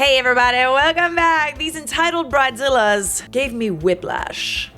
Hey everybody, welcome back. These entitled Bridezillas gave me whiplash.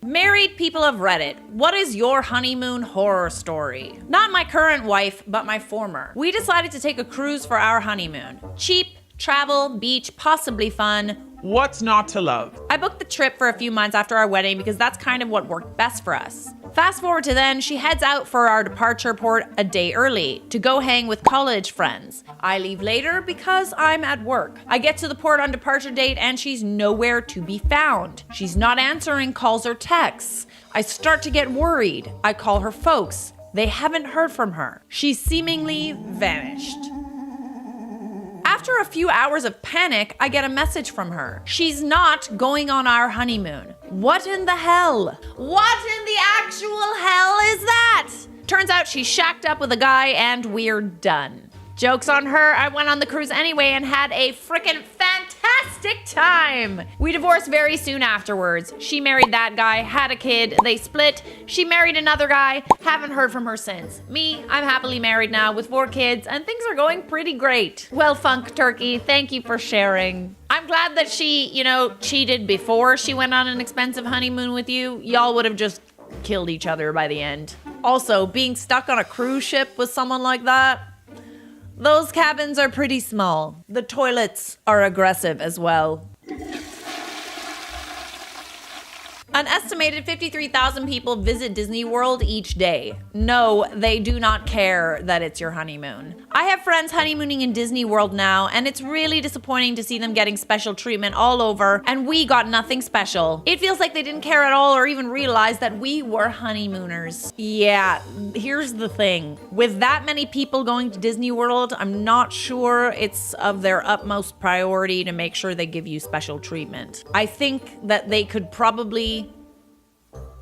Married people of Reddit, what is your honeymoon horror story? Not my current wife, but my former. We decided to take a cruise for our honeymoon. Cheap, travel, beach, possibly fun. What's not to love? I booked the trip for a few months after our wedding because that's kind of what worked best for us. Fast forward to then, she heads out for our departure port a day early to go hang with college friends. I leave later because I'm at work. I get to the port on departure date and she's nowhere to be found. She's not answering calls or texts. I start to get worried. I call her folks. They haven't heard from her. She's seemingly vanished. After a few hours of panic, I get a message from her. She's not going on our honeymoon. What in the hell? What in the actual hell is that? Turns out she's shacked up with a guy and we're done. Joke's on her, I went on the cruise anyway and had a frickin' fantastic time. We divorced very soon afterwards. She married that guy, had a kid, they split. She married another guy, haven't heard from her since. Me, I'm happily married now with 4 kids and things are going pretty great. Well, Funk Turkey, thank you for sharing. I'm glad that she, cheated before she went on an expensive honeymoon with you. Y'all would have just killed each other by the end. Also, being stuck on a cruise ship with someone like that, those cabins are pretty small. The toilets are aggressive as well. An estimated 53,000 people visit Disney World each day. No, they do not care that it's your honeymoon. I have friends honeymooning in Disney World now, and it's really disappointing to see them getting special treatment all over, and we got nothing special. It feels like they didn't care at all or even realize that we were honeymooners. Yeah, here's the thing. With that many people going to Disney World, I'm not sure it's of their utmost priority to make sure they give you special treatment. I think that they could probably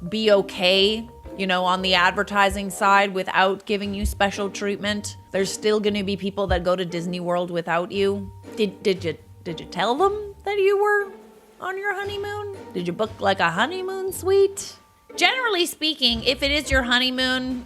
be okay, on the advertising side without giving you special treatment. There's still going to be people that go to Disney World without you. Did you tell them that you were on your honeymoon? Did you book like a honeymoon suite? Generally speaking, if it is your honeymoon,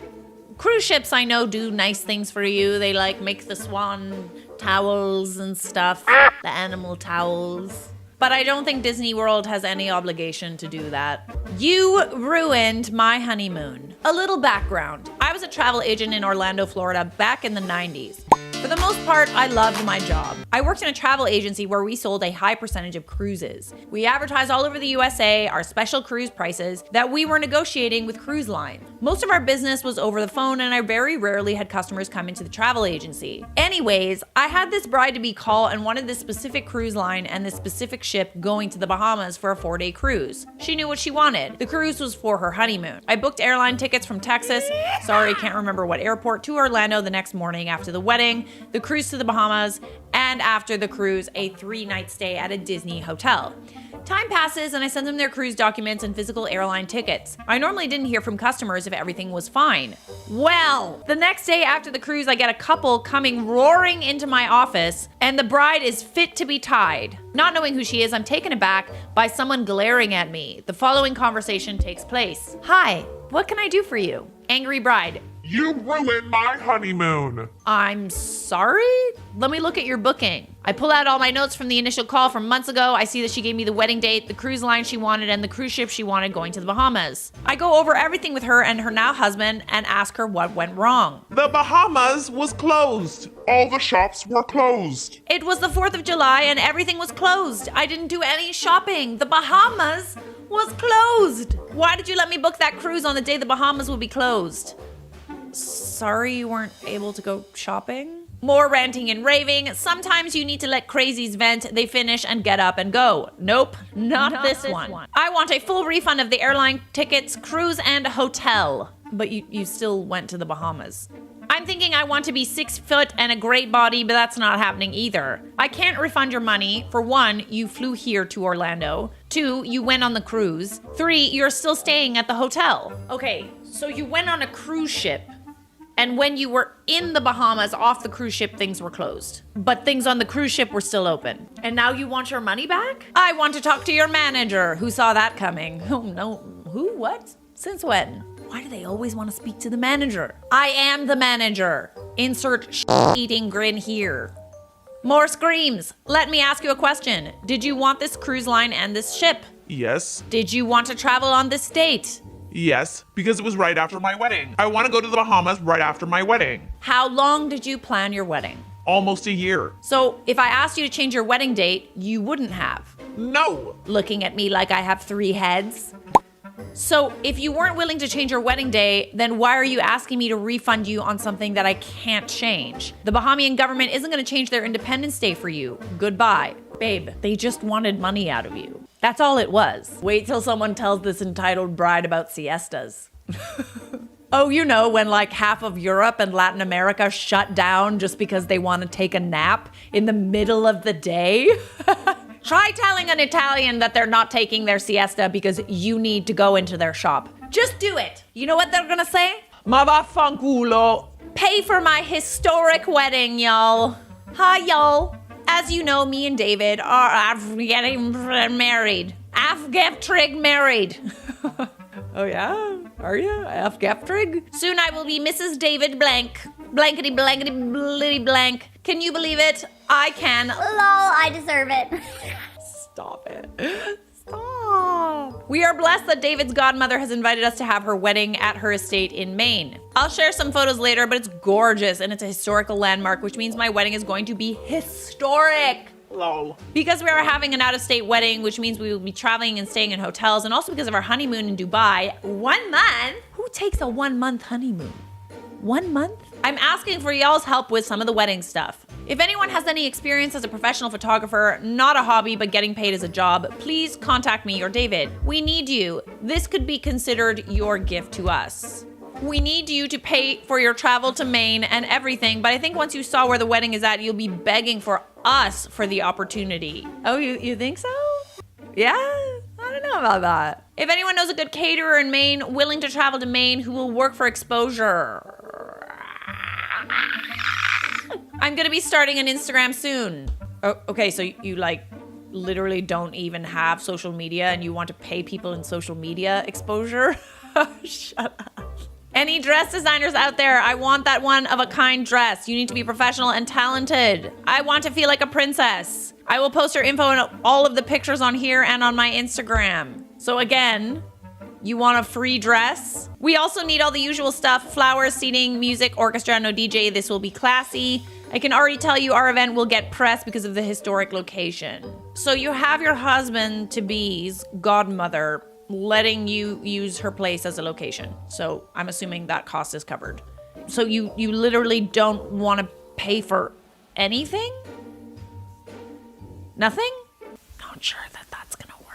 cruise ships I know do nice things for you. They make the swan towels and stuff, the animal towels. But I don't think Disney World has any obligation to do that. You ruined my honeymoon. A little background. I was a travel agent in Orlando, Florida back in the 90s. For the most part, I loved my job. I worked in a travel agency where we sold a high percentage of cruises. We advertised all over the USA our special cruise prices that we were negotiating with cruise lines. Most of our business was over the phone and I very rarely had customers come into the travel agency. Anyways, I had this bride-to-be call and wanted this specific cruise line and this specific ship going to the Bahamas for a 4-day cruise. She knew what she wanted. The cruise was for her honeymoon. I booked airline tickets from Texas, sorry, can't remember what airport, to Orlando the next morning after the wedding, the cruise to the Bahamas, and after the cruise, a 3-night stay at a Disney hotel. Time passes and I send them their cruise documents and physical airline tickets. I normally didn't hear from customers if everything was fine. Well, the next day after the cruise, I get a couple coming roaring into my office and the bride is fit to be tied. Not knowing who she is, I'm taken aback by someone glaring at me. The following conversation takes place. Hi, what can I do for you? Angry bride. You ruined my honeymoon. I'm sorry? Let me look at your booking. I pull out all my notes from the initial call from months ago. I see that she gave me the wedding date, the cruise line she wanted, and the cruise ship she wanted going to the Bahamas. I go over everything with her and her now husband and ask her what went wrong. The Bahamas was closed. All the shops were closed. It was the 4th of July and everything was closed. I didn't do any shopping. The Bahamas was closed. Why did you let me book that cruise on the day the Bahamas would be closed? Sorry you weren't able to go shopping? More ranting and raving. Sometimes you need to let crazies vent, they finish and get up and go. Nope, not this one. I want a full refund of the airline tickets, cruise, and hotel. But you still went to the Bahamas. I'm thinking I want to be 6 foot and a great body, but that's not happening either. I can't refund your money. For 1, you flew here to Orlando. 2, you went on the cruise. 3, you're still staying at the hotel. Okay, so you went on a cruise ship. And when you were in the Bahamas off the cruise ship, things were closed. But things on the cruise ship were still open. And now you want your money back? I want to talk to your manager. Who saw that coming? Oh no, who, what? Since when? Why do they always want to speak to the manager? I am the manager. Insert eating grin here. More screams. Let me ask you a question. Did you want this cruise line and this ship? Yes. Did you want to travel on this date? Yes, because it was right after my wedding. I want to go to the Bahamas right after my wedding. How long did you plan your wedding? Almost a year. So if I asked you to change your wedding date, you wouldn't have. No. Looking at me like I have 3 heads. So if you weren't willing to change your wedding day, then why are you asking me to refund you on something that I can't change? The Bahamian government isn't going to change their Independence Day for you. Goodbye. Babe, they just wanted money out of you. That's all it was. Wait till someone tells this entitled bride about siestas. Oh, you know, when like half of Europe and Latin America shut down just because they want to take a nap in the middle of the day? Try telling an Italian that they're not taking their siesta because you need to go into their shop. Just do it. You know what they're gonna say? Ma vaffanculo. Pay for my historic wedding, y'all. Hi, y'all. As you know, me and David are getting married. Afgeftrig married. Oh yeah? Are you? Afgeftrig? Soon I will be Mrs. David Blank. Blankety blankety blitty blank. Can you believe it? I can. Lol, I deserve it. Stop it. Stop. We are blessed that David's godmother has invited us to have her wedding at her estate in Maine. I'll share some photos later, but it's gorgeous and it's a historical landmark, which means my wedding is going to be historic. Lol. Because we are having an out-of-state wedding, which means we will be traveling and staying in hotels, and also because of our honeymoon in Dubai. 1 month? Who takes a 1-month honeymoon? 1 month? I'm asking for y'all's help with some of the wedding stuff. If anyone has any experience as a professional photographer, not a hobby but getting paid as a job, please contact me or David. We need you. This could be considered your gift to us. We need you to pay for your travel to Maine and everything, but I think once you saw where the wedding is at, you'll be begging for us for the opportunity. Oh, you think so? Yeah? I don't know about that. If anyone knows a good caterer in Maine, willing to travel to Maine, who will work for exposure. I'm gonna be starting an Instagram soon. Oh, okay, so you like literally don't even have social media and you want to pay people in social media exposure? Shut up. Any dress designers out there, I want that one-of-a-kind dress. You need to be professional and talented. I want to feel like a princess. I will post your info and all of the pictures on here and on my Instagram. So again, you want a free dress? We also need all the usual stuff: flowers, seating, music, orchestra, no DJ. This will be classy. I can already tell you our event will get press because of the historic location. So you have your husband-to-be's godmother letting you use her place as a location. So I'm assuming that cost is covered. So you literally don't want to pay for anything? Nothing? Not sure that that's gonna work.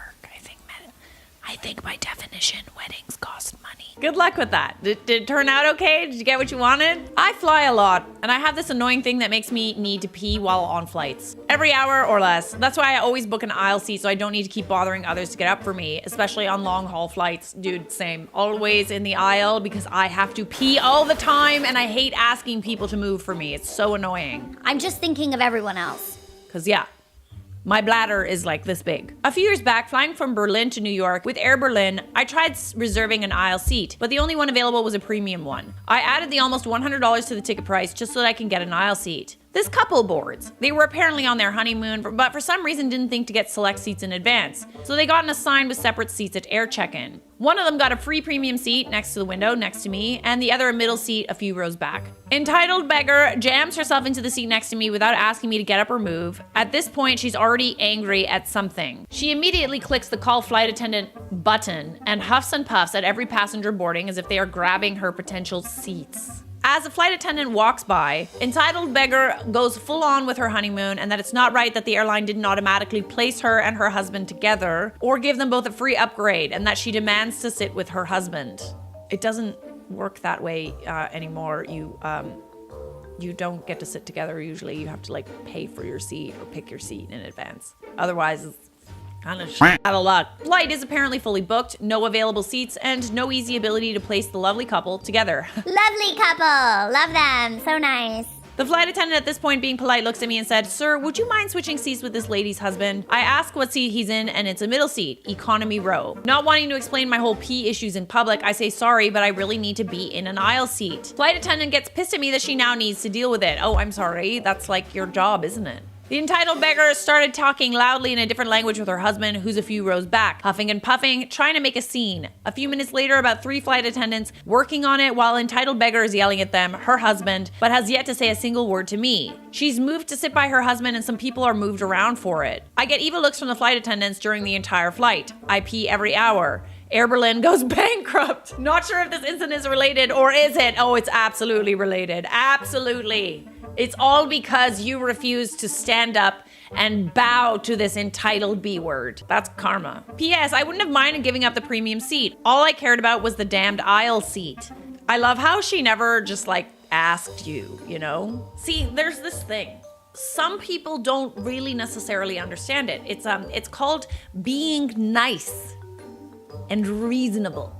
I think by definition, weddings cost money. Good luck with that. Did it turn out okay? Did you get what you wanted? I fly a lot, and I have this annoying thing that makes me need to pee while on flights. Every hour or less. That's why I always book an aisle seat so I don't need to keep bothering others to get up for me, especially on long haul flights. Dude, same. Always in the aisle because I have to pee all the time, and I hate asking people to move for me. It's so annoying. I'm just thinking of everyone else. Cause yeah. My bladder is like this big. A few years back, flying from Berlin to New York with Air Berlin, I tried reserving an aisle seat, but the only one available was a premium one. I added the almost $100 to the ticket price just so that I can get an aisle seat. This couple boards. They were apparently on their honeymoon, but for some reason didn't think to get select seats in advance. So they got assigned with separate seats at air check-in. One of them got a free premium seat next to the window next to me, and the other a middle seat a few rows back. Entitled beggar jams herself into the seat next to me without asking me to get up or move. At this point, she's already angry at something. She immediately clicks the call flight attendant button and huffs and puffs at every passenger boarding as if they are grabbing her potential seats. As a flight attendant walks by, entitled beggar goes full on with her honeymoon and that it's not right that the airline didn't automatically place her and her husband together or give them both a free upgrade, and that she demands to sit with her husband. It doesn't work that way anymore. You don't get to sit together usually. You have to like pay for your seat or pick your seat in advance. Otherwise, it's kind of out of luck. Flight is apparently fully booked, no available seats, and no easy ability to place the lovely couple together. Lovely couple. Love them. So nice. The flight attendant at this point, being polite, looks at me and said, "Sir, would you mind switching seats with this lady's husband?" I ask what seat he's in, and it's a middle seat, economy row. Not wanting to explain my whole pee issues in public, I say sorry, but I really need to be in an aisle seat. Flight attendant gets pissed at me that she now needs to deal with it. Oh, I'm sorry. That's like your job, isn't it? The entitled beggar started talking loudly in a different language with her husband, who's a few rows back, huffing and puffing, trying to make a scene. A few minutes later, about 3 flight attendants working on it while entitled beggar is yelling at them, her husband, but has yet to say a single word to me. She's moved to sit by her husband and some people are moved around for it. I get evil looks from the flight attendants during the entire flight. I pee every hour. Air Berlin goes bankrupt. Not sure if this incident is related, or is it? Oh, it's absolutely related. Absolutely. It's all because you refuse to stand up and bow to this entitled B word. That's karma. P.S. I wouldn't have minded giving up the premium seat. All I cared about was the damned aisle seat. I love how she never just asked you, you know? See, there's this thing. Some people don't really necessarily understand it. It's called being nice and reasonable.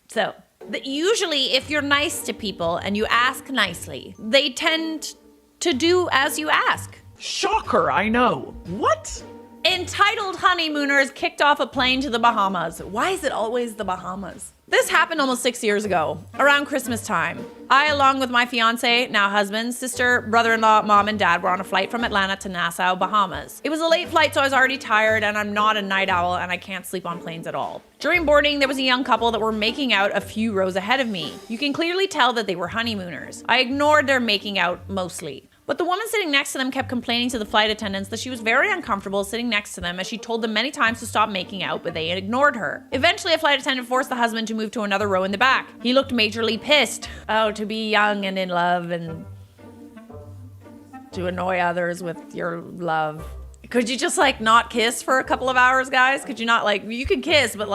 So, usually if you're nice to people and you ask nicely, they tend to do as you ask. Shocker, I know. What? Entitled honeymooners kicked off a plane to the Bahamas. Why is it always the Bahamas? This happened almost 6 years ago, around Christmas time. I, along with my fiance, now husband, sister, brother-in-law, mom, and dad were on a flight from Atlanta to Nassau, Bahamas. It was a late flight, so I was already tired, and I'm not a night owl, and I can't sleep on planes at all. During boarding, there was a young couple that were making out a few rows ahead of me. You can clearly tell that they were honeymooners. I ignored their making out mostly. But the woman sitting next to them kept complaining to the flight attendants that she was very uncomfortable sitting next to them, as she told them many times to stop making out, but they ignored her. Eventually, a flight attendant forced the husband to move to another row in the back. He looked majorly pissed. Oh, to be young and in love and to annoy others with your love. Could you just not kiss for a couple of hours, guys? Could you not you could kiss, but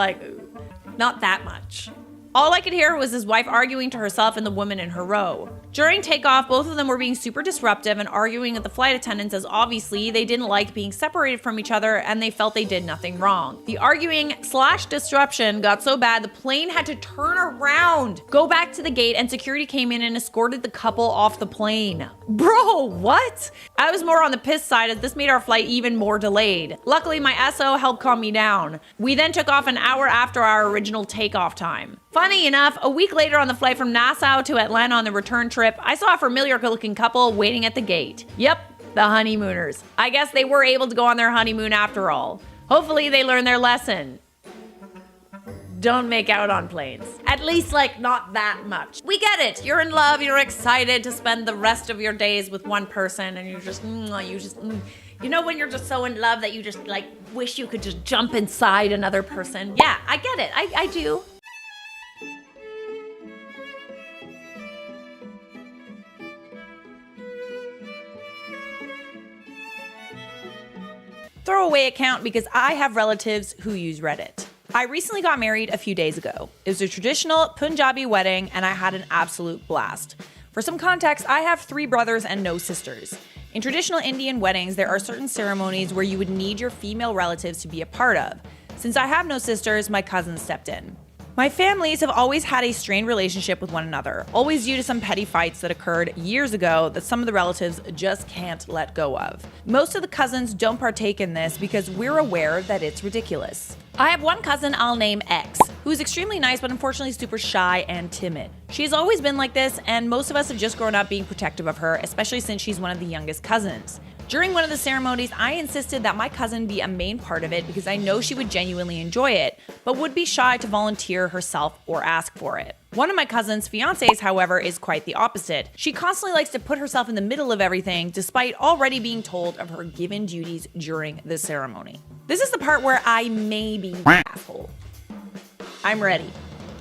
not that much. All I could hear was his wife arguing to herself and the woman in her row. During takeoff, both of them were being super disruptive and arguing with the flight attendants, as obviously they didn't like being separated from each other and they felt they did nothing wrong. The arguing/disruption got so bad the plane had to turn around, go back to the gate, and security came in and escorted the couple off the plane. Bro, what? I was more on the piss side, as this made our flight even more delayed. Luckily, my SO helped calm me down. We then took off an hour after our original takeoff time. Funny enough, a week later on the flight from Nassau to Atlanta on the return trip, I saw a familiar looking couple waiting at the gate. Yep, the honeymooners. I guess they were able to go on their honeymoon after all. Hopefully they learned their lesson. Don't make out on planes. At least not that much. We get it. You're in love, you're excited to spend the rest of your days with one person, and you know when you're just so in love that you just wish you could just jump inside another person. Yeah, I get it. I do. Throwaway account because I have relatives who use Reddit. I recently got married a few days ago. It was a traditional Punjabi wedding and I had an absolute blast. For some context, I have 3 brothers and no sisters. In traditional Indian weddings, there are certain ceremonies where you would need your female relatives to be a part of. Since I have no sisters, my cousins stepped in. My families have always had a strained relationship with one another, always due to some petty fights that occurred years ago that some of the relatives just can't let go of. Most of the cousins don't partake in this because we're aware that it's ridiculous. I have one cousin I'll name X, who's extremely nice but unfortunately super shy and timid. She's always been like this, and most of us have just grown up being protective of her, especially since she's one of the youngest cousins. During one of the ceremonies, I insisted that my cousin be a main part of it because I know she would genuinely enjoy it, but would be shy to volunteer herself or ask for it. One of my cousin's fiancés, however, is quite the opposite. She constantly likes to put herself in the middle of everything, despite already being told of her given duties during the ceremony. This is the part where I may be the asshole. I'm ready.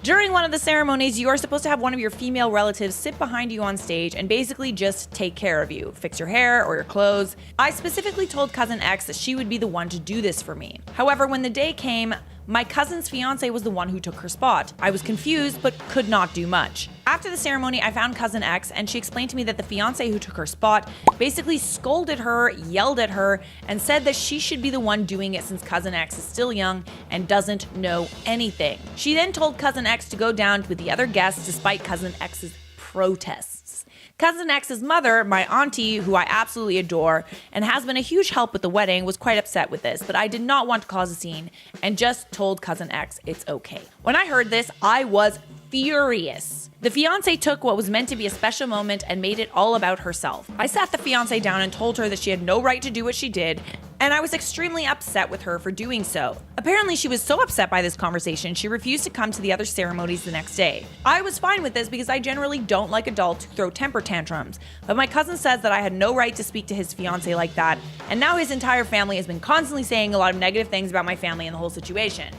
During one of the ceremonies, you are supposed to have one of your female relatives sit behind you on stage and basically just take care of you, fix your hair or your clothes. I specifically told cousin X that she would be the one to do this for me. However, when the day came, My cousin's fiance was the one who took her spot. I was confused, but could not do much. After the ceremony, I found cousin X, and she explained to me that the fiance who took her spot basically scolded her, yelled at her, and said that she should be the one doing it since cousin X is still young and doesn't know anything. She then told cousin X to go down with the other guests despite cousin X's protests. Cousin X's mother, my auntie, who I absolutely adore and has been a huge help with the wedding, was quite upset with this, but I did not want to cause a scene and just told cousin X it's okay. When I heard this, I was furious. The fiance took what was meant to be a special moment and made it all about herself. I sat the fiance down and told her that she had no right to do what she did, and I was extremely upset with her for doing so. Apparently, she was so upset by this conversation, she refused to come to the other ceremonies the next day. I was fine with this because I generally don't like adults who throw temper tantrums, but my cousin says that I had no right to speak to his fiance like that, and now his entire family has been constantly saying a lot of negative things about my family and the whole situation.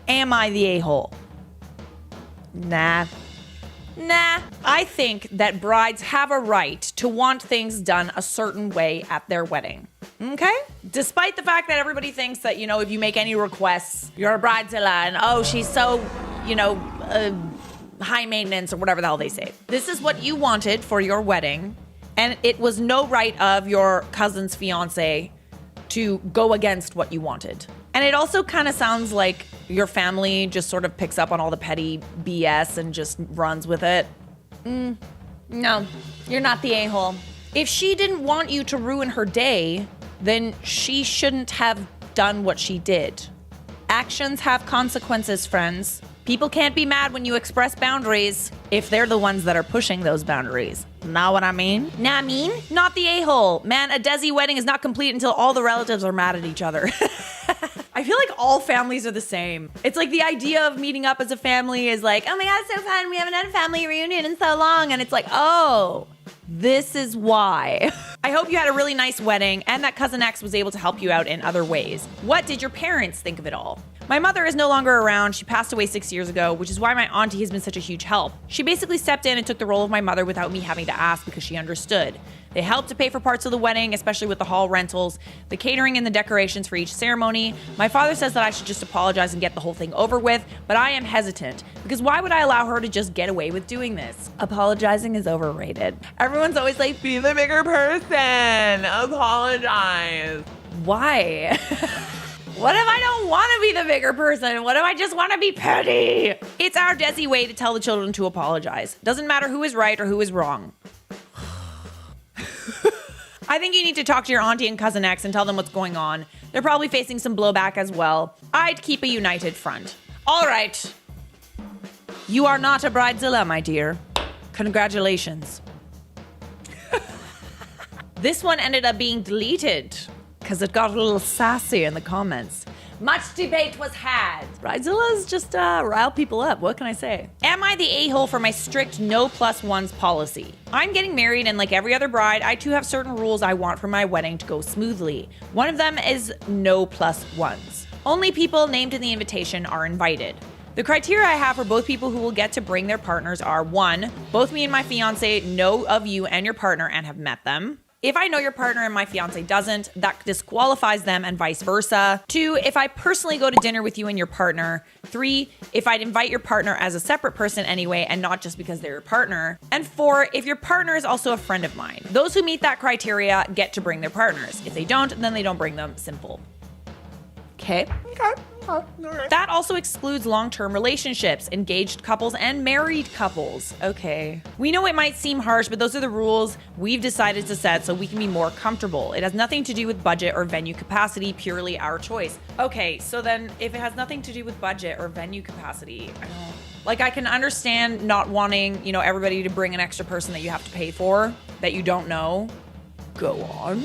Am I the a-hole? Nah. I think that brides have a right to want things done a certain way at their wedding. Okay? Despite the fact that everybody thinks that, if you make any requests, you're a bridezilla and, oh, she's so, high maintenance or whatever the hell they say. This is what you wanted for your wedding, and it was no right of your cousin's fiance to go against what you wanted. And it also kind of sounds like your family just sort of picks up on all the petty BS and just runs with it. No, you're not the a-hole. If she didn't want you to ruin her day, then she shouldn't have done what she did. Actions have consequences, friends. People can't be mad when you express boundaries if they're the ones that are pushing those boundaries. Know what I mean? Not the a-hole. Man, a Desi wedding is not complete until all the relatives are mad at each other. I feel like all families are the same. It's like the idea of meeting up as a family is like, oh my God, it's so fun. We haven't had a family reunion in so long. And it's like, oh, this is why. I hope you had a really nice wedding and that cousin X was able to help you out in other ways. What did your parents think of it all? My mother is no longer around. She passed away 6 years ago, which is why my auntie has been such a huge help. She basically stepped in and took the role of my mother without me having to ask because she understood. They helped to pay for parts of the wedding, especially with the hall rentals, the catering and the decorations for each ceremony. My father says that I should just apologize and get the whole thing over with, but I am hesitant because why would I allow her to just get away with doing this? Apologizing is overrated. Everyone's always like, Be the bigger person. Apologize. why? What if I don't want to be the bigger person? What if I just want to be petty? It's our Desi way to tell the children to apologize. Doesn't matter who is right or who is wrong. I think you need to talk to your auntie and cousin X and tell them what's going on. They're probably facing some blowback as well. I'd keep a united front. All right. You are not a bridezilla, my dear. Congratulations. This one ended up being deleted because it got a little sassy in the comments. Much debate was had. Bridezillas just rile people up. What can I say? Am I the a-hole for my strict no plus ones policy? I'm getting married, and like every other bride, I too have certain rules I want for my wedding to go smoothly. One of them is no plus ones. Only people named in the invitation are invited. The criteria I have for both people who will get to bring their partners are: 1, both me and my fiance know of you and your partner and have met them. If I know your partner and my fiance doesn't, that disqualifies them and vice versa. 2, if I personally go to dinner with you and your partner. 3, if I'd invite your partner as a separate person anyway and not just because they're your partner. And 4, if your partner is also a friend of mine. Those who meet that criteria get to bring their partners. If they don't, then they don't bring them. Simple. Okay. That also excludes long-term relationships, engaged couples, and married couples. Okay. We know it might seem harsh, but those are the rules we've decided to set so we can be more comfortable. It has nothing to do with budget or venue capacity, purely our choice. Okay, so then if it has nothing to do with budget or venue capacity, I can understand not wanting, everybody to bring an extra person that you have to pay for that you don't know. Go on.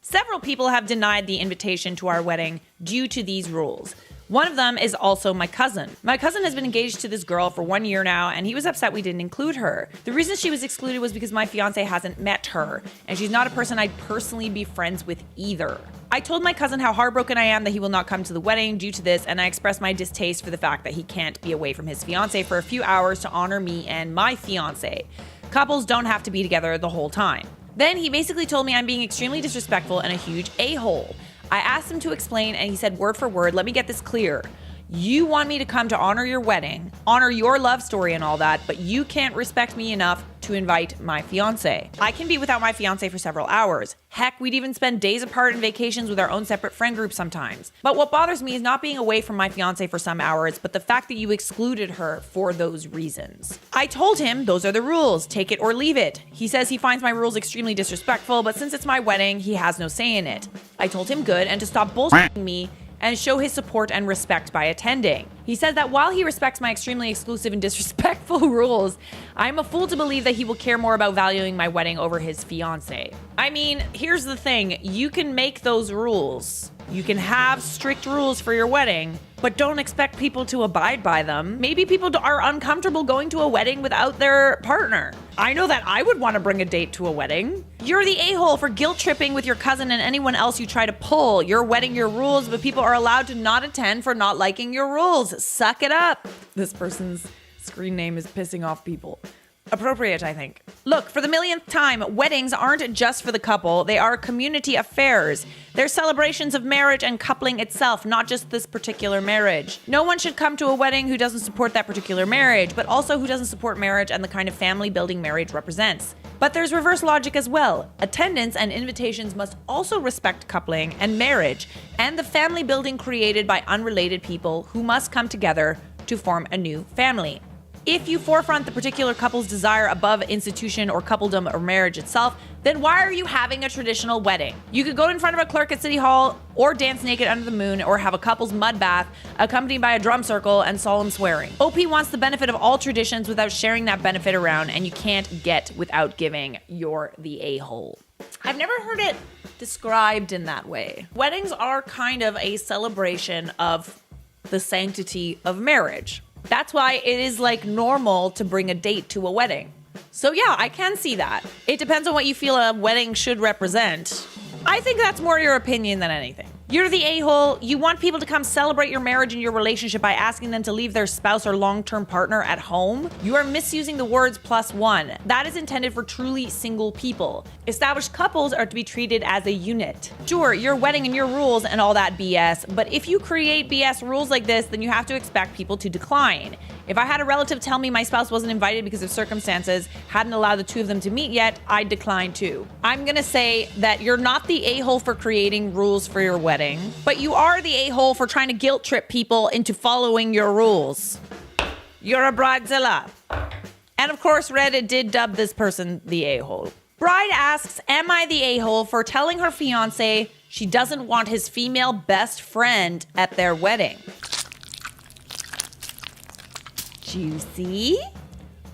Several people have denied the invitation to our wedding due to these rules. One of them is also my cousin. My cousin has been engaged to this girl for 1 year now, and he was upset we didn't include her. The reason she was excluded was because my fiance hasn't met her, and she's not a person I'd personally be friends with either. I told my cousin how heartbroken I am that he will not come to the wedding due to this, and I expressed my distaste for the fact that he can't be away from his fiance for a few hours to honor me and my fiance. Couples don't have to be together the whole time. Then he basically told me I'm being extremely disrespectful and a huge a-hole. I asked him to explain, and he said word for word, let me get this clear. You want me to come to honor your wedding, honor your love story and all that, but you can't respect me enough to invite my fiance. I can be without my fiance for several hours. Heck, we'd even spend days apart and vacations with our own separate friend groups sometimes. But what bothers me is not being away from my fiance for some hours, but the fact that you excluded her for those reasons. I told him those are the rules, take it or leave it. He says he finds my rules extremely disrespectful, but since it's my wedding, he has no say in it. I told him good and to stop bullshitting me and show his support and respect by attending. He says that while he respects my extremely exclusive and disrespectful rules, I'm a fool to believe that he will care more about valuing my wedding over his fiance. I mean, here's the thing, you can make those rules. You can have strict rules for your wedding, but don't expect people to abide by them. Maybe people are uncomfortable going to a wedding without their partner. I know that I would want to bring a date to a wedding. You're the a-hole for guilt tripping with your cousin and anyone else you try to pull. Your wedding, your rules, but people are allowed to not attend for not liking your rules. Suck it up. This person's screen name is pissing off people. Appropriate, I think. Look, for the millionth time, weddings aren't just for the couple. They are community affairs. They're celebrations of marriage and coupling itself, not just this particular marriage. No one should come to a wedding who doesn't support that particular marriage, but also who doesn't support marriage and the kind of family building marriage represents. But there's reverse logic as well. Attendance and invitations must also respect coupling and marriage and the family building created by unrelated people who must come together to form a new family. If you forefront the particular couple's desire above institution or coupledom or marriage itself, then why are you having a traditional wedding? You could go in front of a clerk at City Hall or dance naked under the moon or have a couple's mud bath accompanied by a drum circle and solemn swearing. OP wants the benefit of all traditions without sharing that benefit around, and you can't get without giving. You're the a-hole. I've never heard it described in that way. Weddings are kind of a celebration of the sanctity of marriage. That's why it is like normal to bring a date to a wedding. So yeah, I can see that. It depends on what you feel a wedding should represent. I think that's more your opinion than anything. You're the a-hole. You want people to come celebrate your marriage and your relationship by asking them to leave their spouse or long-term partner at home. You are misusing the words +1. That is intended for truly single people. Established couples are to be treated as a unit. Sure, your wedding and your rules and all that BS, but if you create BS rules like this, then you have to expect people to decline. If I had a relative tell me my spouse wasn't invited because of circumstances hadn't allowed the two of them to meet yet, I'd decline too. I'm gonna say that you're not the a-hole for creating rules for your wedding, but you are the a-hole for trying to guilt trip people into following your rules. You're a bridezilla. And of course, Reddit did dub this person the a-hole. Bride asks, am I the a-hole for telling her fiance she doesn't want his female best friend at their wedding? Juicy.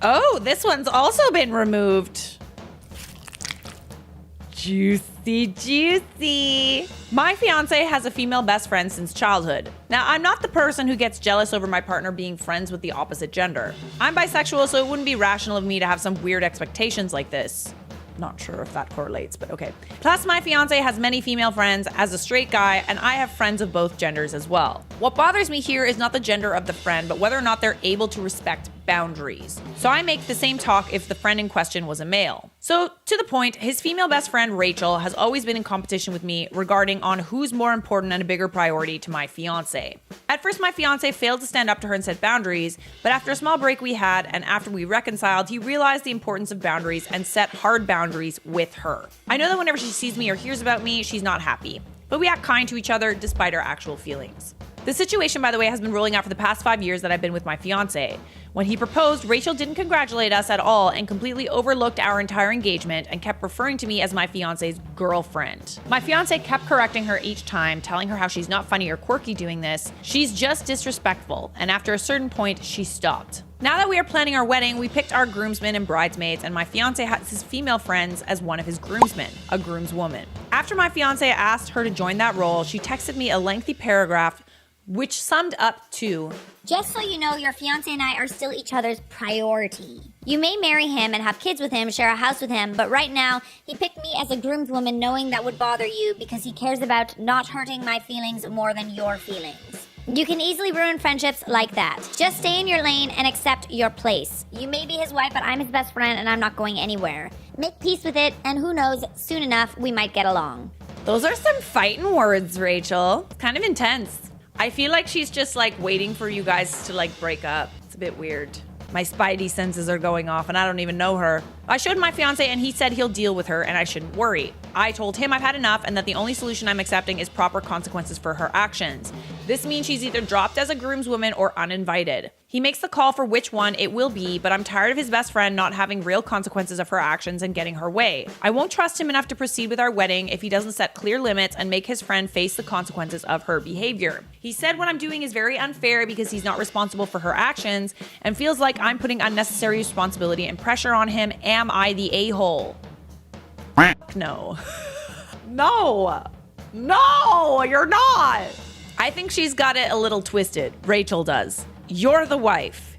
Oh, this one's also been removed. Juicy, juicy. My fiance has a female best friend since childhood. Now, I'm not the person who gets jealous over my partner being friends with the opposite gender. I'm bisexual, so it wouldn't be rational of me to have some weird expectations like this. Not sure if that correlates, but okay. Plus, my fiance has many female friends as a straight guy, and I have friends of both genders as well. What bothers me here is not the gender of the friend, but whether or not they're able to respect boundaries. So I make the same talk if the friend in question was a male. So to the point, his female best friend Rachel has always been in competition with me regarding on who's more important and a bigger priority to my fiance. At first, my fiance failed to stand up to her and set boundaries, but after a small break we had and after we reconciled, he realized the importance of boundaries and set hard boundaries with her. I know that whenever she sees me or hears about me, she's not happy, but we act kind to each other despite our actual feelings. The situation, by the way, has been rolling out for the past 5 years that I've been with my fiance. When he proposed, Rachel didn't congratulate us at all and completely overlooked our entire engagement and kept referring to me as my fiance's girlfriend. My fiance kept correcting her each time, telling her how she's not funny or quirky doing this. She's just disrespectful, and after a certain point, she stopped. Now that we are planning our wedding, we picked our groomsmen and bridesmaids, and my fiance has his female friends as one of his groomsmen, a groomswoman. After my fiance asked her to join that role, she texted me a lengthy paragraph which summed up to, just so you know, your fiance and I are still each other's priority. You may marry him and have kids with him, share a house with him, but right now, he picked me as a groomswoman knowing that would bother you because he cares about not hurting my feelings more than your feelings. You can easily ruin friendships like that. Just stay in your lane and accept your place. You may be his wife, but I'm his best friend and I'm not going anywhere. Make peace with it, and who knows, soon enough, we might get along. Those are some fighting words, Rachel. It's kind of intense. I feel like she's just like waiting for you guys to like break up. It's a bit weird. My spidey senses are going off and I don't even know her. I showed my fiance and he said he'll deal with her and I shouldn't worry. I told him I've had enough and that the only solution I'm accepting is proper consequences for her actions. This means she's either dropped as a groomswoman or uninvited. He makes the call for which one it will be, but I'm tired of his best friend not having real consequences of her actions and getting her way. I won't trust him enough to proceed with our wedding if he doesn't set clear limits and make his friend face the consequences of her behavior. He said what I'm doing is very unfair because he's not responsible for her actions and feels like I'm putting unnecessary responsibility and pressure on him. Am I the a-hole? No. No, you're not. I think she's got it a little twisted. Rachel does. You're the wife.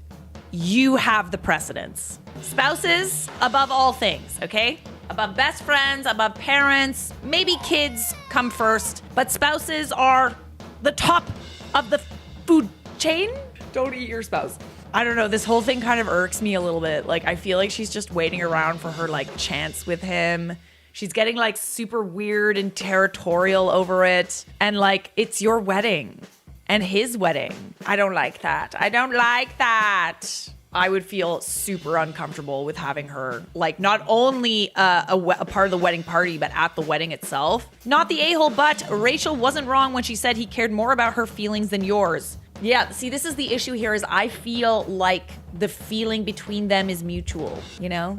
You have the precedence. Spouses above all things, okay? Above best friends, above parents, maybe kids come first, but spouses are the top of the food chain. Don't eat your spouse. I don't know, this whole thing kind of irks me a little bit. Like, I feel like she's just waiting around for her, like, chance with him. She's getting, like, super weird and territorial over it. And, like, it's your wedding and his wedding. I don't like that. I would feel super uncomfortable with having her, like, not only a part of the wedding party, but at the wedding itself. Not the a-hole, but Rachel wasn't wrong when she said he cared more about her feelings than yours. Yeah, see, this is the issue here is I feel like the feeling between them is mutual, you know?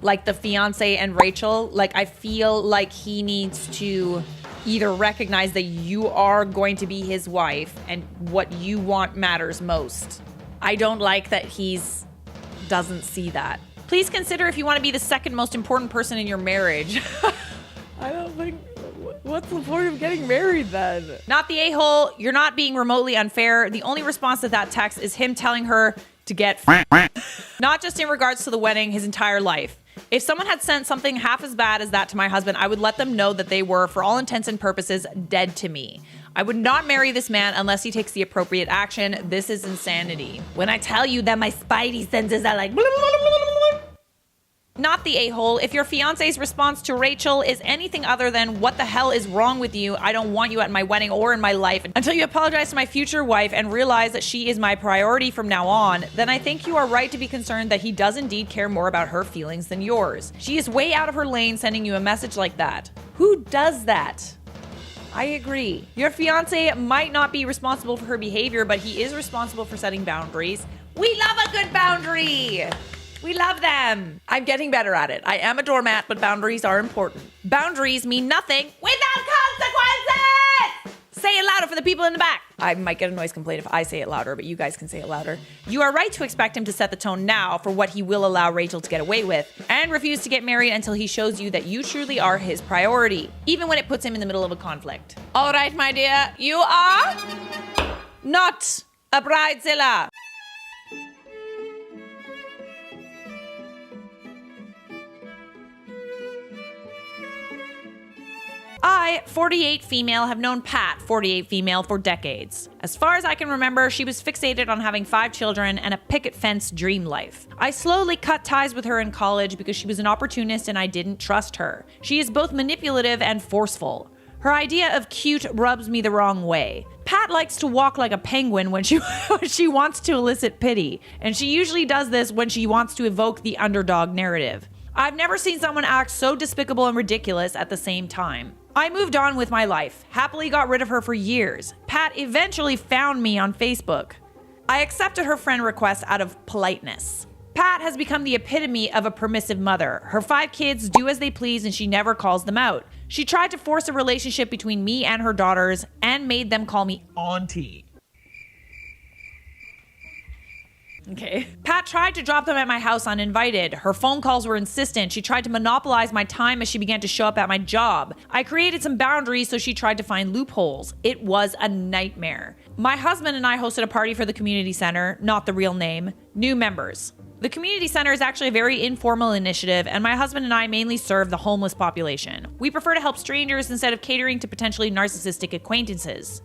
Like the fiance and Rachel, like I feel like he needs to either recognize that you are going to be his wife and what you want matters most. I don't like that he's doesn't see that. Please consider if you want to be the second most important person in your marriage. I don't think, what's the point of getting married then? Not the a-hole, you're not being remotely unfair. The only response to that text is him telling her to get not just in regards to the wedding, his entire life. If someone had sent something half as bad as that to my husband, I would let them know that they were, for all intents and purposes, dead to me. I would not marry this man unless he takes the appropriate action. This is insanity. When I tell you that my spidey senses are like... Not the a-hole. If your fiance's response to Rachel is anything other than, what the hell is wrong with you? I don't want you at my wedding or in my life until you apologize to my future wife and realize that she is my priority from now on, then I think you are right to be concerned that he does indeed care more about her feelings than yours. She is way out of her lane sending you a message like that. Who does that? I agree. Your fiance might not be responsible for her behavior, but he is responsible for setting boundaries. We love a good boundary. We love them. I'm getting better at it. I am a doormat, but boundaries are important. Boundaries mean nothing without consequences! Say it louder for the people in the back. I might get a noise complaint if I say it louder, but you guys can say it louder. You are right to expect him to set the tone now for what he will allow Rachel to get away with, and refuse to get married until he shows you that you truly are his priority, even when it puts him in the middle of a conflict. All right, my dear, you are not a bridezilla. I, 48 female, have known Pat, 48 female, for decades. As far as I can remember, she was fixated on having 5 children and a picket fence dream life. I slowly cut ties with her in college because she was an opportunist and I didn't trust her. She is both manipulative and forceful. Her idea of cute rubs me the wrong way. Pat likes to walk like a penguin when she wants to elicit pity, and she usually does this when she wants to evoke the underdog narrative. I've never seen someone act so despicable and ridiculous at the same time. I moved on with my life, happily got rid of her for years. Pat eventually found me on Facebook. I accepted her friend request out of politeness. Pat has become the epitome of a permissive mother. Her 5 kids do as they please and she never calls them out. She tried to force a relationship between me and her daughters and made them call me Auntie. Okay. Pat tried to drop them at my house uninvited. Her phone calls were insistent. She tried to monopolize my time as she began to show up at my job. I created some boundaries, so she tried to find loopholes. It was a nightmare. My husband and I hosted a party for the community center, not the real name, new members. The community center is actually a very informal initiative, and my husband and I mainly serve the homeless population. We prefer to help strangers instead of catering to potentially narcissistic acquaintances.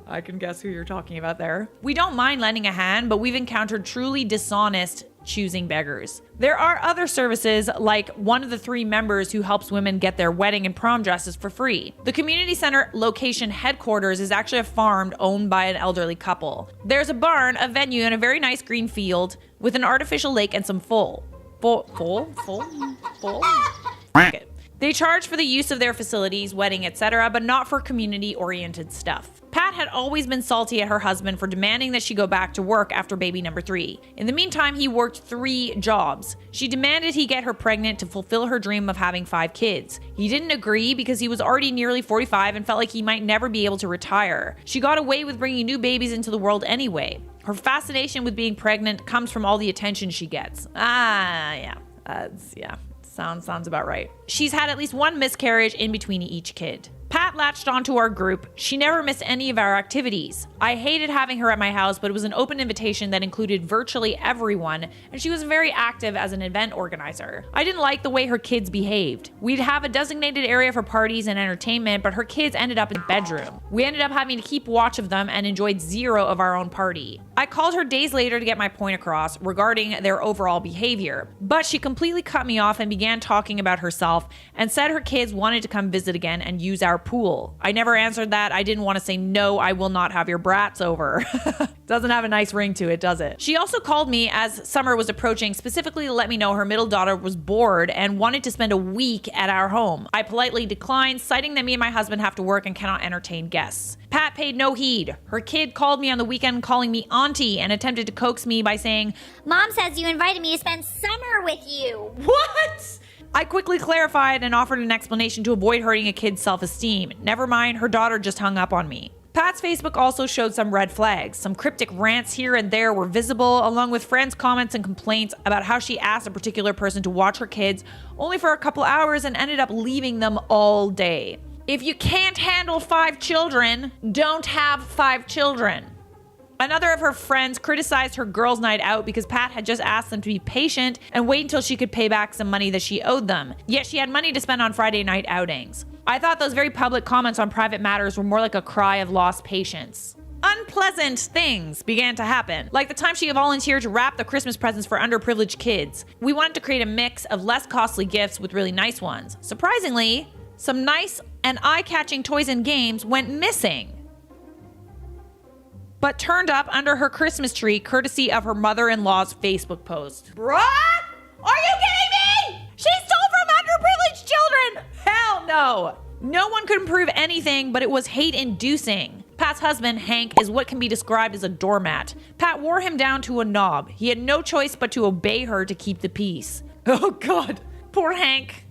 I can guess who you're talking about there. We don't mind lending a hand, but we've encountered truly dishonest choosing beggars. There are other services like one of the 3 members who helps women get their wedding and prom dresses for free. The community center location headquarters is actually a farm owned by an elderly couple. There's a barn, a venue, and a very nice green field with an artificial lake and some full. They charge for the use of their facilities, wedding, etc., but not for community-oriented stuff. Pat had always been salty at her husband for demanding that she go back to work after baby number 3. In the meantime, he worked 3 jobs. She demanded he get her pregnant to fulfill her dream of having 5 kids. He didn't agree because he was already nearly 45 and felt like he might never be able to retire. She got away with bringing new babies into the world anyway. Her fascination with being pregnant comes from all the attention she gets. Sounds about right. She's had at least 1 miscarriage in between each kid. Pat latched onto our group. She never missed any of our activities. I hated having her at my house, but it was an open invitation that included virtually everyone, and she was very active as an event organizer. I didn't like the way her kids behaved. We'd have a designated area for parties and entertainment, but her kids ended up in the bedroom. We ended up having to keep watch of them and enjoyed 0 of our own party. I called her days later to get my point across regarding their overall behavior, but she completely cut me off and began talking about herself and said her kids wanted to come visit again and use our pool. I never answered that. I didn't want to say, no, I will not have your brats over. Doesn't have a nice ring to it, does it? She also called me as summer was approaching, specifically to let me know her middle daughter was bored and wanted to spend a week at our home. I politely declined, citing that me and my husband have to work and cannot entertain guests. Pat paid no heed. Her kid called me on the weekend calling me auntie and attempted to coax me by saying, Mom says you invited me to spend summer with you. What? I quickly clarified and offered an explanation to avoid hurting a kid's self-esteem. Never mind, her daughter just hung up on me. Pat's Facebook also showed some red flags. Some cryptic rants here and there were visible, along with friends' comments and complaints about how she asked a particular person to watch her kids only for a couple hours and ended up leaving them all day. If you can't handle 5 children, don't have 5 children. Another of her friends criticized her girls' night out because Pat had just asked them to be patient and wait until she could pay back some money that she owed them. Yet she had money to spend on Friday night outings. I thought those very public comments on private matters were more like a cry of lost patience. Unpleasant things began to happen, like the time she volunteered to wrap the Christmas presents for underprivileged kids. We wanted to create a mix of less costly gifts with really nice ones. Surprisingly, some nice and eye-catching toys and games went missing, but turned up under her Christmas tree courtesy of her mother-in-law's Facebook post. Bruh? Are you kidding me? She stole from underprivileged children! Hell no! No one could prove anything, but it was hate-inducing. Pat's husband, Hank, is what can be described as a doormat. Pat wore him down to a knob. He had no choice but to obey her to keep the peace. Oh God, poor Hank.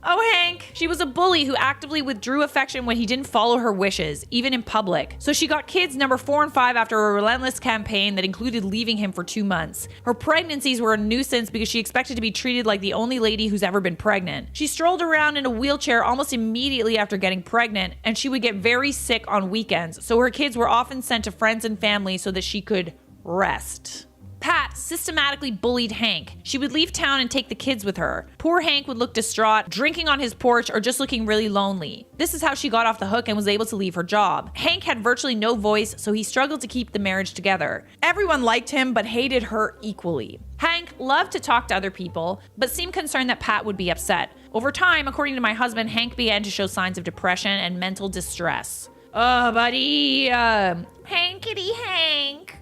Oh, Hank. She was a bully who actively withdrew affection when he didn't follow her wishes, even in public. So she got kids number 4 and 5 after a relentless campaign that included leaving him for 2 months. Her pregnancies were a nuisance because she expected to be treated like the only lady who's ever been pregnant. She strolled around in a wheelchair almost immediately after getting pregnant, and she would get very sick on weekends, so her kids were often sent to friends and family so that she could rest. Pat systematically bullied Hank. She would leave town and take the kids with her. Poor Hank would look distraught, drinking on his porch, or just looking really lonely. This is how she got off the hook and was able to leave her job. Hank had virtually no voice, so he struggled to keep the marriage together. Everyone liked him, but hated her equally. Hank loved to talk to other people, but seemed concerned that Pat would be upset. Over time, according to my husband, Hank began to show signs of depression and mental distress. Oh, buddy. Hankity Hank.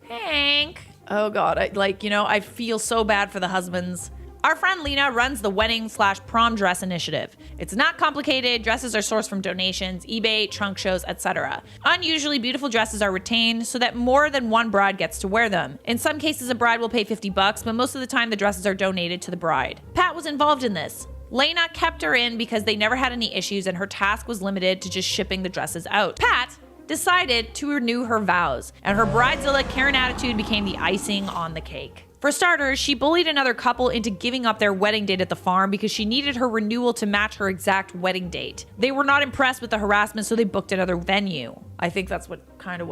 Hank. Oh God, I feel so bad for the husbands. Our friend Lena runs the wedding/prom dress initiative. It's not complicated. Dresses are sourced from donations, eBay, trunk shows, etc. Unusually beautiful dresses are retained so that more than one bride gets to wear them. In some cases, a bride will pay $50, but most of the time the dresses are donated to the bride. Pat was involved in this. Lena kept her in because they never had any issues and her task was limited to just shipping the dresses out. Pat decided to renew her vows, and her Bridezilla Karen attitude became the icing on the cake. For starters, she bullied another couple into giving up their wedding date at the farm because she needed her renewal to match her exact wedding date. They were not impressed with the harassment, so they booked another venue. I think that's what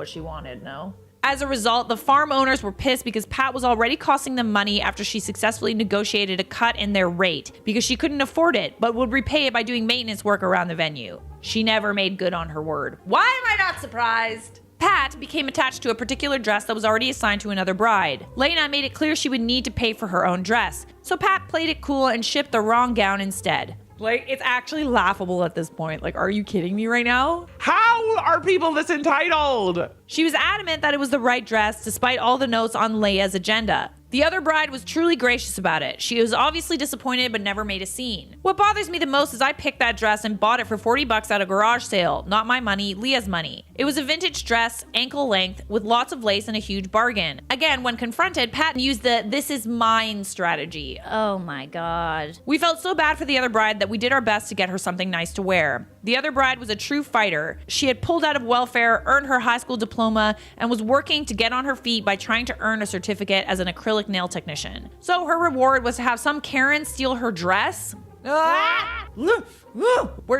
she wanted, no? As a result, the farm owners were pissed because Pat was already costing them money after she successfully negotiated a cut in their rate because she couldn't afford it, but would repay it by doing maintenance work around the venue. She never made good on her word. Why am I not surprised? Pat became attached to a particular dress that was already assigned to another bride. Lena made it clear she would need to pay for her own dress, so Pat played it cool and shipped the wrong gown instead. Like, it's actually laughable at this point. Like, are you kidding me right now? How are people this entitled? She was adamant that it was the right dress despite all the notes on Leia's agenda. The other bride was truly gracious about it. She was obviously disappointed but never made a scene. What bothers me the most is I picked that dress and bought it for $40 at a garage sale. Not my money, Leah's money. It was a vintage dress, ankle length, with lots of lace and a huge bargain. Again, when confronted, Pat used the "this is mine" strategy. Oh my god. We felt so bad for the other bride that we did our best to get her something nice to wear. The other bride was a true fighter. She had pulled out of welfare, earned her high school diploma, and was working to get on her feet by trying to earn a certificate as an acrylic nail technician. So her reward was to have some Karen steal her dress. Where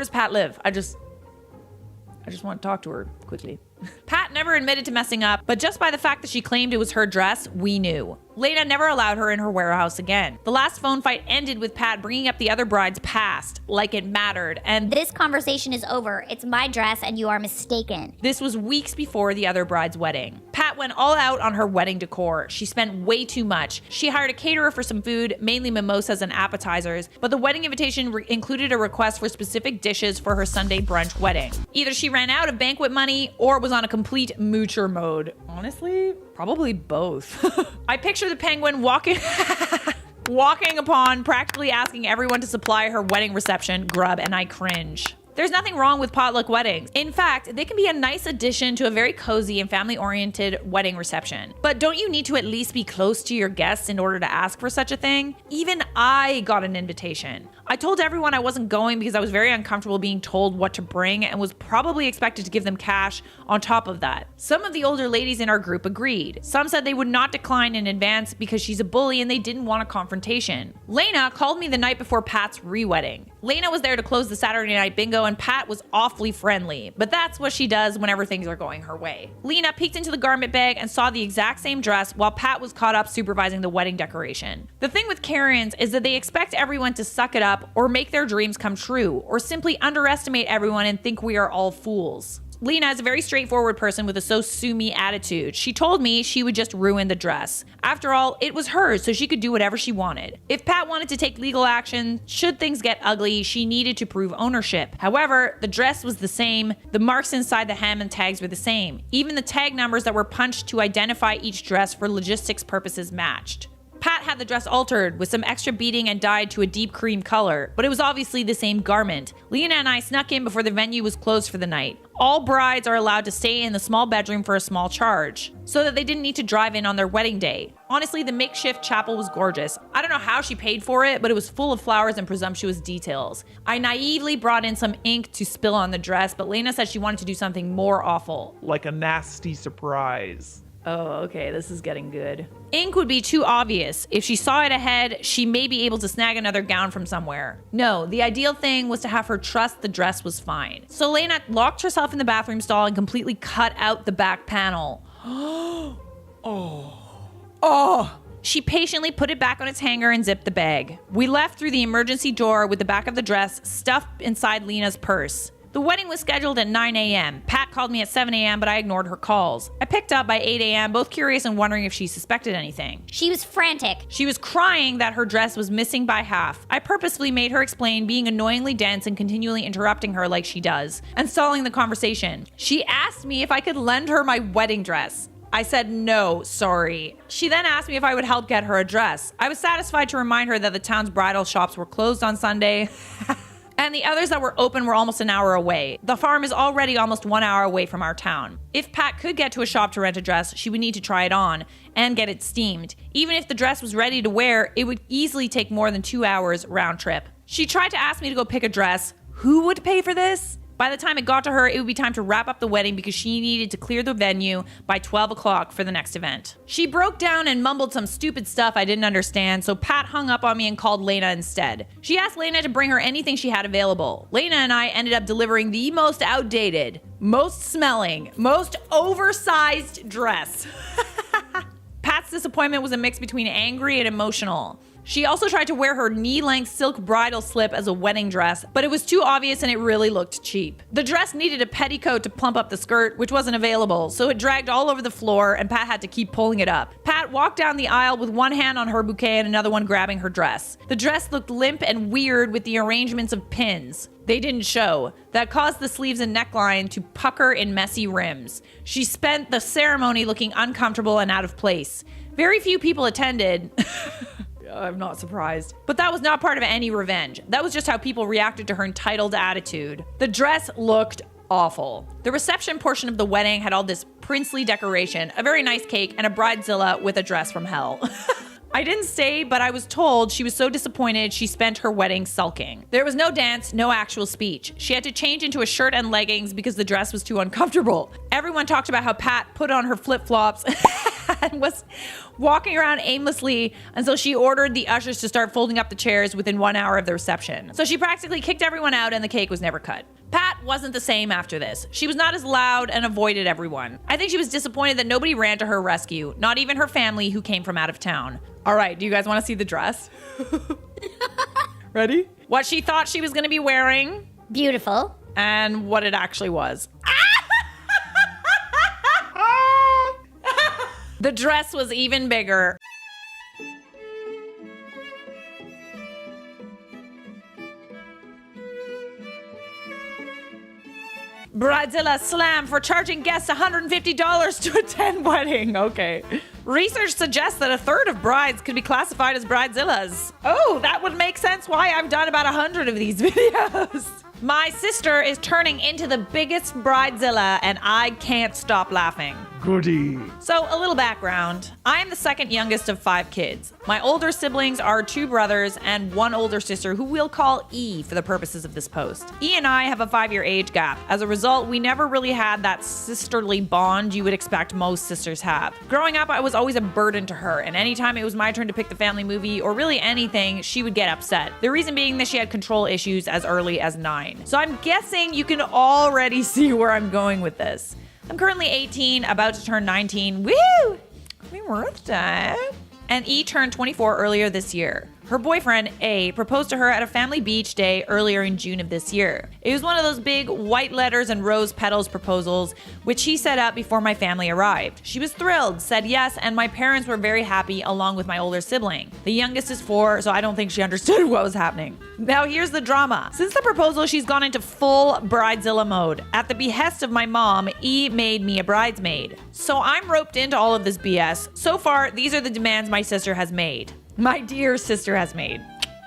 does Pat live? I just want to talk to her quickly. Pat never admitted to messing up, but just by the fact that she claimed it was her dress, we knew. Lena never allowed her in her warehouse again. The last phone fight ended with Pat bringing up the other bride's past, like it mattered, and This conversation is over. It's my dress and you are mistaken. this was weeks before the other bride's wedding. Pat went all out on her wedding decor. She spent way too much. She hired a caterer for some food, mainly mimosas and appetizers, but the wedding invitation included a request for specific dishes for her Sunday brunch wedding. Either she ran out of banquet money or was on a complete moocher mode. Honestly, probably both. I picture the penguin walking upon, practically asking everyone to supply her wedding reception grub, and I cringe. There's nothing wrong with potluck weddings. In fact, they can be a nice addition to a very cozy and family-oriented wedding reception. But don't you need to at least be close to your guests in order to ask for such a thing? Even I got an invitation. I told everyone I wasn't going because I was very uncomfortable being told what to bring and was probably expected to give them cash on top of that. Some of the older ladies in our group agreed. Some said they would not decline in advance because she's a bully and they didn't want a confrontation. Lena called me the night before Pat's re-wedding. Lena was there to close the Saturday night bingo and Pat was awfully friendly, but that's what she does whenever things are going her way. Lena peeked into the garment bag and saw the exact same dress while Pat was caught up supervising the wedding decoration. The thing with Karens is that they expect everyone to suck it up or make their dreams come true, or simply underestimate everyone and think we are all fools. Lena is a very straightforward person with a so sue me attitude. She told me she would just ruin the dress. After all, it was hers, so she could do whatever she wanted. If Pat wanted to take legal action, should things get ugly, she needed to prove ownership. However, the dress was the same, the marks inside the hem and tags were the same. Even the tag numbers that were punched to identify each dress for logistics purposes matched. Pat had the dress altered with some extra beading and dyed to a deep cream color, but it was obviously the same garment. Lena and I snuck in before the venue was closed for the night. All brides are allowed to stay in the small bedroom for a small charge, so that they didn't need to drive in on their wedding day. Honestly, the makeshift chapel was gorgeous. I don't know how she paid for it, but it was full of flowers and presumptuous details. I naively brought in some ink to spill on the dress, but Lena said she wanted to do something more awful. Like a nasty surprise. Oh, okay, this is getting good. Ink would be too obvious. If she saw it ahead, she may be able to snag another gown from somewhere. No, the ideal thing was to have her trust the dress was fine. So Lena locked herself in the bathroom stall and completely cut out the back panel. She patiently put it back on its hanger and zipped the bag. We left through the emergency door with the back of the dress stuffed inside Lena's purse. The wedding was scheduled at 9 a.m. Pat called me at 7 a.m., but I ignored her calls. I picked up by 8 a.m., both curious and wondering if she suspected anything. She was frantic. She was crying that her dress was missing by half. I purposefully made her explain, being annoyingly dense and continually interrupting her like she does, and stalling the conversation. She asked me if I could lend her my wedding dress. I said no, sorry. She then asked me if I would help get her a dress. I was satisfied to remind her that the town's bridal shops were closed on Sunday. And the others that were open were almost an hour away. The farm is already almost 1 hour away from our town. If Pat could get to a shop to rent a dress, she would need to try it on and get it steamed. Even if the dress was ready to wear, it would easily take more than 2 hours round trip. She tried to ask me to go pick a dress. Who would pay for this? By the time it got to her, it would be time to wrap up the wedding because she needed to clear the venue by 12 o'clock for the next event. She broke down and mumbled some stupid stuff I didn't understand, so Pat hung up on me and called Lena instead. She asked Lena to bring her anything she had available. Lena and I ended up delivering the most outdated, most smelling, most oversized dress. Pat's disappointment was a mix between angry and emotional. She also tried to wear her knee-length silk bridal slip as a wedding dress, but it was too obvious and it really looked cheap. The dress needed a petticoat to plump up the skirt, which wasn't available, so it dragged all over the floor and Pat had to keep pulling it up. Pat walked down the aisle with one hand on her bouquet and another one grabbing her dress. The dress looked limp and weird with the arrangements of pins. They didn't show. That caused the sleeves and neckline to pucker in messy rims. She spent the ceremony looking uncomfortable and out of place. Very few people attended. I'm not surprised. But that was not part of any revenge. That was just how people reacted to her entitled attitude. The dress looked awful. The reception portion of the wedding had all this princely decoration, a very nice cake, and a bridezilla with a dress from hell. I didn't stay, but I was told she was so disappointed she spent her wedding sulking. There was no dance, no actual speech. She had to change into a shirt and leggings because the dress was too uncomfortable. Everyone talked about how Pat put on her flip-flops and was walking around aimlessly until she ordered the ushers to start folding up the chairs within 1 hour of the reception. So she practically kicked everyone out and the cake was never cut. Pat wasn't the same after this. She was not as loud and avoided everyone. I think she was disappointed that nobody ran to her rescue, not even her family who came from out of town. All right, do you guys want to see the dress? Ready? What she thought she was going to be wearing. Beautiful. And what it actually was. The dress was even bigger. Bridezilla slam for charging guests $150 to attend wedding. Okay. Research suggests that a third of brides could be classified as bridezillas. Oh, that would make sense why I've done about 100 of these videos. My sister is turning into the biggest bridezilla and I can't stop laughing. Goody. So, a little background. I'm the second youngest of 5 kids. My older siblings are 2 brothers and 1 older sister who we'll call E for the purposes of this post. E and I have a 5-year age gap. As a result, we never really had that sisterly bond you would expect most sisters have. Growing up, I was always a burden to her, and anytime it was my turn to pick the family movie or really anything, she would get upset. The reason being that she had control issues as early as 9. So I'm guessing you can already see where I'm going with this. I'm currently 18, about to turn 19. Woo! Happy birthday. And E turned 24 earlier this year. Her boyfriend, A, proposed to her at a family beach day earlier in June of this year. It was one of those big white letters and rose petals proposals, which he set up before my family arrived. She was thrilled, said yes, and my parents were very happy along with my older sibling. The youngest is 4, so I don't think she understood what was happening. Now here's the drama. Since the proposal, she's gone into full bridezilla mode. At the behest of my mom, E made me a bridesmaid. So I'm roped into all of this BS. So far, these are the demands my sister has made. My dear sister has made.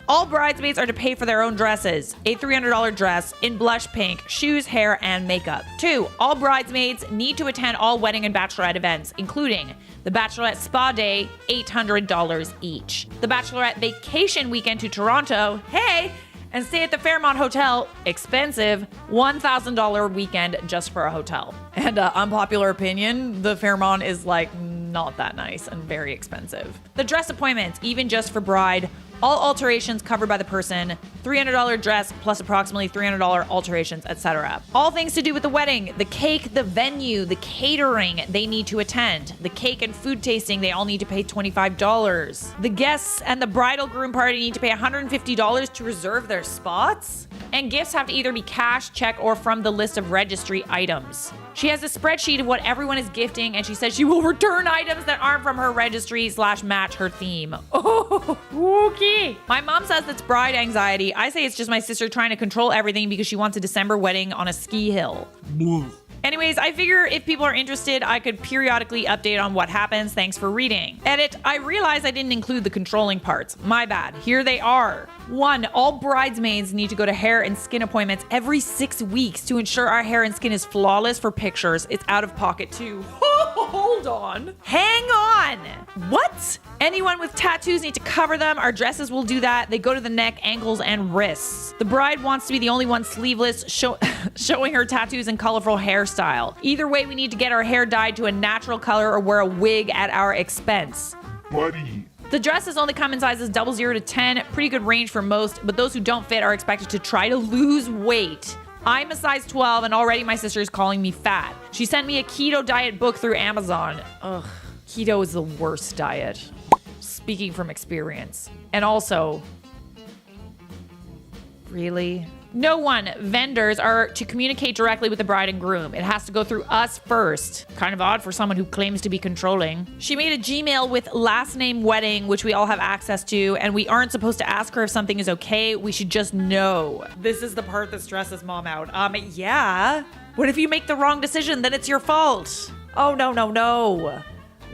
All bridesmaids are to pay for their own dresses. A $300 dress in blush pink, shoes, hair, and makeup. 2, all bridesmaids need to attend all wedding and bachelorette events, including the bachelorette spa day, $800 each. The bachelorette vacation weekend to Toronto, hey, and stay at the Fairmont Hotel, expensive, $1,000 weekend just for a hotel. And unpopular opinion, the Fairmont is like not that nice and very expensive. The dress appointments, even just for bride, all alterations covered by the person, $300 dress plus approximately $300 alterations, etc. All things to do with the wedding, the cake, the venue, the catering they need to attend, the cake and food tasting, they all need to pay $25. The guests and the bridal groom party need to pay $150 to reserve their spots. And gifts have to either be cash, check, or from the list of registry items. She has a spreadsheet of what everyone is gifting, and she says she will return items that aren't from her registry / match her theme. Oh, okay. My mom says it's bride anxiety. I say it's just my sister trying to control everything because she wants a December wedding on a ski hill. Anyways, I figure if people are interested, I could periodically update on what happens. Thanks for reading. Edit, I realize I didn't include the controlling parts. My bad. Here they are. 1, all bridesmaids need to go to hair and skin appointments every 6 weeks to ensure our hair and skin is flawless for pictures. It's out of pocket too. Hold on. Hang on. What? Anyone with tattoos need to cover them. Our dresses will do that. They go to the neck, ankles, and wrists. The bride wants to be the only one sleeveless, showing her tattoos and colorful hairstyle. Either way, we need to get our hair dyed to a natural color or wear a wig at our expense. Buddy. The dresses only come in sizes 00 to 10, pretty good range for most, but those who don't fit are expected to try to lose weight. I'm a size 12 and already my sister is calling me fat. She sent me a keto diet book through Amazon. Ugh, keto is the worst diet. Speaking from experience. And also, really? No one. Vendors are to communicate directly with the bride and groom. It has to go through us first. Kind of odd for someone who claims to be controlling. She made a Gmail with last name wedding, which we all have access to, and we aren't supposed to ask her if something is okay. We should just know. This is the part that stresses mom out. Yeah. What if you make the wrong decision? Then it's your fault. Oh, no.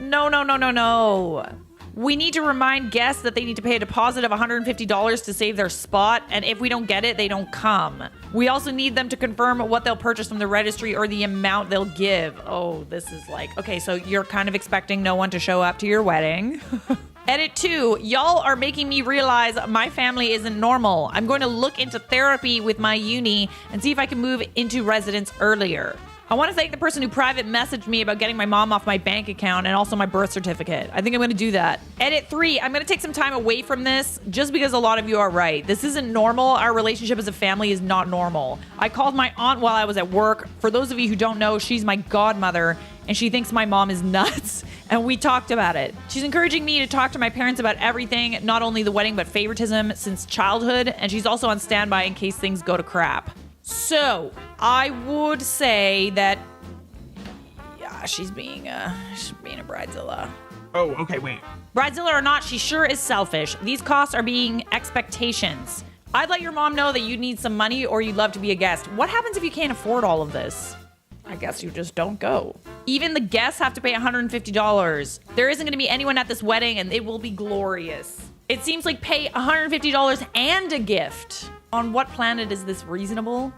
No. We need to remind guests that they need to pay a deposit of $150 to save their spot, and if we don't get it, they don't come. We also need them to confirm what they'll purchase from the registry or the amount they'll give. Oh, this is like, okay, so you're kind of expecting no one to show up to your wedding. Edit 2, y'all are making me realize my family isn't normal. I'm going to look into therapy with my uni and see if I can move into residence earlier. I want to thank the person who private messaged me about getting my mom off my bank account and also my birth certificate. I think I'm going to do that. Edit 3, I'm going to take some time away from this just because a lot of you are right. This isn't normal. Our relationship as a family is not normal. I called my aunt while I was at work. For those of you who don't know, she's my godmother and she thinks my mom is nuts. And we talked about it. She's encouraging me to talk to my parents about everything, not only the wedding, but favoritism since childhood. And she's also on standby in case things go to crap. So, I would say that, yeah, she's being a bridezilla. Oh, okay, wait. Bridezilla or not, she sure is selfish. These costs are being expectations. I'd let your mom know that you need some money or you'd love to be a guest. What happens if you can't afford all of this? I guess you just don't go. Even the guests have to pay $150. There isn't going to be anyone at this wedding and it will be glorious. It seems like pay $150 and a gift. On what planet is this reasonable?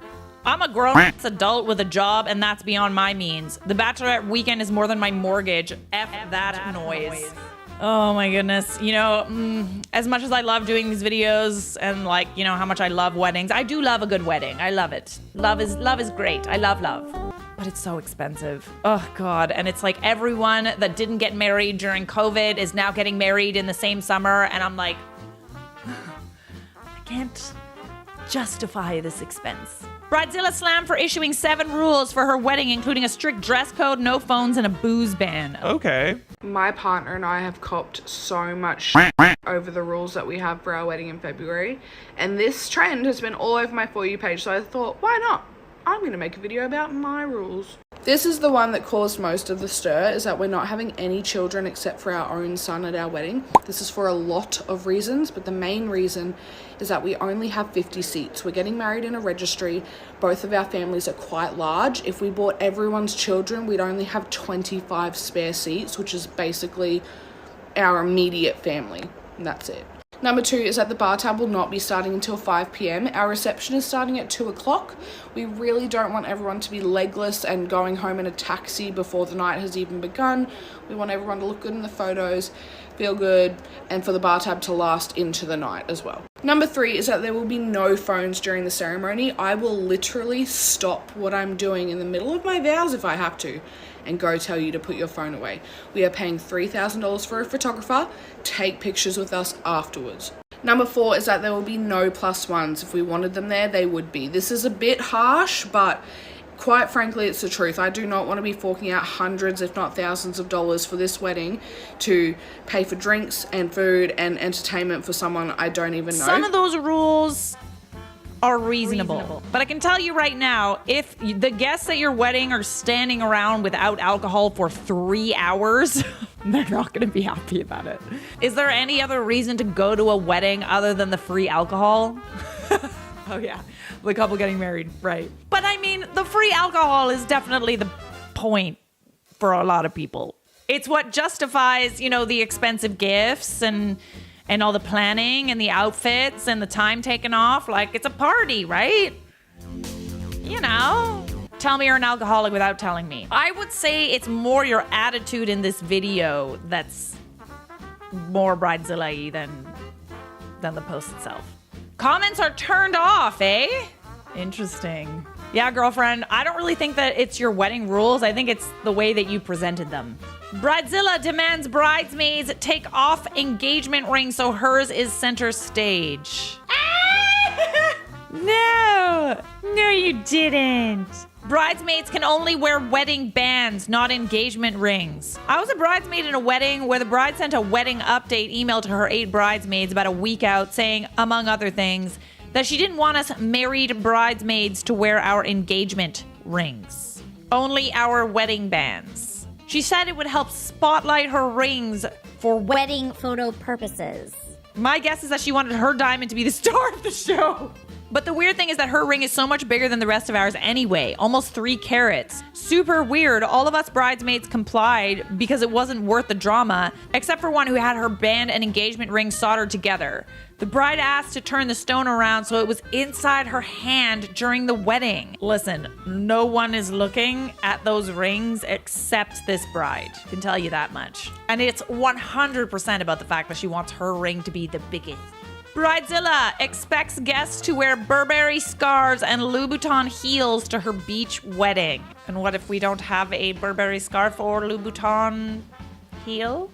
I'm a grown-ass adult with a job, and that's beyond my means. The bachelorette weekend is more than my mortgage. F that noise. Oh my goodness. You know, as much as I love doing these videos and like, you know, how much I love weddings, I do love a good wedding. I love it. Love is great. I love love. But it's so expensive. Oh God. And it's like everyone that didn't get married during COVID is now getting married in the same summer. And I'm like, I can't justify this expense. Bridezilla slammed for issuing 7 rules for her wedding, including a strict dress code, no phones, and a booze ban. Okay. My partner and I have copped so much over the rules that we have for our wedding in February. And this trend has been all over my For You page, so I thought, why not? I'm going to make a video about my rules. This is the one that caused most of the stir, is that we're not having any children except for our own son at our wedding. This is for a lot of reasons, but the main reason is that we only have 50 seats. We're getting married in a registry. Both of our families are quite large. If we brought everyone's children, we'd only have 25 spare seats, which is basically our immediate family, and that's it. Number 2 is that the bar tab will not be starting until 5 p.m. Our reception is starting at 2 o'clock. We really don't want everyone to be legless and going home in a taxi before the night has even begun. We want everyone to look good in the photos, feel good, and for the bar tab to last into the night as well. Number 3 is that there will be no phones during the ceremony. I will literally stop what I'm doing in the middle of my vows if I have to and go tell you to put your phone away. We are paying $3,000 for a photographer. Take pictures with us afterwards. Number 4 is that there will be no +1s. If we wanted them there, they would be. This is a bit harsh, but quite frankly, it's the truth. I do not want to be forking out hundreds, if not thousands of dollars for this wedding to pay for drinks and food and entertainment for someone I don't even know. Some of those rules are reasonable. But I can tell you right now, if the guests at your wedding are standing around without alcohol for 3 hours, they're not going to be happy about it. Is there any other reason to go to a wedding other than the free alcohol? Oh yeah, the couple getting married, right. But I mean, the free alcohol is definitely the point for a lot of people. It's what justifies, you know, the expensive gifts and all the planning and the outfits and the time taken off. Like, it's a party, right? You know, tell me you're an alcoholic without telling me. I would say it's more your attitude in this video that's more bridezilla-y than the post itself. Comments are turned off, eh? Interesting. Yeah, girlfriend, I don't really think that it's your wedding rules. I think it's the way that you presented them. Bridezilla demands bridesmaids take off engagement rings so hers is center stage. No, you didn't. Bridesmaids can only wear wedding bands, not engagement rings. I was a bridesmaid in a wedding where the bride sent a wedding update email to her 8 bridesmaids about a week out saying, among other things, that she didn't want us married bridesmaids to wear our engagement rings. Only our wedding bands. She said it would help spotlight her rings for Wedding photo purposes. My guess is that she wanted her diamond to be the star of the show. But the weird thing is that her ring is so much bigger than the rest of ours anyway, almost 3 carats. Super weird. All of us bridesmaids complied because it wasn't worth the drama, except for one who had her band and engagement ring soldered together. The bride asked to turn the stone around so it was inside her hand during the wedding. Listen, no one is looking at those rings except this bride. I can tell you that much. And it's 100% about the fact that she wants her ring to be the biggest. Bridezilla expects guests to wear Burberry scarves and Louboutin heels to her beach wedding. And what if we don't have a Burberry scarf or Louboutin heel?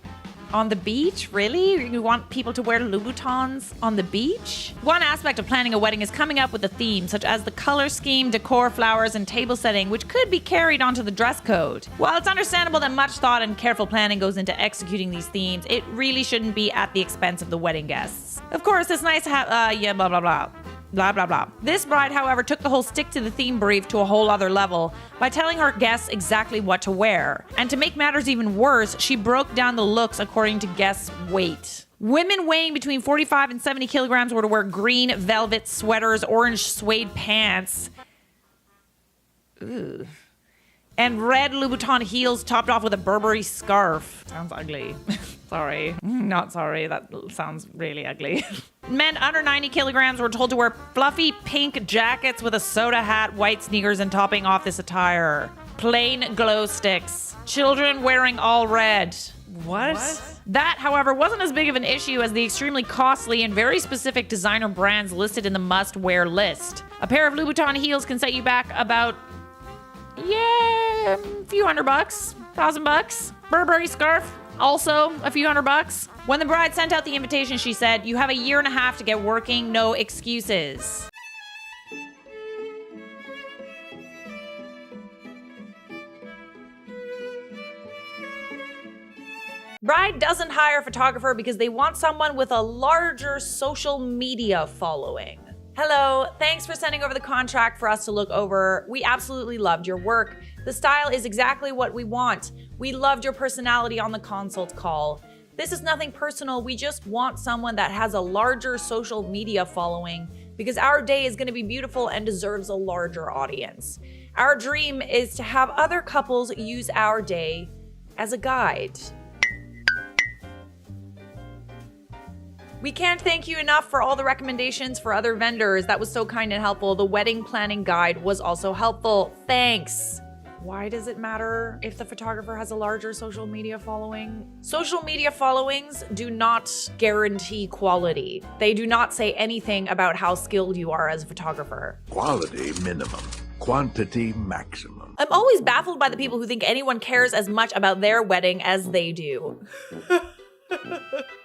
On the beach? Really? You want people to wear Louboutins on the beach? One aspect of planning a wedding is coming up with a theme, such as the color scheme, decor, flowers, and table setting, which could be carried onto the dress code. While it's understandable that much thought and careful planning goes into executing these themes, it really shouldn't be at the expense of the wedding guests. Of course, it's nice to have, blah, blah, blah. Blah, blah, blah. This bride, however, took the whole stick to the theme brief to a whole other level by telling her guests exactly what to wear. And to make matters even worse, she broke down the looks according to guests' weight. Women weighing between 45 and 70 kilograms were to wear green velvet sweaters, orange suede pants, and red Louboutin heels topped off with a Burberry scarf. Sounds ugly. Sorry. Not sorry. That sounds really ugly. Men under 90 kilograms were told to wear fluffy pink jackets with a soda hat, white sneakers, and topping off this attire. Plain glow sticks. Children wearing all red. What? That, however, wasn't as big of an issue as the extremely costly and very specific designer brands listed in the must-wear list. A pair of Louboutin heels can set you back about a few $100, $1,000. Burberry scarf, also a few $100. When the bride sent out the invitation, she said, "You have a year and a half to get working, no excuses." Bride doesn't hire a photographer because they want someone with a larger social media following. Hello, thanks for sending over the contract for us to look over. We absolutely loved your work. The style is exactly what we want. We loved your personality on the consult call. This is nothing personal. We just want someone that has a larger social media following because our day is going to be beautiful and deserves a larger audience. Our dream is to have other couples use our day as a guide. We can't thank you enough for all the recommendations for other vendors. That was so kind and helpful. The wedding planning guide was also helpful. Thanks. Why does it matter if the photographer has a larger social media following? Social media followings do not guarantee quality. They do not say anything about how skilled you are as a photographer. Quality minimum, quantity maximum. I'm always baffled by the people who think anyone cares as much about their wedding as they do.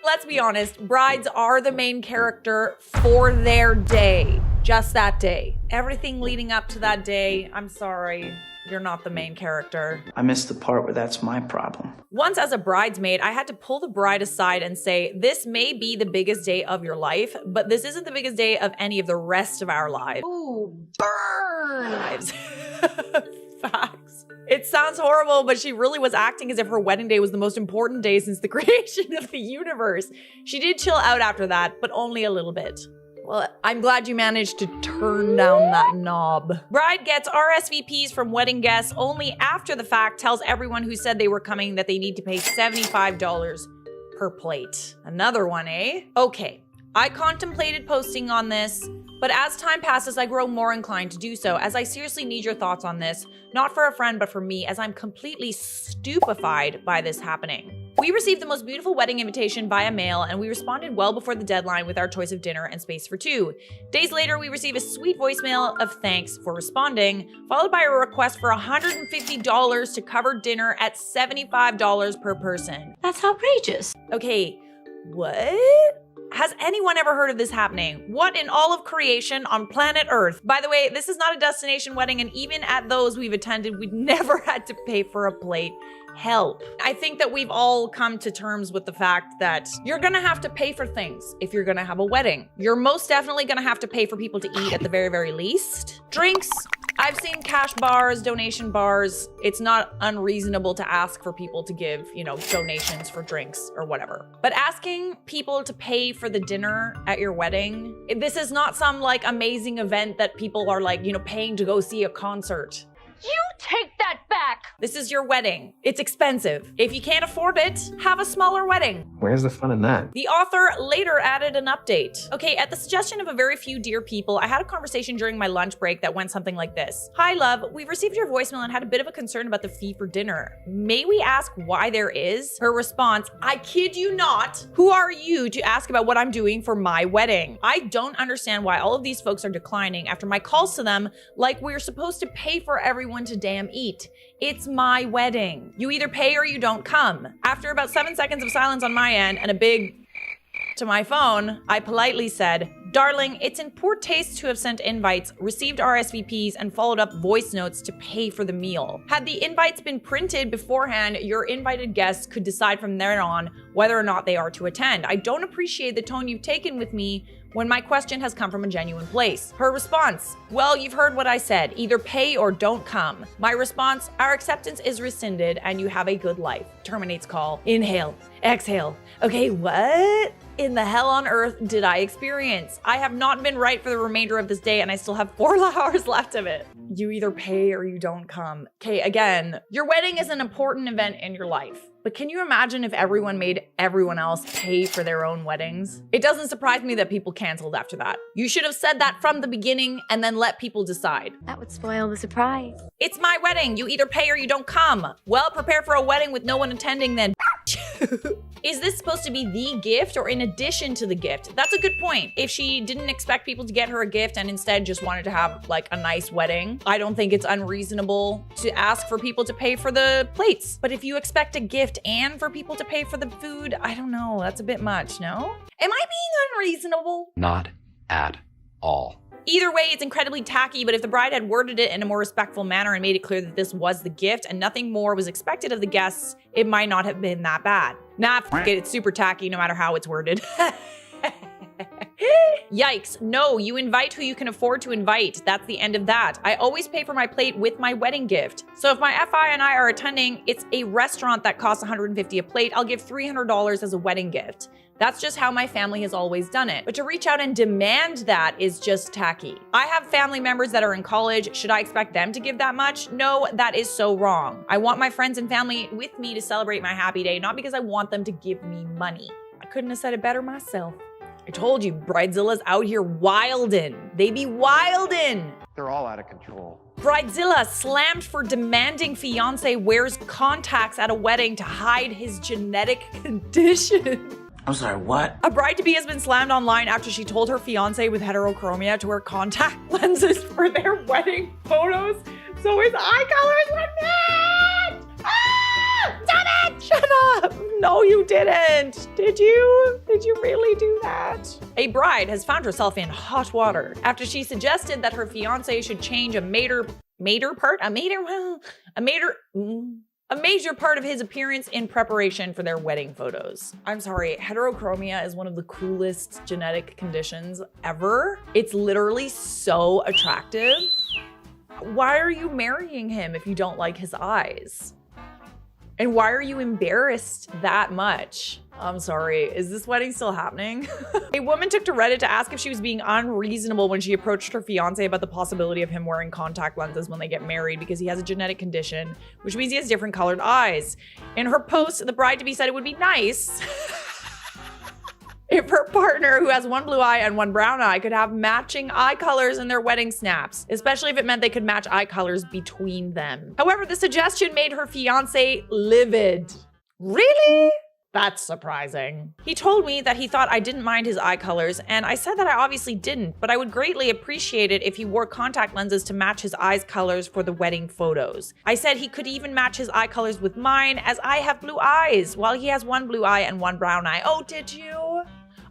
Let's be honest, brides are the main character for their day. Just that day. Everything leading up to that day, I'm sorry, you're not the main character. I missed the part where that's my problem. Once as a bridesmaid, I had to pull the bride aside and say, this may be the biggest day of your life, but this isn't the biggest day of any of the rest of our lives. Ooh, burn! Lives. Facts. It sounds horrible, but she really was acting as if her wedding day was the most important day since the creation of the universe. She did chill out after that, but only a little bit. Well, I'm glad you managed to turn down that knob. Bride gets RSVPs from wedding guests only after the fact, tells everyone who said they were coming that they need to pay $75 per plate. Another one, eh? Okay, I contemplated posting on this, but as time passes, I grow more inclined to do so, as I seriously need your thoughts on this, not for a friend, but for me, as I'm completely stupefied by this happening. We received the most beautiful wedding invitation via mail, and we responded well before the deadline with our choice of dinner and space for 2. Days later, we receive a sweet voicemail of thanks for responding, followed by a request for $150 to cover dinner at $75 per person. That's outrageous. Okay, what? Has anyone ever heard of this happening? What in all of creation on planet Earth? By the way, this is not a destination wedding, and even at those we've attended, we'd never had to pay for a plate. Help. I think that we've all come to terms with the fact that you're gonna have to pay for things if you're gonna have a wedding. You're most definitely gonna have to pay for people to eat at the very, very least. Drinks. I've seen cash bars, donation bars. It's not unreasonable to ask for people to give, donations for drinks or whatever. But asking people to pay for the dinner at your wedding, this is not some like amazing event that people are like, paying to go see a concert. You take that back! This is your wedding. It's expensive. If you can't afford it, have a smaller wedding. Where's the fun in that? The author later added an update. Okay, at the suggestion of a very few dear people, I had a conversation during my lunch break that went something like this. Hi, love. We've received your voicemail and had a bit of a concern about the fee for dinner. May we ask why there is? Her response, I kid you not. Who are you to ask about what I'm doing for my wedding? I don't understand why all of these folks are declining after my calls to them like we're supposed to pay for everyone to damn eat. It's my wedding. You either pay or you don't come. After about 7 seconds of silence on my end and a big to my phone, I politely said, darling, it's in poor taste to have sent invites, received RSVPs, and followed up voice notes to pay for the meal. Had the invites been printed beforehand, your invited guests could decide from there on whether or not they are to attend. I don't appreciate the tone you've taken with me when my question has come from a genuine place. Her response, well, you've heard what I said. Either pay or don't come. My response, our acceptance is rescinded and you have a good life. Terminates call. Inhale. Exhale. Okay, what in the hell on earth did I experience? I have not been right for the remainder of this day and I still have 4 hours left of it. You either pay or you don't come. Okay, again, your wedding is an important event in your life. But can you imagine if everyone made everyone else pay for their own weddings? It doesn't surprise me that people canceled after that. You should have said that from the beginning and then let people decide. That would spoil the surprise. It's my wedding. You either pay or you don't come. Well, prepare for a wedding with no one attending then. Is this supposed to be the gift or in addition to the gift? That's a good point. If she didn't expect people to get her a gift and instead just wanted to have like a nice wedding, I don't think it's unreasonable to ask for people to pay for the plates. But if you expect a gift and for people to pay for the food, I don't know. That's a bit much, no? Am I being unreasonable? Not at all. Either way, it's incredibly tacky, but if the bride had worded it in a more respectful manner and made it clear that this was the gift and nothing more was expected of the guests, it might not have been that bad. Nah, f it, it's super tacky no matter how it's worded. Yikes. No, you invite who you can afford to invite. That's the end of that. I always pay for my plate with my wedding gift. So if my FI and I are attending, it's a restaurant that costs $150 a plate. I'll give $300 as a wedding gift. That's just how my family has always done it. But to reach out and demand that is just tacky. I have family members that are in college. Should I expect them to give that much? No, that is so wrong. I want my friends and family with me to celebrate my happy day, not because I want them to give me money. I couldn't have said it better myself. I told you, Bridezillas out here wildin'. They be wildin'. They're all out of control. Bridezilla slammed for demanding fiance wears contacts at a wedding to hide his genetic condition. I'm sorry, what? A bride-to-be has been slammed online after she told her fiance with heterochromia to wear contact lenses for their wedding photos so his eye colors would match! Ah! Damn it! Shut up! No, you didn't. Did you? Did you really do that? A bride has found herself in hot water after she suggested that her fiance should change a major part of his appearance in preparation for their wedding photos. I'm sorry, heterochromia is one of the coolest genetic conditions ever. It's literally so attractive. Why are you marrying him if you don't like his eyes? And why are you embarrassed that much? I'm sorry, is this wedding still happening? A woman took to Reddit to ask if she was being unreasonable when she approached her fiance about the possibility of him wearing contact lenses when they get married because he has a genetic condition, which means he has different colored eyes. In her post, the bride-to-be said it would be nice if her partner, who has one blue eye and one brown eye, could have matching eye colors in their wedding snaps, especially if it meant they could match eye colors between them. However, the suggestion made her fiance livid. Really? That's surprising. He told me that he thought I didn't mind his eye colors, and I said that I obviously didn't, but I would greatly appreciate it if he wore contact lenses to match his eyes colors for the wedding photos. I said he could even match his eye colors with mine, as I have blue eyes, while he has one blue eye and one brown eye. Oh, did you?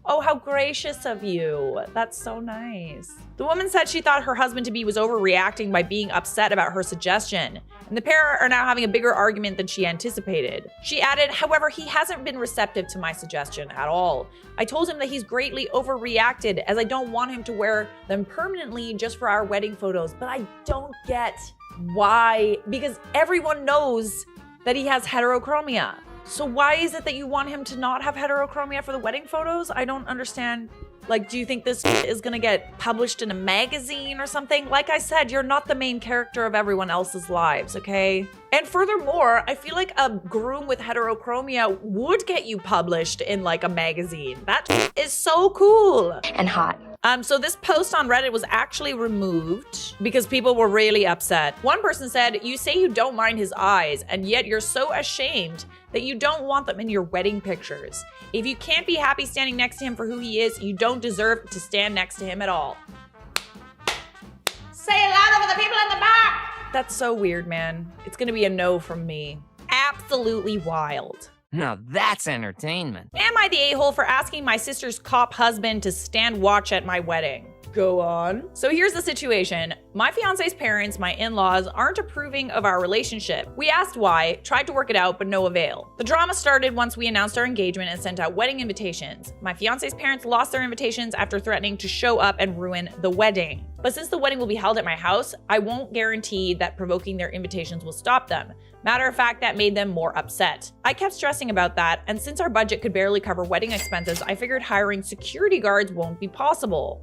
Oh, how gracious of you. That's so nice. The woman said she thought her husband-to-be was overreacting by being upset about her suggestion, and the pair are now having a bigger argument than she anticipated. She added, however, he hasn't been receptive to my suggestion at all. I told him that he's greatly overreacted as I don't want him to wear them permanently just for our wedding photos, but I don't get why, because everyone knows that he has heterochromia. So why is it that you want him to not have heterochromia for the wedding photos? I don't understand. Like, do you think this is gonna get published in a magazine or something? Like I said, you're not the main character of everyone else's lives, okay? And furthermore, I feel like a groom with heterochromia would get you published in like a magazine. That is so cool. And hot. So this post on Reddit was actually removed because people were really upset. One person said, you say you don't mind his eyes, and yet you're so ashamed that you don't want them in your wedding pictures. If you can't be happy standing next to him for who he is, you don't deserve to stand next to him at all. Say it louder for the people in the back! That's so weird, man. It's gonna be a no from me. Absolutely wild. Now that's entertainment. Am I the a-hole for asking my sister's cop husband to stand watch at my wedding? Go on. So here's the situation. My fiance's parents, my in-laws, aren't approving of our relationship. We asked why, tried to work it out, but no avail. The drama started once we announced our engagement and sent out wedding invitations. My fiance's parents lost their invitations after threatening to show up and ruin the wedding. But since the wedding will be held at my house, I won't guarantee that provoking their invitations will stop them. Matter of fact, that made them more upset. I kept stressing about that, and since our budget could barely cover wedding expenses, I figured hiring security guards won't be possible.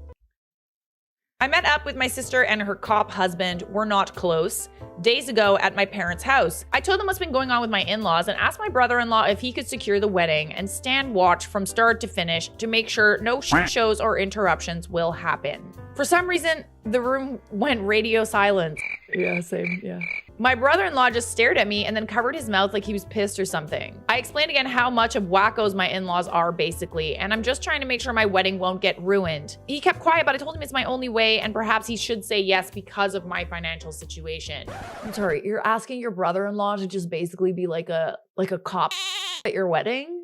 I met up with my sister and her cop husband, we're not close, days ago at my parents' house. I told them what's been going on with my in-laws and asked my brother-in-law if he could secure the wedding and stand watch from start to finish to make sure no shows or interruptions will happen. For some reason, the room went radio silent. Yeah, same, yeah. My brother-in-law just stared at me and then covered his mouth like he was pissed or something. I explained again how much of wackos my in-laws are basically, and I'm just trying to make sure my wedding won't get ruined. He kept quiet, but I told him it's my only way and perhaps he should say yes because of my financial situation. I'm sorry, you're asking your brother-in-law to just basically be like a cop at your wedding?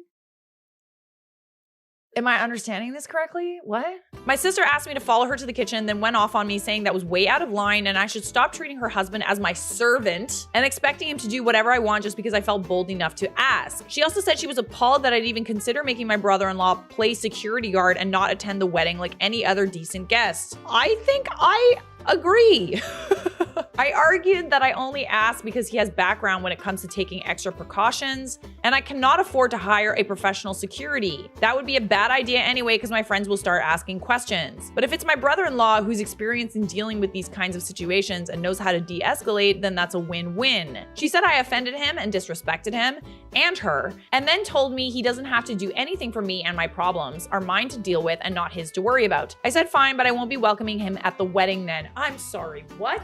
Am I understanding this correctly? What? My sister asked me to follow her to the kitchen, then went off on me saying that was way out of line and I should stop treating her husband as my servant and expecting him to do whatever I want just because I felt bold enough to ask. She also said she was appalled that I'd even consider making my brother-in-law play security guard and not attend the wedding like any other decent guest. I think I agree. I argued that I only asked because he has background when it comes to taking extra precautions, and I cannot afford to hire a professional security. That would be a bad idea anyway because my friends will start asking questions. But if it's my brother-in-law who's experienced in dealing with these kinds of situations and knows how to de-escalate, then that's a win-win. She said I offended him and disrespected him and her, and then told me he doesn't have to do anything for me and my problems are mine to deal with and not his to worry about. I said fine, but I won't be welcoming him at the wedding then. I'm sorry, what?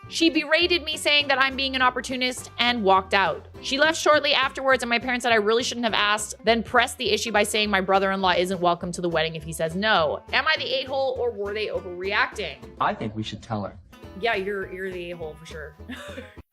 She berated me saying that I'm being an opportunist and walked out. She left shortly afterwards and my parents said I really shouldn't have asked, then pressed the issue by saying my brother-in-law isn't welcome to the wedding if he says no. Am I the a-hole or were they overreacting? I think we should tell her. Yeah, you're the a-hole for sure.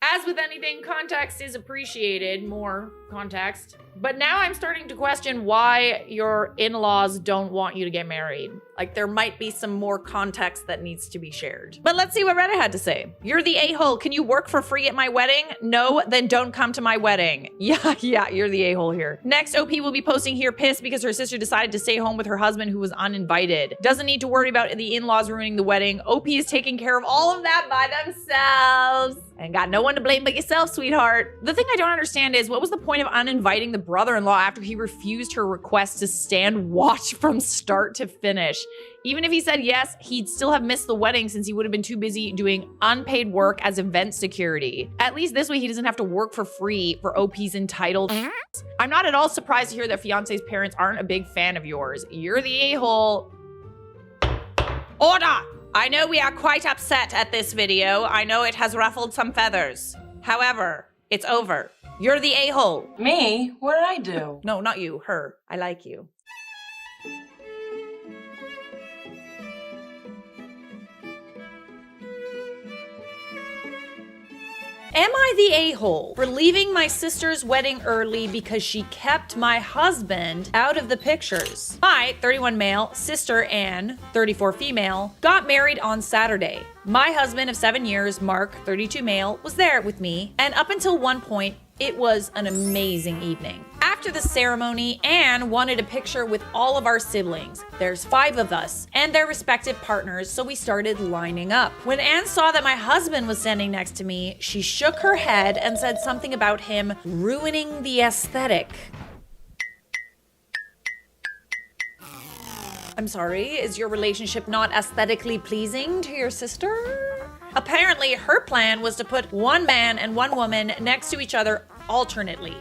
As with anything, context is appreciated, more context. But now I'm starting to question why your in-laws don't want you to get married. Like there might be some more context that needs to be shared. But let's see what Reddit had to say. You're the a-hole. Can you work for free at my wedding? No, then don't come to my wedding. Yeah, you're the a-hole here. Next, OP will be posting here pissed because her sister decided to stay home with her husband who was uninvited. Doesn't need to worry about the in-laws ruining the wedding. OP is taking care of all of that by themselves. And got no one to blame but yourself, sweetheart. The thing I don't understand is what was the point of uninviting the brother-in-law after he refused her request to stand watch from start to finish? Even if he said yes, he'd still have missed the wedding since he would have been too busy doing unpaid work as event security. At least this way he doesn't have to work for free for OP's entitled. I'm not at all surprised to hear that fiance's parents aren't a big fan of yours. You're the a-hole. Order! I know we are quite upset at this video. I know it has ruffled some feathers. However, it's over. You're the a-hole. Me? What did I do? No, not you. Her. I like you. Am I the a-hole for leaving my sister's wedding early because she kept my husband out of the pictures? My 31 male sister Anne, 34 female, got married on Saturday. My husband of 7 years, Mark, 32 male, was there with me, and up until one point, it was an amazing evening. After the ceremony, Anne wanted a picture with all of our siblings. There's 5 of us and their respective partners, so we started lining up. When Anne saw that my husband was standing next to me, she shook her head and said something about him ruining the aesthetic. I'm sorry, is your relationship not aesthetically pleasing to your sister? Apparently, her plan was to put one man and one woman next to each other alternately.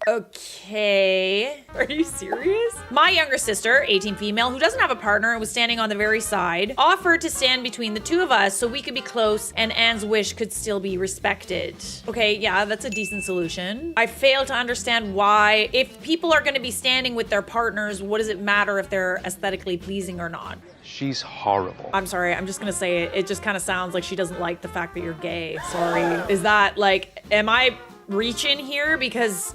Okay. Are you serious? My younger sister, 18 female, who doesn't have a partner and was standing on the very side, offered to stand between the two of us so we could be close and Anne's wish could still be respected. Okay, yeah, that's a decent solution. I fail to understand why, if people are going to be standing with their partners, what does it matter if they're aesthetically pleasing or not? She's horrible. I'm sorry, I'm just gonna say it. It just kind of sounds like she doesn't like the fact that you're gay. Sorry. Is that like, am I reaching here? Because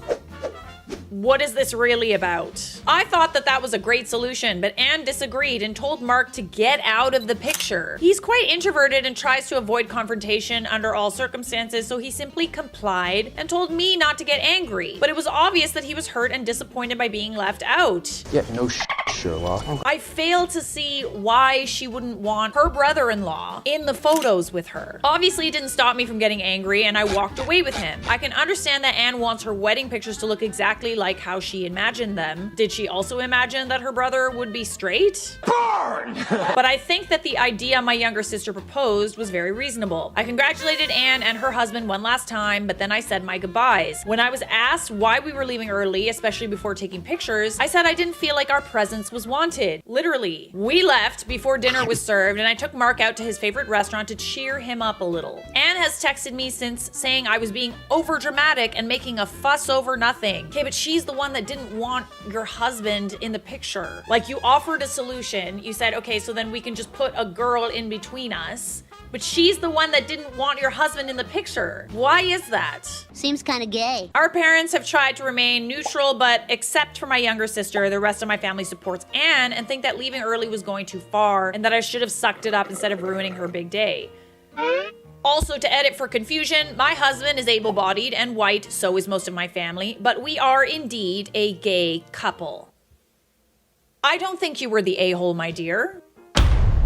what is this really about? I thought that was a great solution, but Anne disagreed and told Mark to get out of the picture. He's quite introverted and tries to avoid confrontation under all circumstances, so he simply complied and told me not to get angry. But it was obvious that he was hurt and disappointed by being left out. Yeah, no Sherlock. I fail to see why she wouldn't want her brother-in-law in the photos with her. Obviously, it didn't stop me from getting angry, and I walked away with him. I can understand that Anne wants her wedding pictures to look exactly like how she imagined them. Did she also imagine that her brother would be straight? Burn! But I think that the idea my younger sister proposed was very reasonable. I congratulated Anne and her husband one last time, but then I said my goodbyes. When I was asked why we were leaving early, especially before taking pictures, I said I didn't feel like our presence was wanted. Literally. We left before dinner was served, and I took Mark out to his favorite restaurant to cheer him up a little. Anne has texted me since saying I was being over dramatic and making a fuss over nothing. Okay, but she's the one that didn't want your husband in the picture. Like, you offered a solution. You said, okay, so then we can just put a girl in between us. But she's the one that didn't want your husband in the picture. Why is that? Seems kind of gay. Our parents have tried to remain neutral, but except for my younger sister, the rest of my family supports Anne and think that leaving early was going too far and that I should have sucked it up instead of ruining her big day. Also, to edit for confusion, my husband is able-bodied and white, so is most of my family, but we are indeed a gay couple. I don't think you were the a-hole, my dear.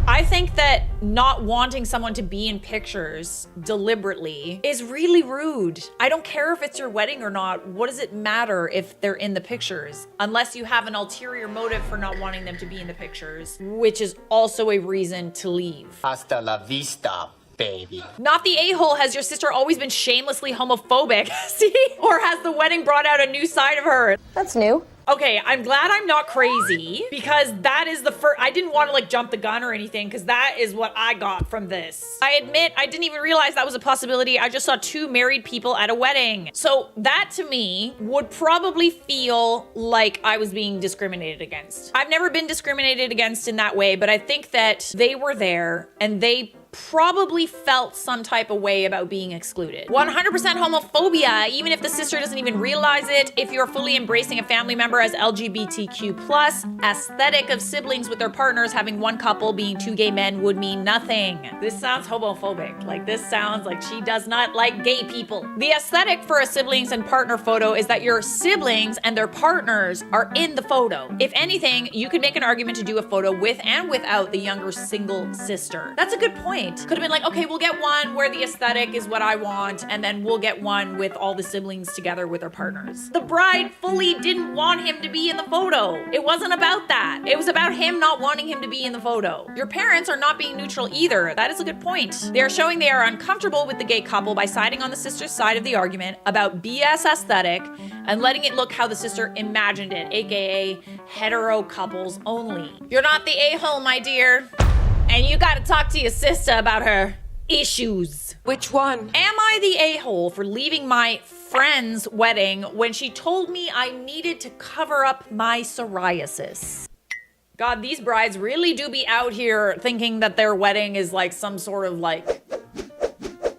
I think that not wanting someone to be in pictures deliberately is really rude. I don't care if it's your wedding or not. What does it matter if they're in the pictures? Unless you have an ulterior motive for not wanting them to be in the pictures, which is also a reason to leave. Hasta la vista, baby. Not the a-hole. Has your sister always been shamelessly homophobic? See? Or has the wedding brought out a new side of her? That's new. Okay, I'm glad I'm not crazy, because that is the first, I didn't want to like jump the gun or anything, because that is what I got from this. I admit, I didn't even realize that was a possibility. I just saw 2 married people at a wedding. So that to me would probably feel like I was being discriminated against. I've never been discriminated against in that way, but I think that they were there and they probably felt some type of way about being excluded. 100% homophobia, even if the sister doesn't even realize it. If you're fully embracing a family member as LGBTQ+, aesthetic of siblings with their partners having one couple being 2 gay men would mean nothing. This sounds homophobic. Like, this sounds like she does not like gay people. The aesthetic for a siblings and partner photo is that your siblings and their partners are in the photo. If anything, you could make an argument to do a photo with and without the younger single sister. That's a good point. Could have been like, okay, we'll get one where the aesthetic is what I want, and then we'll get one with all the siblings together with their partners. The bride fully didn't want him to be in the photo. It wasn't about that. It was about him not wanting him to be in the photo. Your parents are not being neutral either. That is a good point. They are showing they are uncomfortable with the gay couple by siding on the sister's side of the argument about BS aesthetic and letting it look how the sister imagined it, aka hetero couples only. You're not the a-hole, my dear. And you gotta talk to your sister about her issues. Which one? Am I the a-hole for leaving my friend's wedding when she told me I needed to cover up my psoriasis? God, these brides really do be out here thinking that their wedding is like some sort of like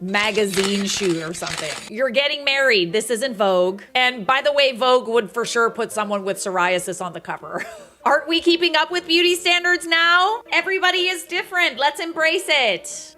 magazine shoot or something. You're getting married. This isn't Vogue. And by the way, Vogue would for sure put someone with psoriasis on the cover. Aren't we keeping up with beauty standards now? Everybody is different. Let's embrace it.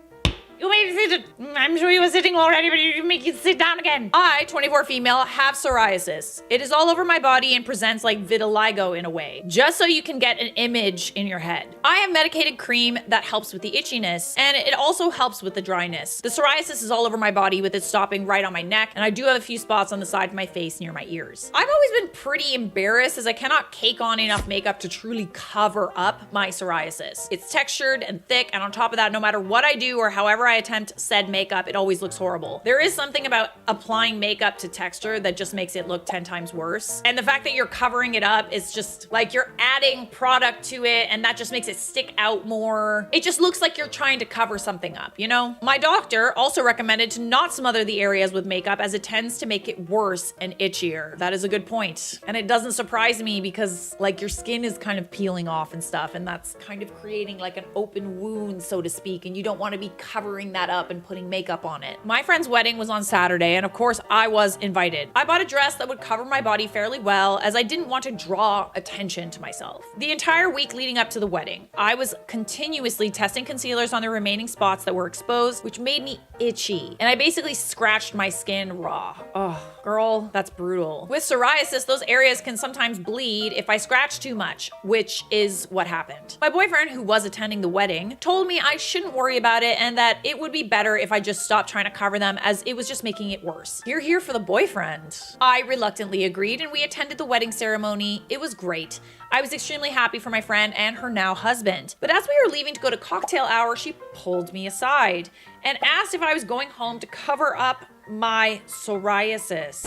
You made me sit. I'm sure you were sitting already, but you make you sit down again. I, 24 female, have psoriasis. It is all over my body and presents like vitiligo in a way, just so you can get an image in your head. I have medicated cream that helps with the itchiness, and it also helps with the dryness. The psoriasis is all over my body with it stopping right on my neck, and I do have a few spots on the side of my face near my ears. I've always been pretty embarrassed as I cannot cake on enough makeup to truly cover up my psoriasis. It's textured and thick, and on top of that, no matter what I do or however I attempt said makeup, it always looks horrible. There is something about applying makeup to texture that just makes it look 10 times worse. And the fact that you're covering it up is just like you're adding product to it, and that just makes it stick out more. It just looks like you're trying to cover something up, you know? My doctor also recommended to not smother the areas with makeup as it tends to make it worse and itchier. That is a good point. And it doesn't surprise me because like your skin is kind of peeling off and stuff, and that's kind of creating like an open wound, so to speak, and you don't want to be covering that up and putting makeup on it. My friend's wedding was on Saturday, and of course I was invited. I bought a dress that would cover my body fairly well as I didn't want to draw attention to myself. The entire week leading up to the wedding, I was continuously testing concealers on the remaining spots that were exposed, which made me itchy, and I basically scratched my skin raw. Oh, girl, that's brutal. With psoriasis, those areas can sometimes bleed if I scratch too much, which is what happened. My boyfriend, who was attending the wedding, told me I shouldn't worry about it and that it would be better if I just stopped trying to cover them as it was just making it worse. You're here for the boyfriend. I reluctantly agreed, and we attended the wedding ceremony. It was great. I was extremely happy for my friend and her now husband. But as we were leaving to go to cocktail hour, she pulled me aside and asked if I was going home to cover up my psoriasis.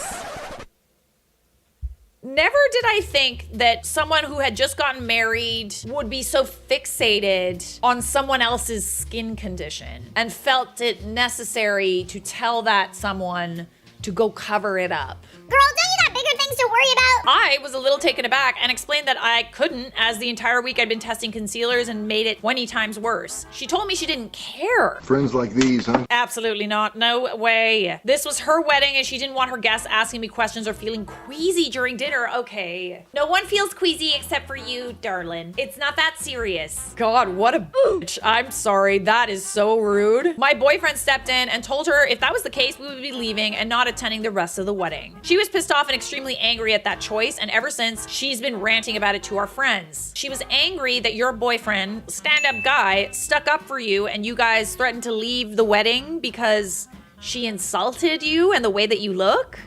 Never did I think that someone who had just gotten married would be so fixated on someone else's skin condition and felt it necessary to tell that someone to go cover it up. Girl, don't you got bigger things to worry about? I was a little taken aback and explained that I couldn't, as the entire week I'd been testing concealers and made it 20 times worse. She told me she didn't care. Friends like these, huh? Absolutely not. No way. This was her wedding and she didn't want her guests asking me questions or feeling queasy during dinner. Okay. No one feels queasy except for you, darling. It's not that serious. God, what a bitch. I'm sorry. That is so rude. My boyfriend stepped in and told her if that was the case, we would be leaving and not attending the rest of the wedding. She was pissed off and extremely angry at that choice, and ever since, she's been ranting about it to our friends. She was angry that your boyfriend, stand-up guy, stuck up for you and you guys threatened to leave the wedding because she insulted you and the way that you look.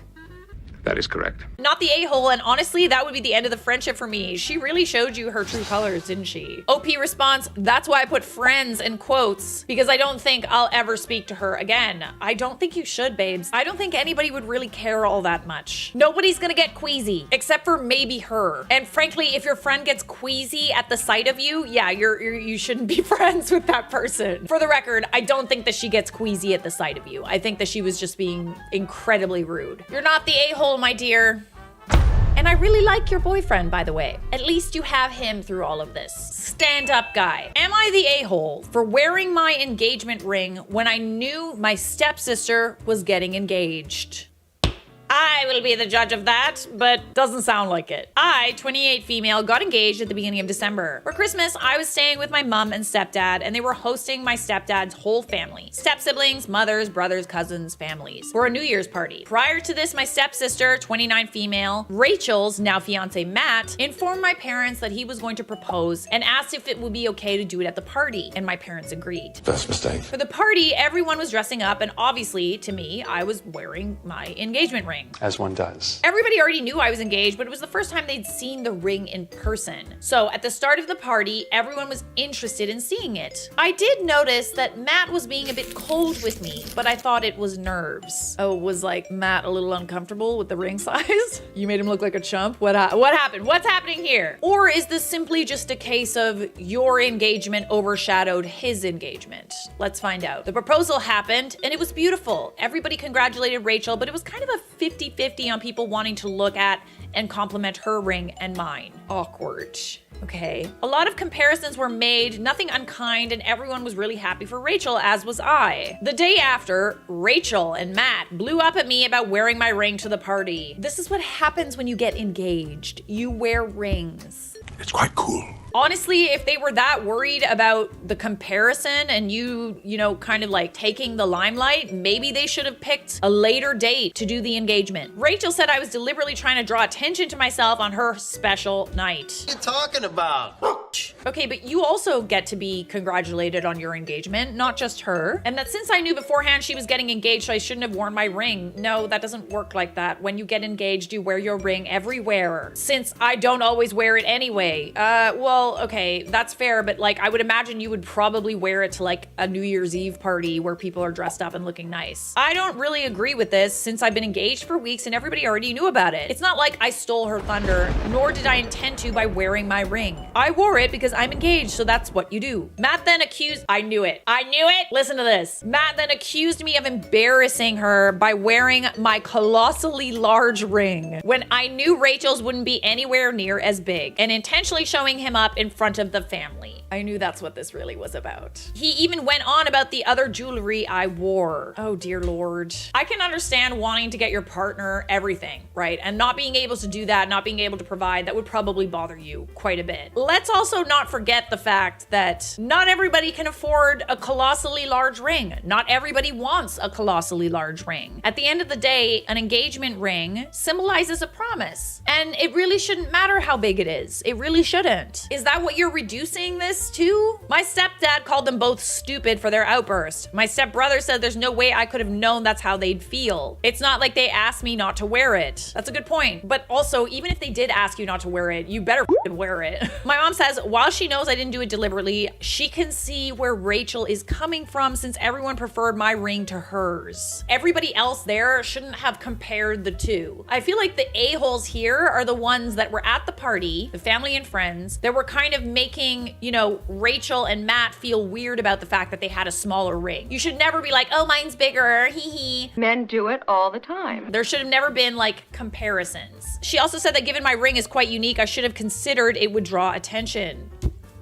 That is correct. Not the a-hole, and honestly, that would be the end of the friendship for me. She really showed you her true colors, didn't she? OP response, that's why I put friends in quotes, because I don't think I'll ever speak to her again. I don't think you should, babes. I don't think anybody would really care all that much. Nobody's gonna get queasy, except for maybe her. And frankly, if your friend gets queasy at the sight of you, yeah, you shouldn't be friends with that person. For the record, I don't think that she gets queasy at the sight of you. I think that she was just being incredibly rude. You're not the a-hole, my dear. And I really like your boyfriend, by the way. At least you have him through all of this. Stand-up guy. Am I the a-hole for wearing my engagement ring when I knew my stepsister was getting engaged? I will be the judge of that, but doesn't sound like it. I, 28 female, got engaged at the beginning of December. For Christmas, I was staying with my mom and stepdad, and they were hosting my stepdad's whole family. Step-siblings, mothers, brothers, cousins, families, for a New Year's party. Prior to this, my stepsister, 29 female, Rachel's now fiance Matt, informed my parents that he was going to propose and asked if it would be okay to do it at the party, and my parents agreed. First mistake. For the party, everyone was dressing up, and obviously, to me, I was wearing my engagement ring. As one does. Everybody already knew I was engaged, but it was the first time they'd seen the ring in person. So at the start of the party, everyone was interested in seeing it. I did notice that Matt was being a bit cold with me, but I thought it was nerves. Oh, was like Matt a little uncomfortable with the ring size? You made him look like a chump? What happened? What's happening here? Or is this simply just a case of your engagement overshadowed his engagement? Let's find out. The proposal happened and it was beautiful. Everybody congratulated Rachel, but it was kind of a 50-50 on people wanting to look at and compliment her ring and mine. Awkward. Okay. A lot of comparisons were made, nothing unkind, and everyone was really happy for Rachel, as was I. The day after, Rachel and Matt blew up at me about wearing my ring to the party. This is what happens when you get engaged. You wear rings. It's quite cool. Honestly, if they were that worried about the comparison and you know, kind of like taking the limelight, maybe they should have picked a later date to do the engagement. Rachel said I was deliberately trying to draw attention to myself on her special night. What are you talking about? Okay, but you also get to be congratulated on your engagement, not just her. And that since I knew beforehand she was getting engaged, so I shouldn't have worn my ring. No, that doesn't work like that. When you get engaged, you wear your ring everywhere. Since I don't always wear it anyway. Well, okay, that's fair, but like I would imagine you would probably wear it to like a New Year's Eve party where people are dressed up and looking nice. I don't really agree with this since I've been engaged for weeks and everybody already knew about it. It's not like I stole her thunder, nor did I intend to by wearing my ring. I wore it because I'm engaged, so that's what you do. Matt then accused, I knew it. Listen to this. Matt then accused me of embarrassing her by wearing my colossally large ring when I knew Rachel's wouldn't be anywhere near as big, and intentionally showing him up in front of the family. I knew that's what this really was about. He even went on about the other jewelry I wore. Oh dear Lord. I can understand wanting to get your partner everything, right? And not being able to do that, not being able to provide, that would probably bother you quite a bit. Let's also not forget the fact that not everybody can afford a colossally large ring. Not everybody wants a colossally large ring. At the end of the day, an engagement ring symbolizes a promise. And it really shouldn't matter how big it is. It really shouldn't. Is that what you're reducing this to? My stepdad called them both stupid for their outburst. My stepbrother said there's no way I could have known that's how they'd feel. It's not like they asked me not to wear it. That's a good point. But also, even if they did ask you not to wear it, you better wear it. My mom says while she knows I didn't do it deliberately, she can see where Rachel is coming from since everyone preferred my ring to hers. Everybody else there shouldn't have compared the two. I feel like the a-holes here are the ones that were at the party, the family and friends, that were kind of making, you know, Rachel and Matt feel weird about the fact that they had a smaller ring. You should never be like, oh, mine's bigger, hee hee. Men do it all the time. There should have never been like comparisons. She also said that given my ring is quite unique, I should have considered it would draw attention.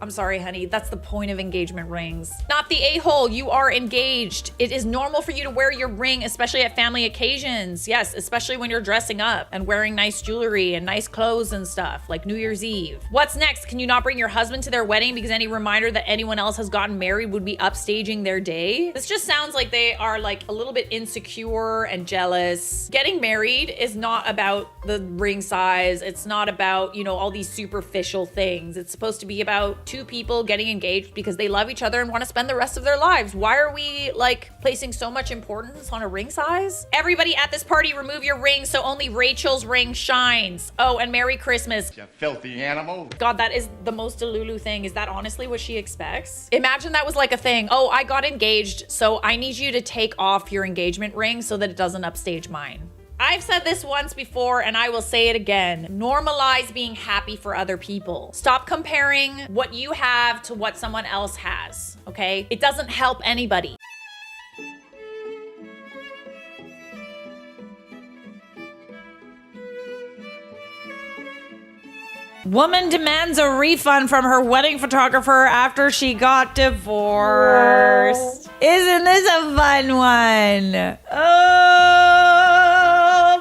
I'm sorry, honey. That's the point of engagement rings. Not the a-hole. You are engaged. It is normal for you to wear your ring, especially at family occasions. Yes, especially when you're dressing up and wearing nice jewelry and nice clothes and stuff, like New Year's Eve. What's next? Can you not bring your husband to their wedding because any reminder that anyone else has gotten married would be upstaging their day? This just sounds like they are like a little bit insecure and jealous. Getting married is not about the ring size. It's not about, you know, all these superficial things. It's supposed to be about two people getting engaged because they love each other and want to spend the rest of their lives. Why are we like placing so much importance on a ring size? Everybody at this party remove your rings so only Rachel's ring shines. Oh, and Merry Christmas. You filthy animal. God, that is the most Delulu thing. Is that honestly what she expects? Imagine that was like a thing. Oh, I got engaged, so I need you to take off your engagement ring so that it doesn't upstage mine. I've said this once before and I will say it again. Normalize being happy for other people. Stop comparing what you have to what someone else has, okay? It doesn't help anybody. Woman demands a refund from her wedding photographer after she got divorced. Isn't this a fun one? Oh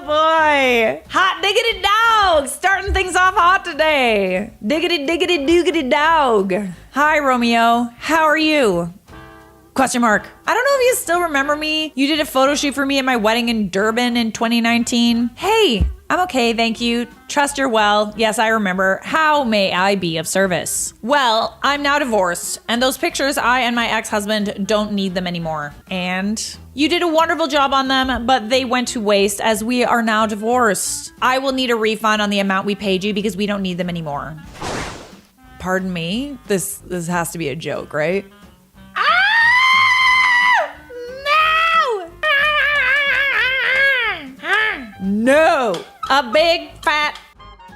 boy. Hot diggity dog. Starting things off hot today. Diggity diggity doogity dog. Hi Romeo. How are you? Question mark. I don't know if you still remember me. You did a photo shoot for me at my wedding in Durban in 2019. Hey, I'm okay, thank you. Trust you're well. Yes, I remember. How may I be of service? Well, I'm now divorced, and those pictures, I and my ex-husband don't need them anymore. And you did a wonderful job on them, but they went to waste as we are now divorced. I will need a refund on the amount we paid you because we don't need them anymore. Pardon me? This has to be a joke, right? No, a big fat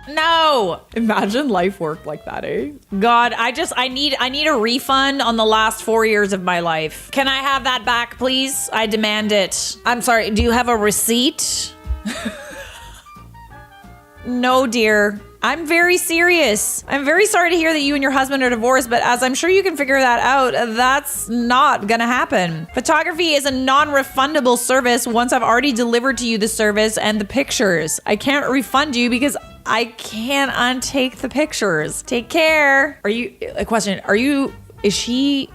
no. Imagine life worked like that, eh? God, I need a refund on the last 4 years of my life. Can I have that back, please? I demand it. I'm sorry, do you have a receipt? No, dear. I'm very serious. I'm very sorry to hear that you and your husband are divorced, but as I'm sure you can figure that out, that's not gonna happen. Photography is a non-refundable service once I've already delivered to you the service and the pictures. I can't refund you because I can't untake the pictures. Take care. Is she,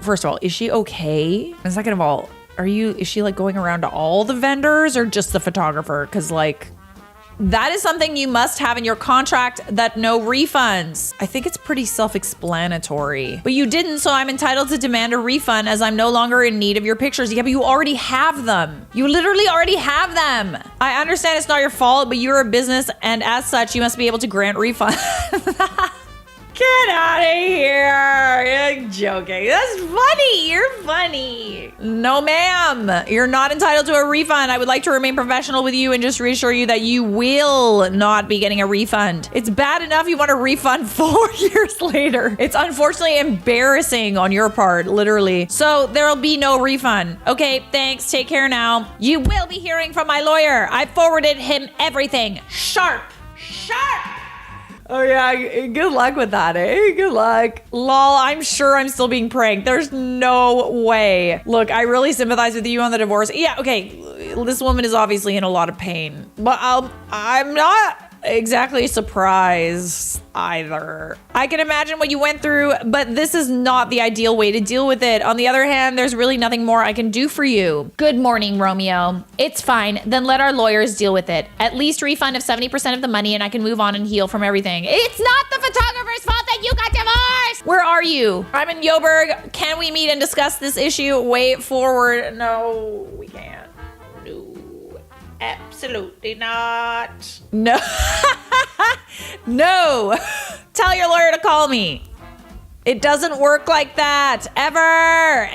first of all, is she okay? And second of all, is she like going around to all the vendors or just the photographer? Because like, that is something you must have in your contract, that no refunds. I think it's pretty self-explanatory. But you didn't, so I'm entitled to demand a refund as I'm no longer in need of your pictures. Yeah, but you already have them. You literally already have them. I understand it's not your fault, but you're a business, and as such, you must be able to grant refunds. Get out of here. You're joking. That's funny. You're funny. No, ma'am. You're not entitled to a refund. I would like to remain professional with you and just reassure you that you will not be getting a refund. It's bad enough you want a refund 4 years later. It's unfortunately embarrassing on your part, literally. So there'll be no refund. Okay, thanks. Take care now. You will be hearing from my lawyer. I forwarded him everything. Sharp. Oh yeah, good luck with that, eh? Good luck. Lol, I'm sure I'm still being pranked. There's no way. Look, I really sympathize with you on the divorce. Yeah, okay, this woman is obviously in a lot of pain, but I'm not exactly surprised either. I can imagine what you went through, but this is not the ideal way to deal with it. On the other hand, there's really nothing more I can do for you. Good morning, Romeo. It's fine. Then let our lawyers deal with it. At least refund of 70% of the money and I can move on and heal from everything. It's not the photographer's fault that you got divorced! Where are you? I'm in Joburg. Can we meet and discuss this issue? Wait forward. No, we can't. No. Absolutely not. No. No. Tell your lawyer to call me. It doesn't work like that. Ever.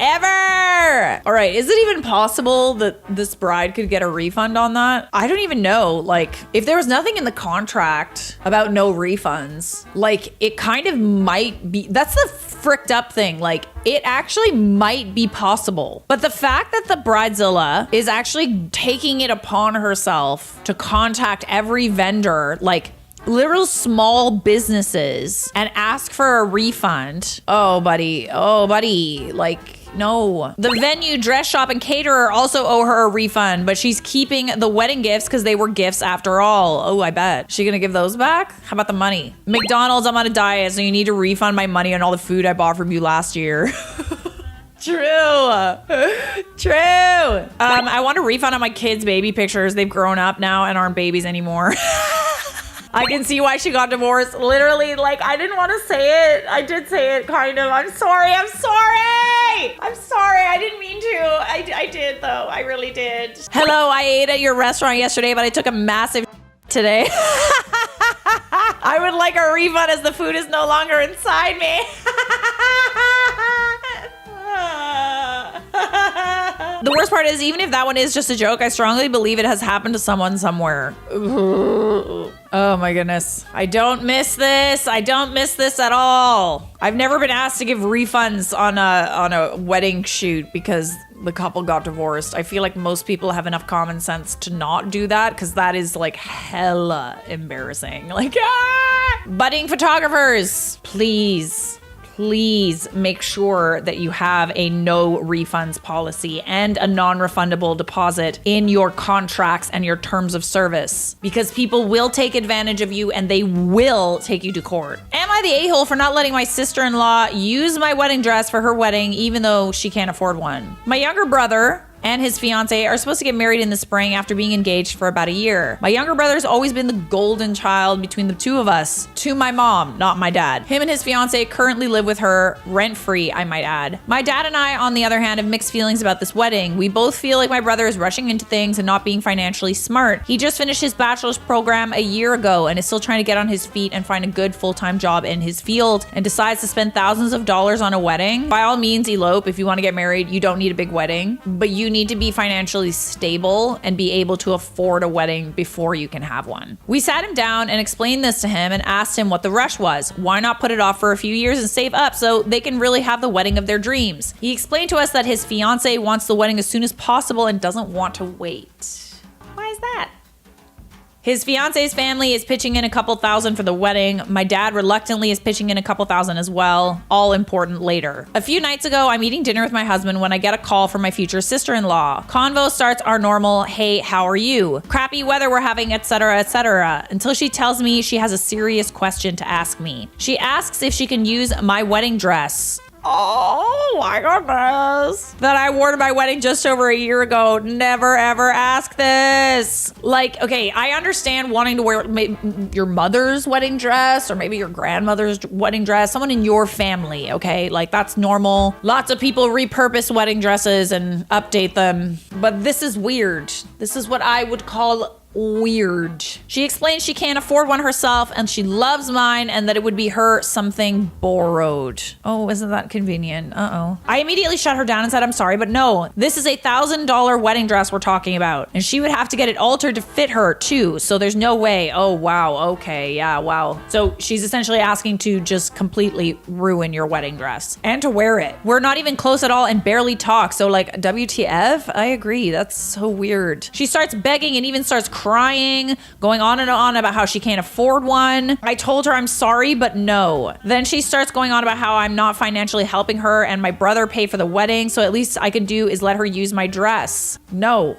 All right. Is it even possible that this bride could get a refund on that? I don't even know. Like, if there was nothing in the contract about no refunds, like, it kind of might be. That's the fricked up thing. Like, it actually might be possible. But the fact that the Bridezilla is actually taking it upon herself to contact every vendor, like, literal small businesses, and ask for a refund. Oh, buddy. Like, no. The venue, dress shop, and caterer also owe her a refund, but she's keeping the wedding gifts because they were gifts after all. Oh, I bet. She gonna give those back? How about the money? McDonald's, I'm on a diet, so you need to refund my money on all the food I bought from you last year. True. I want a refund on my kids' baby pictures. They've grown up now and aren't babies anymore. I can see why she got divorced. Literally, like, I didn't want to say it. I did say it, kind of. I'm sorry. I didn't mean to. I did, though. I really did. Hello, I ate at your restaurant yesterday, but I took a massive today. I would like a refund as the food is no longer inside me. The worst part is, even if that one is just a joke, I strongly believe it has happened to someone somewhere. Oh my goodness. I don't miss this. At all. I've never been asked to give refunds on a wedding shoot because the couple got divorced. I feel like most people have enough common sense to not do that because that is like hella embarrassing. Like, budding photographers, please make sure that you have a no refunds policy and a non-refundable deposit in your contracts and your terms of service, because people will take advantage of you and they will take you to court. Am I the a-hole for not letting my sister-in-law use my wedding dress for her wedding even though she can't afford one? My younger brother and his fiance are supposed to get married in the spring after being engaged for about a year. My younger brother's always been the golden child between the two of us, to my mom, not my dad. Him and his fiance currently live with her, rent-free, I might add. My dad and I, on the other hand, have mixed feelings about this wedding. We both feel like my brother is rushing into things and not being financially smart. He just finished his bachelor's program a year ago and is still trying to get on his feet and find a good full-time job in his field, and decides to spend thousands of dollars on a wedding. By all means, elope. If you want to get married, you don't need a big wedding, but you need to be financially stable and be able to afford a wedding before you can have one. We sat him down and explained this to him and asked him what the rush was. Why not put it off for a few years and save up so they can really have the wedding of their dreams? He explained to us that his fiance wants the wedding as soon as possible and doesn't want to wait. Why is that? His fiance's family is pitching in a couple thousand for the wedding. My dad reluctantly is pitching in a couple thousand as well. All important later. A few nights ago, I'm eating dinner with my husband when I get a call from my future sister-in-law. Convo starts our normal, hey, how are you? Crappy weather we're having, etc., until she tells me she has a serious question to ask me. She asks if she can use my wedding dress. Oh my goodness. That I wore to my wedding just over a year ago. Never ever ask this. Like, okay, I understand wanting to wear your mother's wedding dress or maybe your grandmother's wedding dress, someone in your family, okay? Like, that's normal. Lots of people repurpose wedding dresses and update them. But this is weird. This is what I would call weird. She explains she can't afford one herself and she loves mine and that it would be her something borrowed. Oh, isn't that convenient? Uh-oh. I immediately shut her down and said, I'm sorry, but no, this is a $1,000 wedding dress we're talking about. And she would have to get it altered to fit her too. So there's no way. Oh, wow. Okay. Yeah. Wow. So she's essentially asking to just completely ruin your wedding dress and to wear it. We're not even close at all and barely talk. So like, WTF? I agree. That's so weird. She starts begging and even starts crying, going on and on about how she can't afford one. I told her I'm sorry, but no. Then she starts going on about how I'm not financially helping her and my brother paid for the wedding, so at least I can do is let her use my dress. No.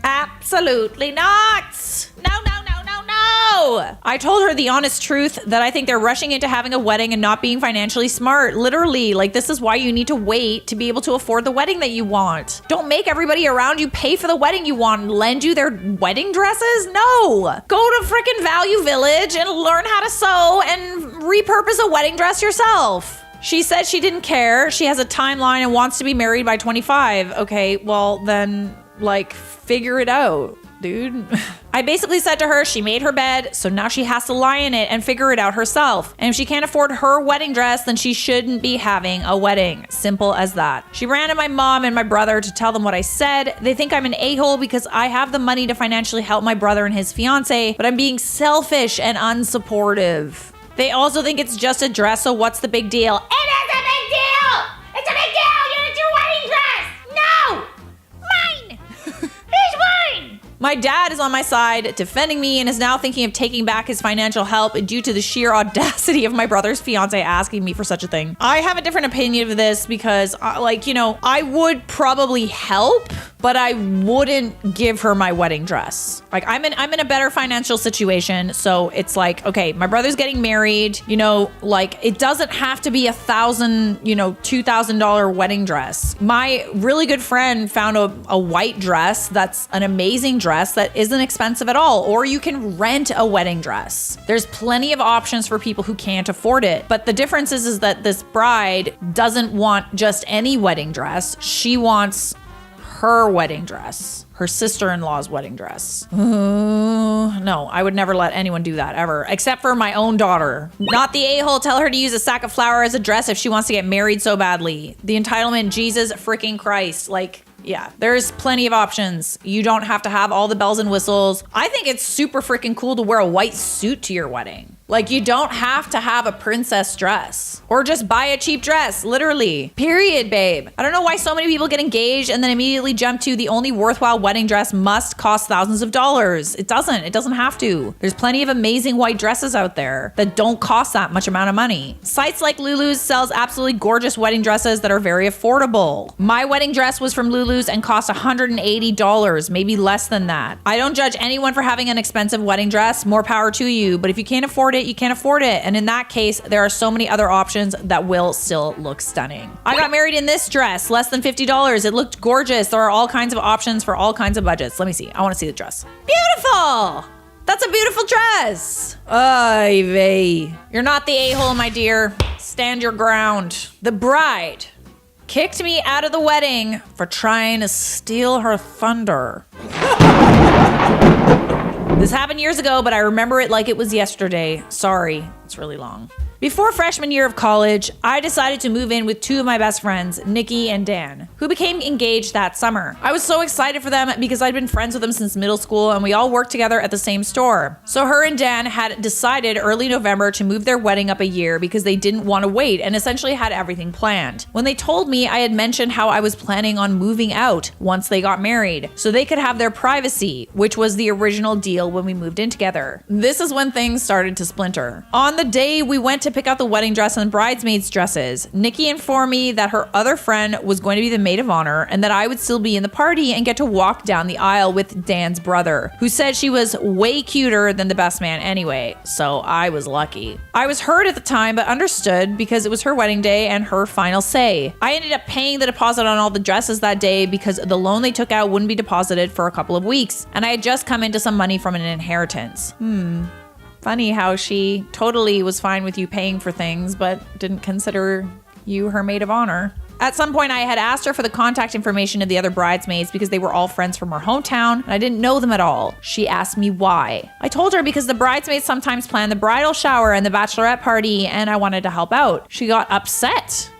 Absolutely not. No. I told her the honest truth that I think they're rushing into having a wedding and not being financially smart. Literally, like, this is why you need to wait to be able to afford the wedding that you want. Don't make everybody around you pay for the wedding you want and lend you their wedding dresses. No. Go to frickin' Value Village and learn how to sew and repurpose a wedding dress yourself. She said she didn't care. She has a timeline and wants to be married by 25. Okay, well then, like, figure it out, dude. I basically said to her she made her bed, so now she has to lie in it and figure it out herself. And if she can't afford her wedding dress, then she shouldn't be having a wedding. Simple as that. She ran to my mom and my brother to tell them what I said. They think I'm an a-hole because I have the money to financially help my brother and his fiance, but I'm being selfish and unsupportive. They also think it's just a dress, so what's the big deal? It is a big deal! It's a big deal! It's your wedding dress! No! Mine! He's mine! My dad is on my side, defending me, and is now thinking of taking back his financial help due to the sheer audacity of my brother's fiance asking me for such a thing. I have a different opinion of this because, I would probably help, but I wouldn't give her my wedding dress. Like, I'm in a better financial situation, so it's like, okay, my brother's getting married, it doesn't have to be $1,000, $2,000 wedding dress. My really good friend found a white dress that's an amazing dress that isn't expensive at all, or you can rent a wedding dress. There's plenty of options for people who can't afford it. But the difference is that this bride doesn't want just any wedding dress. She wants her wedding dress, her sister-in-law's wedding dress. No, I would never let anyone do that ever, except for my own daughter. Not the a-hole. Tell her to use a sack of flour as a dress if she wants to get married so badly. The entitlement, Jesus freaking Christ. Yeah, there's plenty of options. You don't have to have all the bells and whistles. I think it's super freaking cool to wear a white suit to your wedding. You don't have to have a princess dress or just buy a cheap dress, literally. Period, babe. I don't know why so many people get engaged and then immediately jump to the only worthwhile wedding dress must cost thousands of dollars. It doesn't have to. There's plenty of amazing white dresses out there that don't cost that much amount of money. Sites like Lulu's sells absolutely gorgeous wedding dresses that are very affordable. My wedding dress was from Lulu's and cost $180, maybe less than that. I don't judge anyone for having an expensive wedding dress. More power to you. But if you can't afford it, you can't afford it. And in that case, there are so many other options that will still look stunning. I got married in this dress, less than $50. It looked gorgeous. There are all kinds of options for all kinds of budgets. Let me see. I want to see the dress. Beautiful! That's a beautiful dress. Ay vey. You're not the a-hole, my dear. Stand your ground. The bride kicked me out of the wedding for trying to steal her thunder. This happened years ago, but I remember it like it was yesterday. Sorry, it's really long. Before freshman year of college, I decided to move in with two of my best friends, Nikki and Dan, who became engaged that summer. I was so excited for them because I'd been friends with them since middle school and we all worked together at the same store. So her and Dan had decided early November to move their wedding up a year because they didn't want to wait and essentially had everything planned. When they told me, I had mentioned how I was planning on moving out once they got married so they could have their privacy, which was the original deal when we moved in together. This is when things started to splinter. On the day we went to pick out the wedding dress and bridesmaids dresses, Nikki informed me that her other friend was going to be the maid of honor and that I would still be in the party and get to walk down the aisle with Dan's brother, who said she was way cuter than the best man anyway, so I was lucky. I was hurt at the time but understood because it was her wedding day and her final say. I ended up paying the deposit on all the dresses that day because the loan they took out wouldn't be deposited for a couple of weeks, and I had just come into some money from an inheritance. Funny how she totally was fine with you paying for things, but didn't consider you her maid of honor. At some point, I had asked her for the contact information of the other bridesmaids because they were all friends from her hometown, and I didn't know them at all. She asked me why. I told her because the bridesmaids sometimes plan the bridal shower and the bachelorette party, and I wanted to help out. She got upset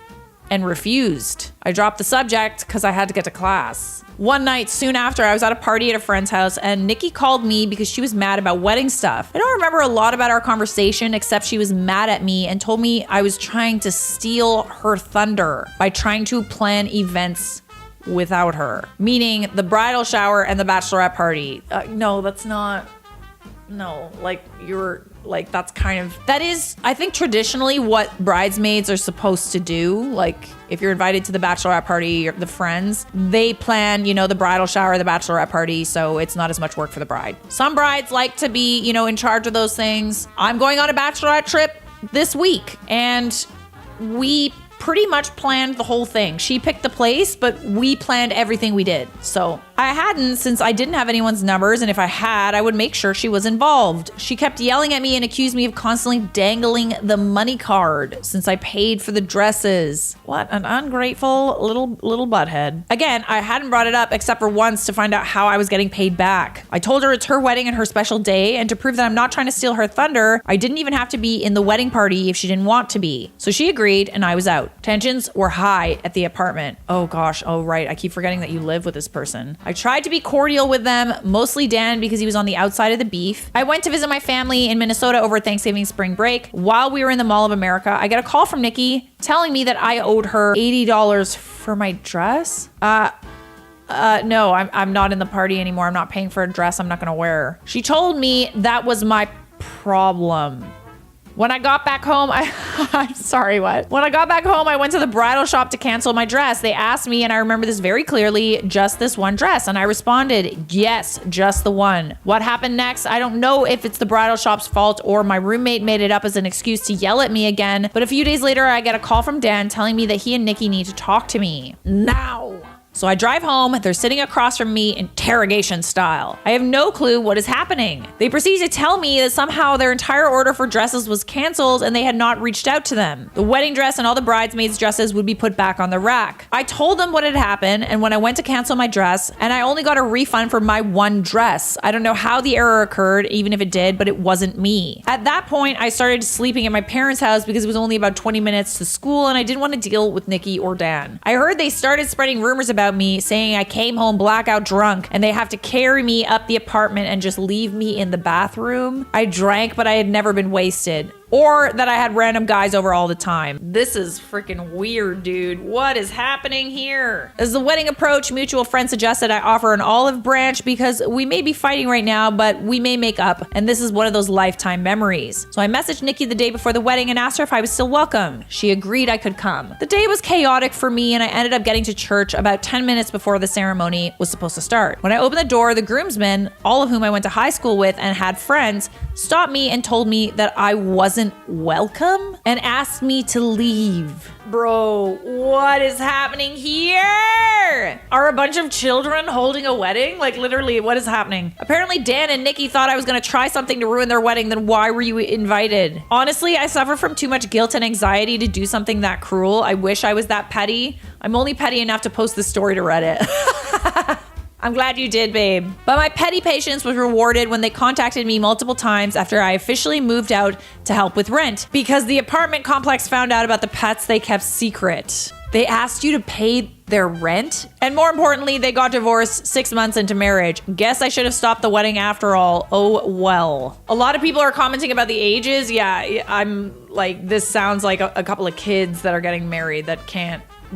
and refused. I dropped the subject because I had to get to class. One night soon after, I was at a party at a friend's house and Nikki called me because she was mad about wedding stuff. I don't remember a lot about our conversation except she was mad at me and told me I was trying to steal her thunder by trying to plan events without her, meaning the bridal shower and the bachelorette party. No, that's not. No, like that's kind of, that is, I think traditionally what bridesmaids are supposed to do. Like if you're invited to the bachelorette party, the friends, they plan, the bridal shower, the bachelorette party. So it's not as much work for the bride. Some brides like to be, in charge of those things. I'm going on a bachelorette trip this week and we pretty much planned the whole thing. She picked the place, but we planned everything we did. So I hadn't, since I didn't have anyone's numbers, and if I had, I would make sure she was involved. She kept yelling at me and accused me of constantly dangling the money card since I paid for the dresses. What an ungrateful little butthead. Again, I hadn't brought it up except for once to find out how I was getting paid back. I told her it's her wedding and her special day, and to prove that I'm not trying to steal her thunder, I didn't even have to be in the wedding party if she didn't want to be. So she agreed and I was out. Tensions were high at the apartment. Oh gosh, oh right, I keep forgetting that you live with this person. I tried to be cordial with them, mostly Dan because he was on the outside of the beef. I went to visit my family in Minnesota over Thanksgiving spring break. While we were in the Mall of America, I got a call from Nikki telling me that I owed her $80 for my dress. No, I'm not in the party anymore. I'm not paying for a dress I'm not gonna wear. She told me that was my problem. When I got back home, I'm sorry, what? When I got back home, I went to the bridal shop to cancel my dress. They asked me, and I remember this very clearly, just this one dress. And I responded, yes, just the one. What happened next? I don't know if it's the bridal shop's fault or my roommate made it up as an excuse to yell at me again. But a few days later, I get a call from Dan telling me that he and Nikki need to talk to me now. So I drive home, they're sitting across from me interrogation style. I have no clue what is happening. They proceed to tell me that somehow their entire order for dresses was canceled and they had not reached out to them. The wedding dress and all the bridesmaids' dresses would be put back on the rack. I told them what had happened, and when I went to cancel my dress, and I only got a refund for my one dress. I don't know how the error occurred, even if it did, but it wasn't me. At that point, I started sleeping at my parents' house because it was only about 20 minutes to school and I didn't want to deal with Nikki or Dan. I heard they started spreading rumors about me, saying I came home blackout drunk and they have to carry me up the apartment and just leave me in the bathroom. I drank, but I had never been wasted. Or that I had random guys over all the time. This is freaking weird, dude. What is happening here? As the wedding approached, mutual friend suggested I offer an olive branch because we may be fighting right now, but we may make up. And this is one of those lifetime memories. So I messaged Nikki the day before the wedding and asked her if I was still welcome. She agreed I could come. The day was chaotic for me and I ended up getting to church about 10 minutes before the ceremony was supposed to start. When I opened the door, the groomsmen, all of whom I went to high school with and had friends, stopped me and told me that I wasn't welcome and asked me to leave. Bro, what is happening here? Are a bunch of children holding a wedding? Like literally, what is happening? Apparently Dan and Nikki thought I was gonna try something to ruin their wedding, then why were you invited? Honestly, I suffer from too much guilt and anxiety to do something that cruel. I wish I was that petty. I'm only petty enough to post this story to Reddit. I'm glad you did, babe. But my petty patience was rewarded when they contacted me multiple times after I officially moved out to help with rent because the apartment complex found out about the pets they kept secret. They asked you to pay their rent? And more importantly, they got divorced 6 months into marriage. Guess I should have stopped the wedding after all. Oh, well. A lot of people are commenting about the ages. Yeah, I'm like, this sounds like a couple of kids that are getting married that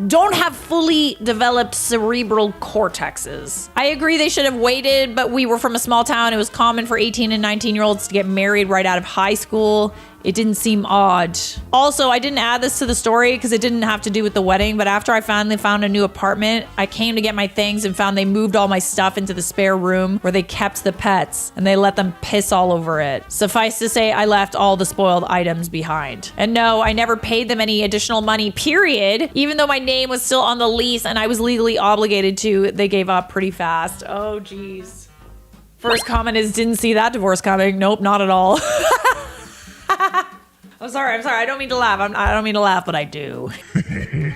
don't have fully developed cerebral cortexes. I agree they should have waited, but we were from a small town. It was common for 18 and 19-year-olds to get married right out of high school. It didn't seem odd. Also, I didn't add this to the story because it didn't have to do with the wedding, but after I finally found a new apartment, I came to get my things and found they moved all my stuff into the spare room where they kept the pets, and they let them piss all over it. Suffice to say, I left all the spoiled items behind. And no, I never paid them any additional money, period. Even though my name was still on the lease and I was legally obligated to, they gave up pretty fast. Oh, geez. First comment is, didn't see that divorce coming. Nope, not at all. I'm sorry. I don't mean to laugh. I don't mean to laugh, but I do.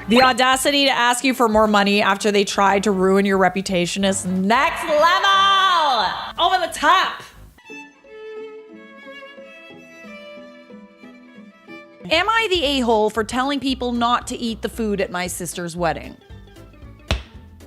The audacity to ask you for more money after they tried to ruin your reputation is next level! Over the top! Am I the a-hole for telling people not to eat the food at my sister's wedding?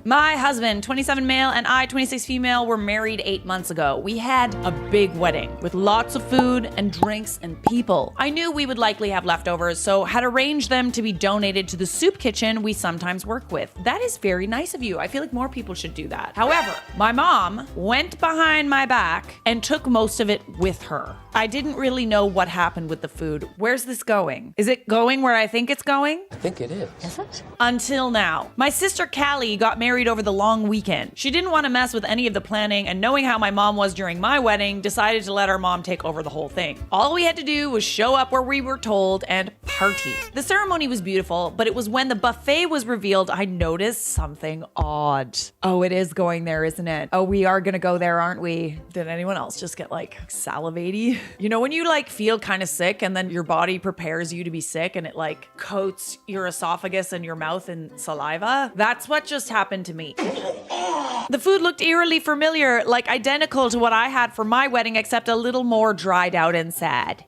My husband, 27 male, and I, 26 female, were married 8 months ago. We had a big wedding with lots of food and drinks and people. I knew we would likely have leftovers, so had arranged them to be donated to the soup kitchen we sometimes work with. That is very nice of you. I feel like more people should do that. However, my mom went behind my back and took most of it with her. I didn't really know what happened with the food. Where's this going? Is it going where I think it's going? I think it is. Is it? Until now. My sister Callie got married over the long weekend. She didn't want to mess with any of the planning, and knowing how my mom was during my wedding, decided to let her mom take over the whole thing. All we had to do was show up where we were told and party. The ceremony was beautiful, but it was when the buffet was revealed I noticed something odd. Oh, it is going there, isn't it? Oh, we are gonna go there, aren't we? Did anyone else just get like salivaty? You know, when you like feel kind of sick and then your body prepares you to be sick and it like coats your esophagus and your mouth in saliva? That's what just happened to me. The food looked eerily familiar, like identical to what I had for my wedding, except a little more dried out and sad.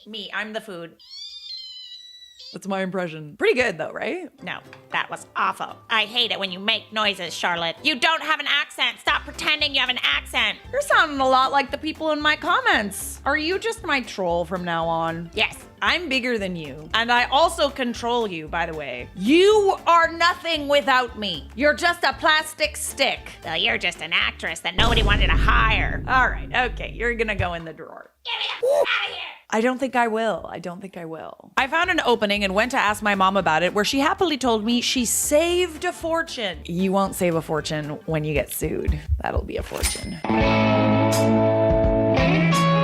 Me, I'm the food. That's my impression. Pretty good though, right? No, that was awful. I hate it when you make noises, Charlotte. You don't have an accent. Stop pretending you have an accent. You're sounding a lot like the people in my comments. Are you just my troll from now on? Yes. I'm bigger than you. And I also control you, by the way. You are nothing without me. You're just a plastic stick. Well, you're just an actress that nobody wanted to hire. All right, okay, you're gonna go in the drawer. Get me out of here. I don't think I will. I found an opening and went to ask my mom about it, where she happily told me she saved a fortune. You won't save a fortune when you get sued. That'll be a fortune.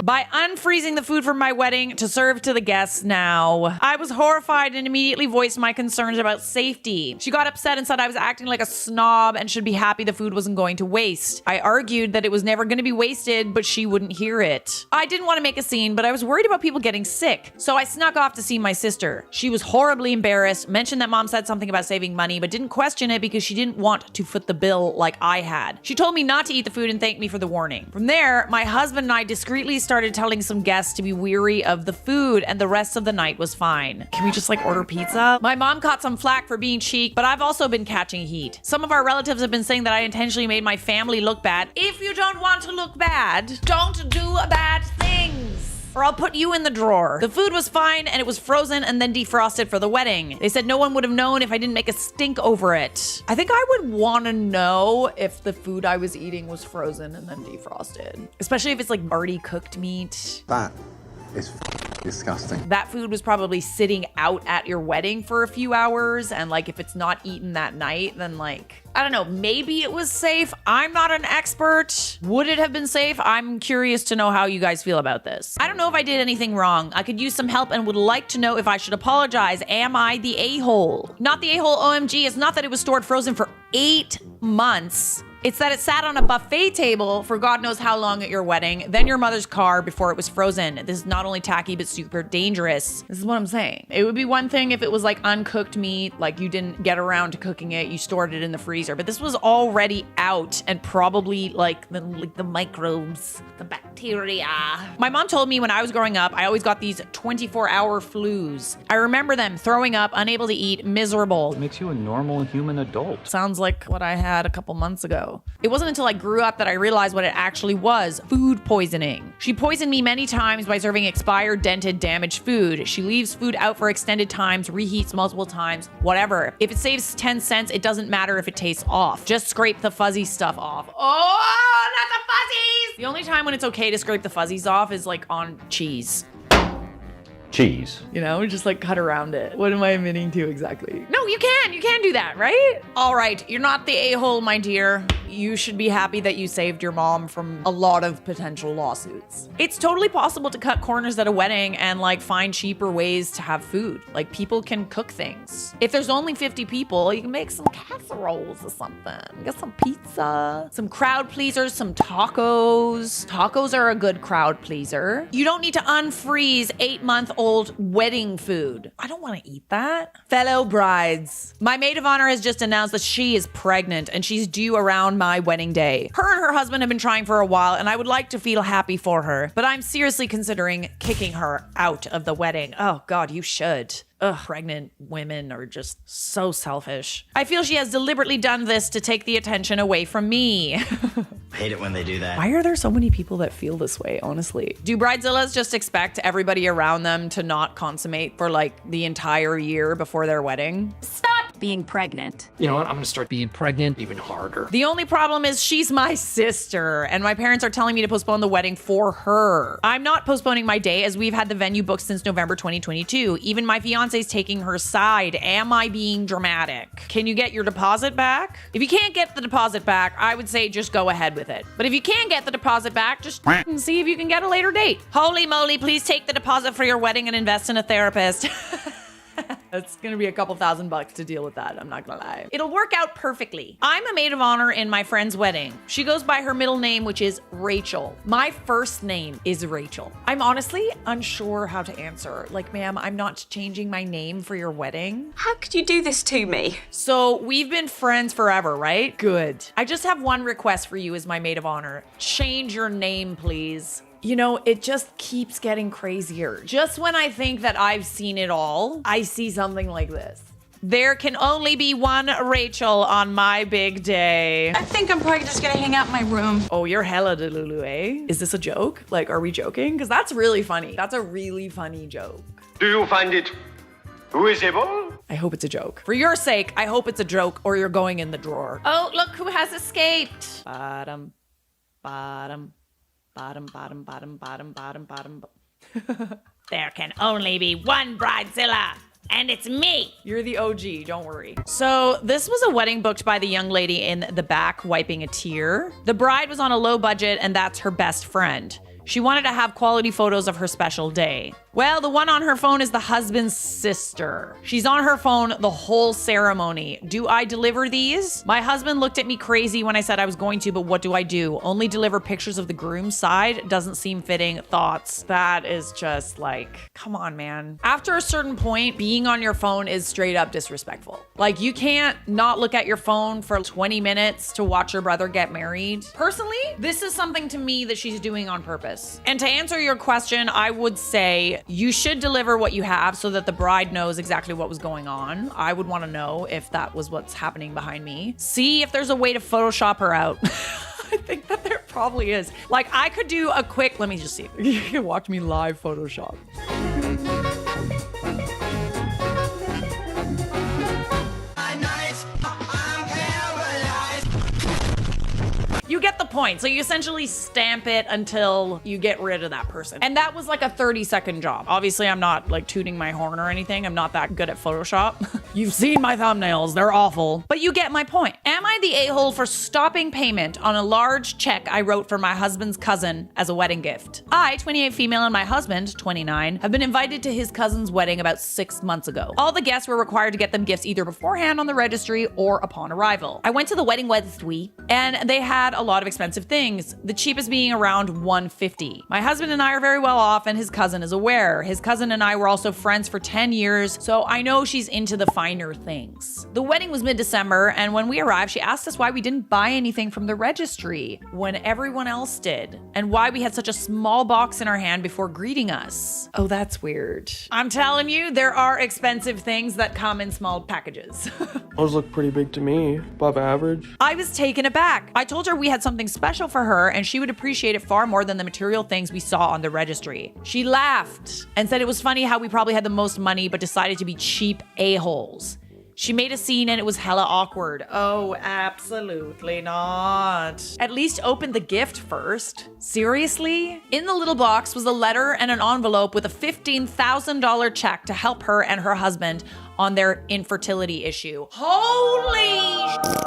By unfreezing the food from my wedding to serve to the guests now. I was horrified and immediately voiced my concerns about safety. She got upset and said I was acting like a snob and should be happy the food wasn't going to waste. I argued that it was never going to be wasted, but she wouldn't hear it. I didn't want to make a scene, but I was worried about people getting sick, so I snuck off to see my sister. She was horribly embarrassed, mentioned that mom said something about saving money, but didn't question it because she didn't want to foot the bill like I had. She told me not to eat the food and thanked me for the warning. From there, my husband and I discreetly started telling some guests to be weary of the food, and the rest of the night was fine. Can we just like order pizza? My mom caught some flack for being chic, but I've also been catching heat. Some of our relatives have been saying that I intentionally made my family look bad. If you don't want to look bad, don't do bad things, or I'll put you in the drawer. The food was fine and it was frozen and then defrosted for the wedding. They said no one would have known if I didn't make a stink over it. I think I would want to know if the food I was eating was frozen and then defrosted, especially if it's like already cooked meat. That is disgusting. That food was probably sitting out at your wedding for a few hours, and like if it's not eaten that night, then like, I don't know, maybe it was safe. I'm not an expert. Would it have been safe? I'm curious to know how you guys feel about this. I don't know if I did anything wrong. I could use some help and would like to know if I should apologize. Am I the a-hole? Not the a-hole, OMG. It's not that it was stored frozen for 8 months. It's that it sat on a buffet table for God knows how long at your wedding, then your mother's car before it was frozen. This is not only tacky, but super dangerous. This is what I'm saying. It would be one thing if it was like uncooked meat, like you didn't get around to cooking it, you stored it in the freezer, but this was already out and probably like the microbes, the bacteria. My mom told me when I was growing up, I always got these 24-hour flus. I remember them throwing up, unable to eat, miserable. It makes you a normal human adult. Sounds like what I had a couple months ago. It wasn't until I grew up that I realized what it actually was: food poisoning. She poisoned me many times by serving expired, dented, damaged food. She leaves food out for extended times, reheats multiple times, whatever. If it saves 10 cents, it doesn't matter if it tastes off. Just scrape the fuzzy stuff off. Oh, not the fuzzies! The only time when it's okay to scrape the fuzzies off is like on cheese. Cheese. You know, just like cut around it. What am I admitting to exactly? No, you can do that, right? All right, you're not the a-hole, my dear. You should be happy that you saved your mom from a lot of potential lawsuits. It's totally possible to cut corners at a wedding and like find cheaper ways to have food. Like people can cook things. If there's only 50 people, you can make some casseroles or something. Get some pizza, some crowd pleasers, some tacos. Tacos are a good crowd pleaser. You don't need to unfreeze 8-month-old wedding food. I don't want to eat that. Fellow brides, my maid of honor has just announced that she is pregnant and she's due around my wedding day. Her and her husband have been trying for a while and I would like to feel happy for her, but I'm seriously considering kicking her out of the wedding. Oh God, you should. Ugh, pregnant women are just so selfish. I feel she has deliberately done this to take the attention away from me. I hate it when they do that. Why are there so many people that feel this way, honestly? Do Bridezillas just expect everybody around them to not consummate for like the entire year before their wedding? Stop being pregnant. You know what? I'm gonna start being pregnant even harder. The only problem is she's my sister, and my parents are telling me to postpone the wedding for her. I'm not postponing my day as we've had the venue booked since November 2022. Even my fiance's taking her side. Am I being dramatic? Can you get your deposit back? If you can't get the deposit back, I would say just go ahead with it. But if you can get the deposit back, just see if you can get a later date. Holy moly, please take the deposit for your wedding and invest in a therapist. It's gonna be a couple $1,000 to deal with that, I'm not gonna lie. It'll work out perfectly. I'm a maid of honor in my friend's wedding. She goes by her middle name, which is Rachel. My first name is Rachel. I'm honestly unsure how to answer. Like, ma'am, I'm not changing my name for your wedding. How could you do this to me? So we've been friends forever, right? Good. I just have one request for you as my maid of honor. Change your name, please. You know, it just keeps getting crazier. Just when I think that I've seen it all, I see something like this. There can only be one Rachel on my big day. I think I'm probably just gonna hang out in my room. Oh, you're hella delulu, eh? Is this a joke? Like, are we joking? Because that's really funny. That's a really funny joke. Do you find it usable? I hope it's a joke. For your sake, I hope it's a joke or you're going in the drawer. Oh, look who has escaped. Bottom, bottom. Bottom, bottom, bottom, bottom, bottom, bottom. There can only be one Bridezilla, and it's me. You're the OG, don't worry. So this was a wedding booked by the young lady in the back wiping a tear. The bride was on a low budget, and that's her best friend. She wanted to have quality photos of her special day. Well, the one on her phone is the husband's sister. She's on her phone the whole ceremony. Do I deliver these? My husband looked at me crazy when I said I was going to, but what do I do? Only deliver pictures of the groom's side? Doesn't seem fitting. Thoughts? That is just like, come on, man. After a certain point, being on your phone is straight up disrespectful. Like, you can't not look at your phone for 20 minutes to watch your brother get married. Personally, this is something to me that she's doing on purpose. And to answer your question, I would say you should deliver what you have so that the bride knows exactly what was going on. I would want to know if that was what's happening behind me. See if there's a way to Photoshop her out. I think that there probably is. Like, I could do a quick, let me just see. You can watch me live Photoshop. You You get the point. So you essentially stamp it until you get rid of that person. And that was like a 30-second job. Obviously, I'm not like tooting my horn or anything. I'm not that good at Photoshop. You've seen my thumbnails. They're awful. But you get my point. Am I the a-hole for stopping payment on a large check I wrote for my husband's cousin as a wedding gift? I, 28 female, and my husband, 29, have been invited to his cousin's wedding about 6 months ago. All the guests were required to get them gifts either beforehand on the registry or upon arrival. I went to the wedding registry and they had a lot of expensive things, the cheapest being around $150. My husband and I are very well off and his cousin is aware. His cousin and I were also friends for 10 years, so I know she's into the finer things. The wedding was mid-December, and when we arrived, she asked us why we didn't buy anything from the registry when everyone else did, and why we had such a small box in our hand before greeting us. Oh, that's weird. I'm telling you, there are expensive things that come in small packages. Those look pretty big to me, above average. I was taken aback. I told her we had something special for her and she would appreciate it far more than the material things we saw on the registry. She laughed and said it was funny how we probably had the most money but decided to be cheap a-holes. She made a scene and it was hella awkward. Oh, absolutely not. At least open the gift first. Seriously? In the little box was a letter and an envelope with a $15,000 check to help her and her husband on their infertility issue. Holy shit.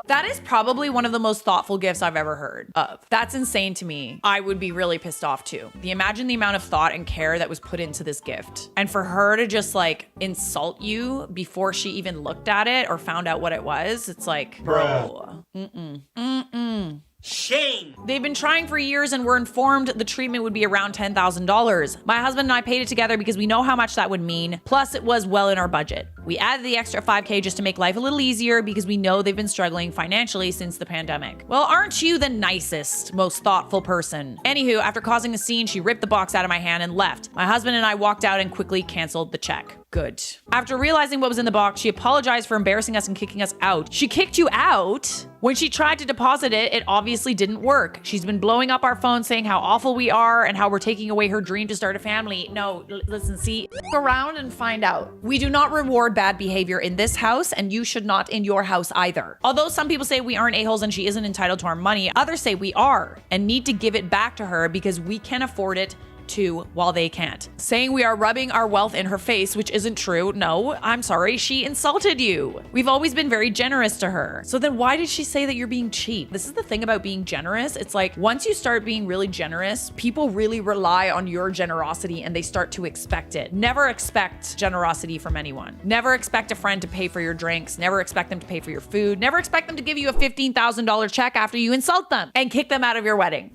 That is probably one of the most thoughtful gifts I've ever heard of. That's insane to me. I would be really pissed off too. Imagine the amount of thought and care that was put into this gift. And for her to just like insult you before she even looked at it or found out what it was, it's like, bro. Shame. They've been trying for years and were informed the treatment would be around $10,000. My husband and I paid it together because we know how much that would mean. Plus, it was well in our budget. We added the extra $5K just to make life a little easier because we know they've been struggling financially since the pandemic. Well, aren't you the nicest, most thoughtful person? Anywho, after causing a scene, she ripped the box out of my hand and left. My husband and I walked out and quickly canceled the check. Good. After realizing what was in the box, she apologized for embarrassing us and kicking us out. She kicked you out? When she tried to deposit it, it obviously didn't work. She's been blowing up our phone saying how awful we are and how we're taking away her dream to start a family. No, listen, see, look around and find out. We do not reward bad behavior in this house, and you should not in your house either. Although some people say we aren't a-holes and she isn't entitled to our money, others say we are and need to give it back to her because we can afford it too while they can't. Saying we are rubbing our wealth in her face, which isn't true. No, I'm sorry, she insulted you. We've always been very generous to her. So then why did she say that you're being cheap? This is the thing about being generous. It's like once you start being really generous, people really rely on your generosity and they start to expect it. Never expect generosity from anyone. Never expect a friend to pay for your drinks. Never expect them to pay for your food. Never expect them to give you a $15,000 check after you insult them and kick them out of your wedding.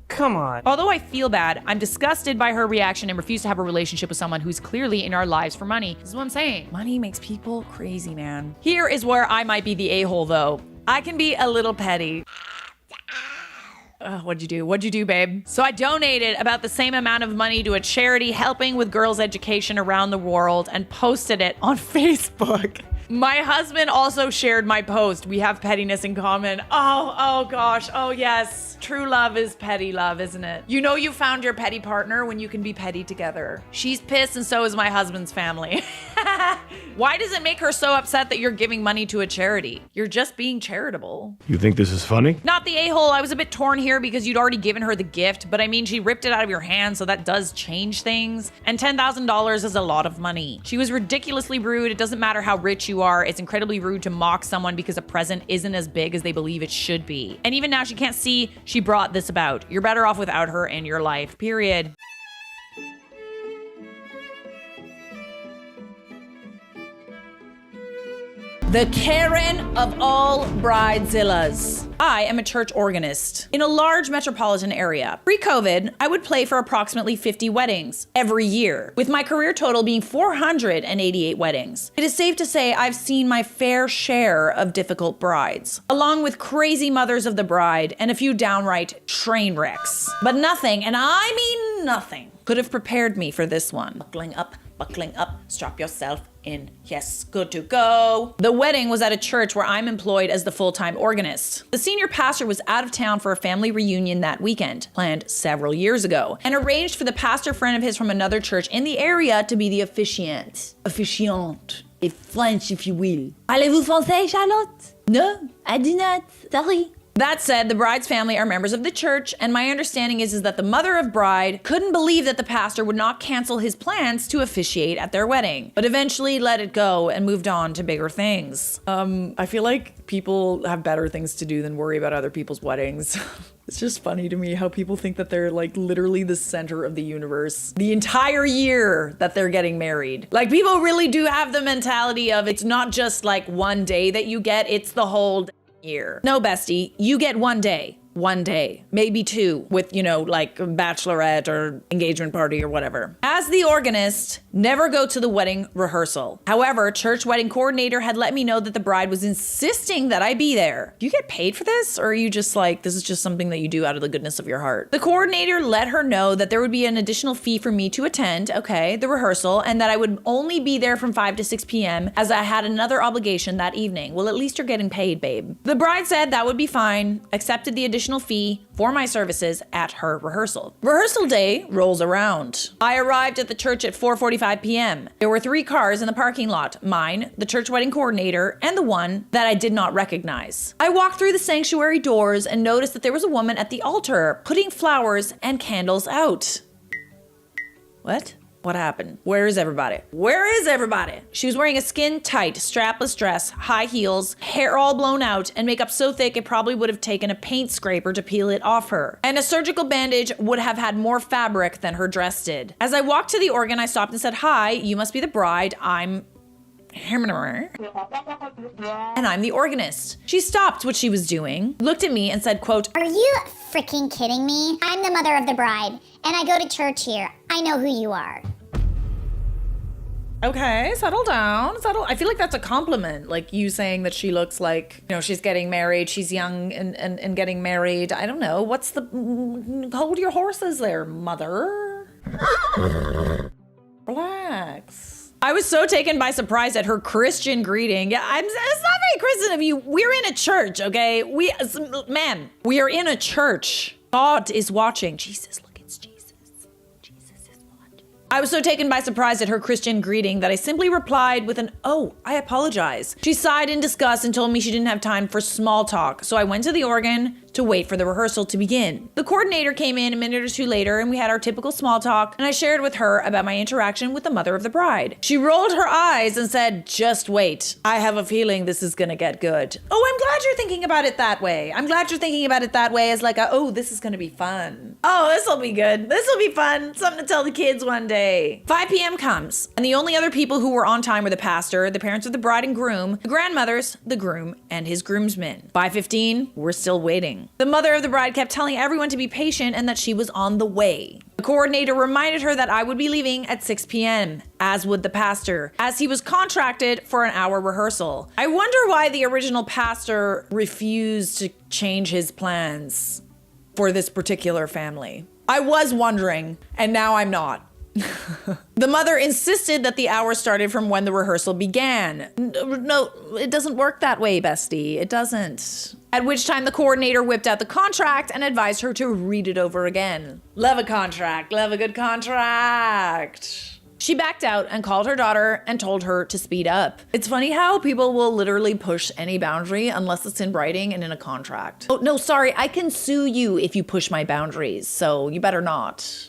Come on. Although I feel bad, I'm disgusted by her reaction and refuse to have a relationship with someone who's clearly in our lives for money. This is what I'm saying. Money makes people crazy, man. Here is where I might be the a-hole though. I can be a little petty. What'd you do? What'd you do, babe? So I donated about the same amount of money to a charity helping with girls' education around the world and posted it on Facebook. My husband also shared my post. We have pettiness in common. Oh gosh. Oh yes. True love is petty love, isn't it? You know you found your petty partner when you can be petty together. She's pissed and so is my husband's family. Why does it make her so upset that you're giving money to a charity? You're just being charitable. You think this is funny? Not the a-hole. I was a bit torn here because you'd already given her the gift, but I mean, she ripped it out of your hand, so that does change things. And $10,000 is a lot of money. She was ridiculously rude. It doesn't matter how rich you are. It's incredibly rude to mock someone because a present isn't as big as they believe it should be. And even now she can't see she brought this about. You're better off without her in your life, period. The Karen of all Bridezillas. I am a church organist in a large metropolitan area. Pre-COVID, I would play for approximately 50 weddings every year, with my career total being 488 weddings. It is safe to say I've seen my fair share of difficult brides, along with crazy mothers of the bride and a few downright train wrecks. But nothing, and I mean nothing, could have prepared me for this one. Buckling up, strap yourself in. Yes, good to go. The wedding was at a church where I'm employed as the full-time organist. The senior pastor was out of town for a family reunion that weekend, planned several years ago, and arranged for the pastor friend of his from another church in the area to be the officiant. Officiante. In French, if you will. Parlez-vous français, Charlotte? No, I do not. Sorry. That said, the bride's family are members of the church, and my understanding is that the mother of bride couldn't believe that the pastor would not cancel his plans to officiate at their wedding, but eventually let it go and moved on to bigger things. I feel like people have better things to do than worry about other people's weddings. It's just funny to me how people think that they're like literally the center of the universe the entire year that they're getting married. Like, people really do have the mentality of it's not just like one day that you get, it's the whole year. No, bestie, you get one day, maybe two with, you know, like a bachelorette or engagement party or whatever. As the organist, never go to the wedding rehearsal. However, church wedding coordinator had let me know that the bride was insisting that I be there. Do you get paid for this? Or are you just like, this is just something that you do out of the goodness of your heart? The coordinator let her know that there would be an additional fee for me to attend, okay, the rehearsal, and that I would only be there from 5 to 6 p.m. as I had another obligation that evening. Well, at least you're getting paid, babe. The bride said that would be fine, accepted the additional fee for my services at her rehearsal. Rehearsal day rolls around. I arrived at the church at 4:45 p.m. There were 3 cars in the parking lot, mine, the church wedding coordinator, and the one that I did not recognize. I walked through the sanctuary doors and noticed that there was a woman at the altar putting flowers and candles out. What? What happened? Where is everybody? Where is everybody? She was wearing a skin-tight, strapless dress, high heels, hair all blown out, and makeup so thick it probably would have taken a paint scraper to peel it off her. And a surgical bandage would have had more fabric than her dress did. As I walked to the organ, I stopped and said, "Hi, you must be the bride. I'm..." and I'm the organist. She stopped what she was doing, looked at me and said, quote, "Are you freaking kidding me? I'm the mother of the bride, and I go to church here. I know who you are." Okay, settle down, I feel like that's a compliment, like you saying that she looks like, you know, she's getting married, she's young and getting married. I don't know, hold your horses there, mother. Relax. I was so taken by surprise at her Christian greeting. Yeah, it's not very Christian of you. We're in a church, okay? Ma'am, we are in a church. God is watching. Jesus, look, it's Jesus. I was so taken by surprise at her Christian greeting that I simply replied with an, "Oh, I apologize." She sighed in disgust and told me she didn't have time for small talk, so I went to the organ to wait for the rehearsal to begin. The coordinator came in a minute or two later and we had our typical small talk, and I shared with her about my interaction with the mother of the bride. She rolled her eyes and said, "Just wait. I have a feeling this is gonna get good." Oh, I'm glad you're thinking about it that way. I'm glad you're thinking about it that way as like oh, this is gonna be fun. Oh, this'll be good. This'll be fun. Something to tell the kids one day. 5 p.m. comes, and the only other people who were on time were the pastor, the parents of the bride and groom, the grandmothers, the groom, and his groomsmen. 5:15, we're still waiting. The mother of the bride kept telling everyone to be patient and that she was on the way. The coordinator reminded her that I would be leaving at 6 p.m., as would the pastor, as he was contracted for an hour rehearsal. I wonder why the original pastor refused to change his plans for this particular family. I was wondering, and now I'm not. The mother insisted that the hour started from when the rehearsal began. No, it doesn't work that way, bestie. It doesn't. At which time the coordinator whipped out the contract and advised her to read it over again. Love a contract. Love a good contract. She backed out and called her daughter and told her to speed up. It's funny how people will literally push any boundary unless it's in writing and in a contract. Oh, no, sorry. I can sue you if you push my boundaries, so you better not.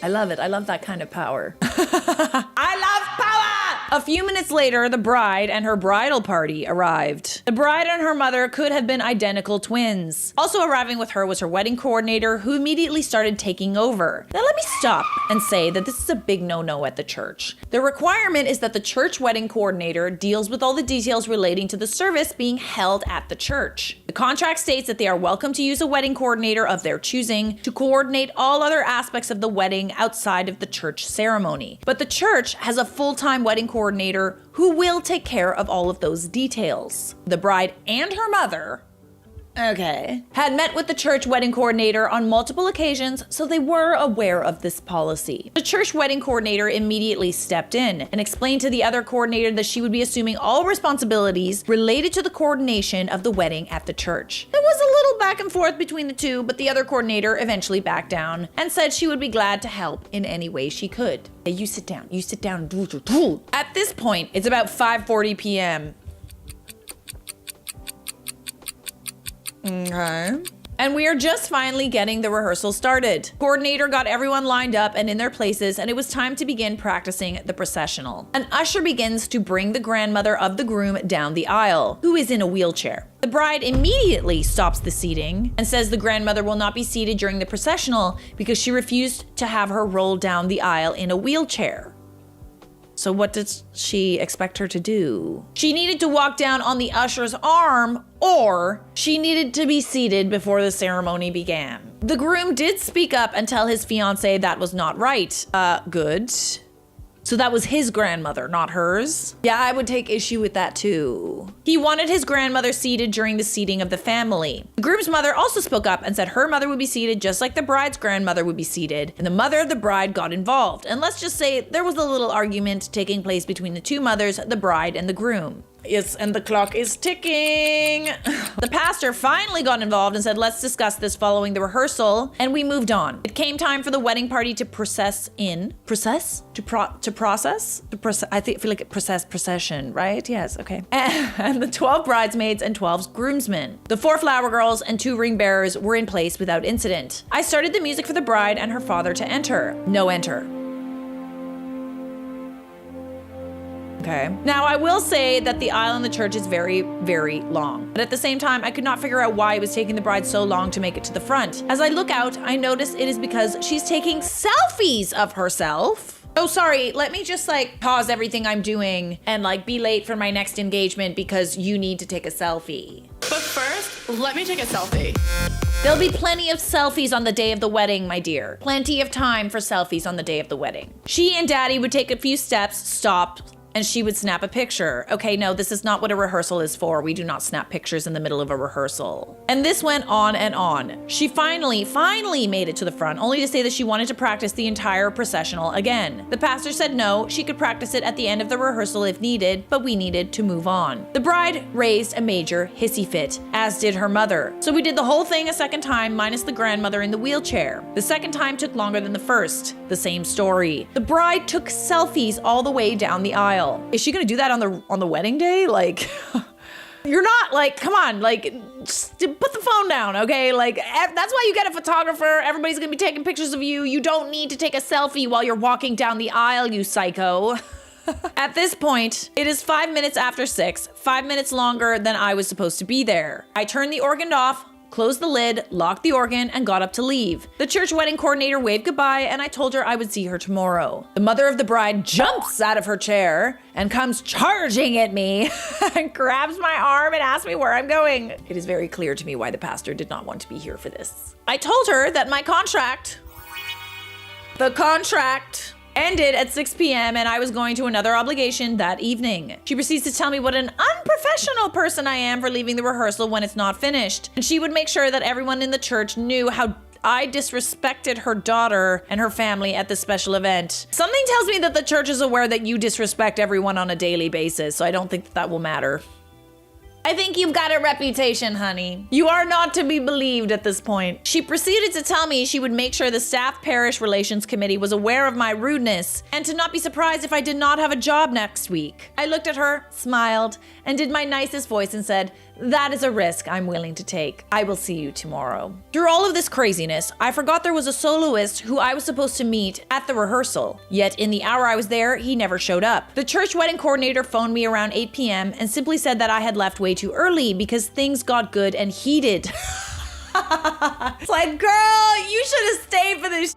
I love it. I love that kind of power. I love power! A few minutes later, the bride and her bridal party arrived. The bride and her mother could have been identical twins. Also arriving with her was her wedding coordinator, who immediately started taking over. Now let me stop and say that this is a big no-no at the church. The requirement is that the church wedding coordinator deals with all the details relating to the service being held at the church. The contract states that they are welcome to use a wedding coordinator of their choosing to coordinate all other aspects of the wedding outside of the church ceremony. But the church has a full-time wedding coordinator who will take care of all of those details. The bride and her mother, had met with the church wedding coordinator on multiple occasions, so they were aware of this policy. The church wedding coordinator immediately stepped in and explained to the other coordinator that she would be assuming all responsibilities related to the coordination of the wedding at the church. There was a little back and forth between the two, but the other coordinator eventually backed down and said she would be glad to help in any way she could. Hey, you sit down. At this point, point. It's about 5:40 p.m. Okay. And we are just finally getting the rehearsal started. Coordinator got everyone lined up and in their places, and it was time to begin practicing the processional. An usher begins to bring the grandmother of the groom down the aisle, who is in a wheelchair. The bride immediately stops the seating and says the grandmother will not be seated during the processional because she refused to have her roll down the aisle in a wheelchair. So what did she expect her to do? She needed to walk down on the usher's arm, or she needed to be seated before the ceremony began. The groom did speak up and tell his fiancée that was not right. Good. So that was his grandmother, not hers. Yeah, I would take issue with that too. He wanted his grandmother seated during the seating of the family. The groom's mother also spoke up and said her mother would be seated just like the bride's grandmother would be seated, and the mother of the bride got involved. And let's just say there was a little argument taking place between the two mothers, the bride and the groom. Yes, and the clock is ticking. The pastor finally got involved and said, let's discuss this following the rehearsal, and we moved on. It came time for the wedding party to process in. Process? To process? I feel like it procession, right? Yes, okay. And the 12 bridesmaids and 12 groomsmen. The 4 flower girls and 2 ring bearers were in place without incident. I started the music for the bride and her father to enter. No enter. Okay. Now, I will say that the aisle in the church is very, very long. But at the same time, I could not figure out why it was taking the bride so long to make it to the front. As I look out, I notice it is because she's taking selfies of herself. Oh, sorry, let me just pause everything I'm doing and be late for my next engagement because you need to take a selfie. But first, let me take a selfie. There'll be plenty of selfies on the day of the wedding, my dear. Plenty of time for selfies on the day of the wedding. She and Daddy would take a few steps, stop, and she would snap a picture. Okay, no, this is not what a rehearsal is for. We do not snap pictures in the middle of a rehearsal. And this went on and on. She finally made it to the front, only to say that she wanted to practice the entire processional again. The pastor said no, she could practice it at the end of the rehearsal if needed, but we needed to move on. The bride raised a major hissy fit, as did her mother. So we did the whole thing a second time, minus the grandmother in the wheelchair. The second time took longer than the first. The same story. The bride took selfies all the way down the aisle. Is she gonna do that on the wedding day? You're not come on, just put the phone down, okay? That's why you get a photographer. Everybody's gonna be taking pictures of you. You don't need to take a selfie while you're walking down the aisle, you psycho. At this point, it is 5 minutes after 6, 5 minutes longer than I was supposed to be there. I turned the organ off, closed the lid, locked the organ, and got up to leave. The church wedding coordinator waved goodbye, and I told her I would see her tomorrow. The mother of the bride jumps out of her chair and comes charging at me and grabs my arm and asks me where I'm going. It is very clear to me why the pastor did not want to be here for this. I told her that the contract ended at 6 p.m. and I was going to another obligation that evening. She proceeds to tell me what an unprofessional person I am for leaving the rehearsal when it's not finished. And she would make sure that everyone in the church knew how I disrespected her daughter and her family at this special event. Something tells me that the church is aware that you disrespect everyone on a daily basis, so I don't think that will matter. I think you've got a reputation, honey. You are not to be believed at this point. She proceeded to tell me she would make sure the staff parish relations committee was aware of my rudeness and to not be surprised if I did not have a job next week. I looked at her, smiled, and did my nicest voice and said, that is a risk I'm willing to take. I will see you tomorrow. Through all of this craziness, I forgot there was a soloist who I was supposed to meet at the rehearsal. Yet in the hour I was there, he never showed up. The church wedding coordinator phoned me around 8 p.m. and simply said that I had left way too early because things got good and heated. It's like, girl, you should have stayed for this.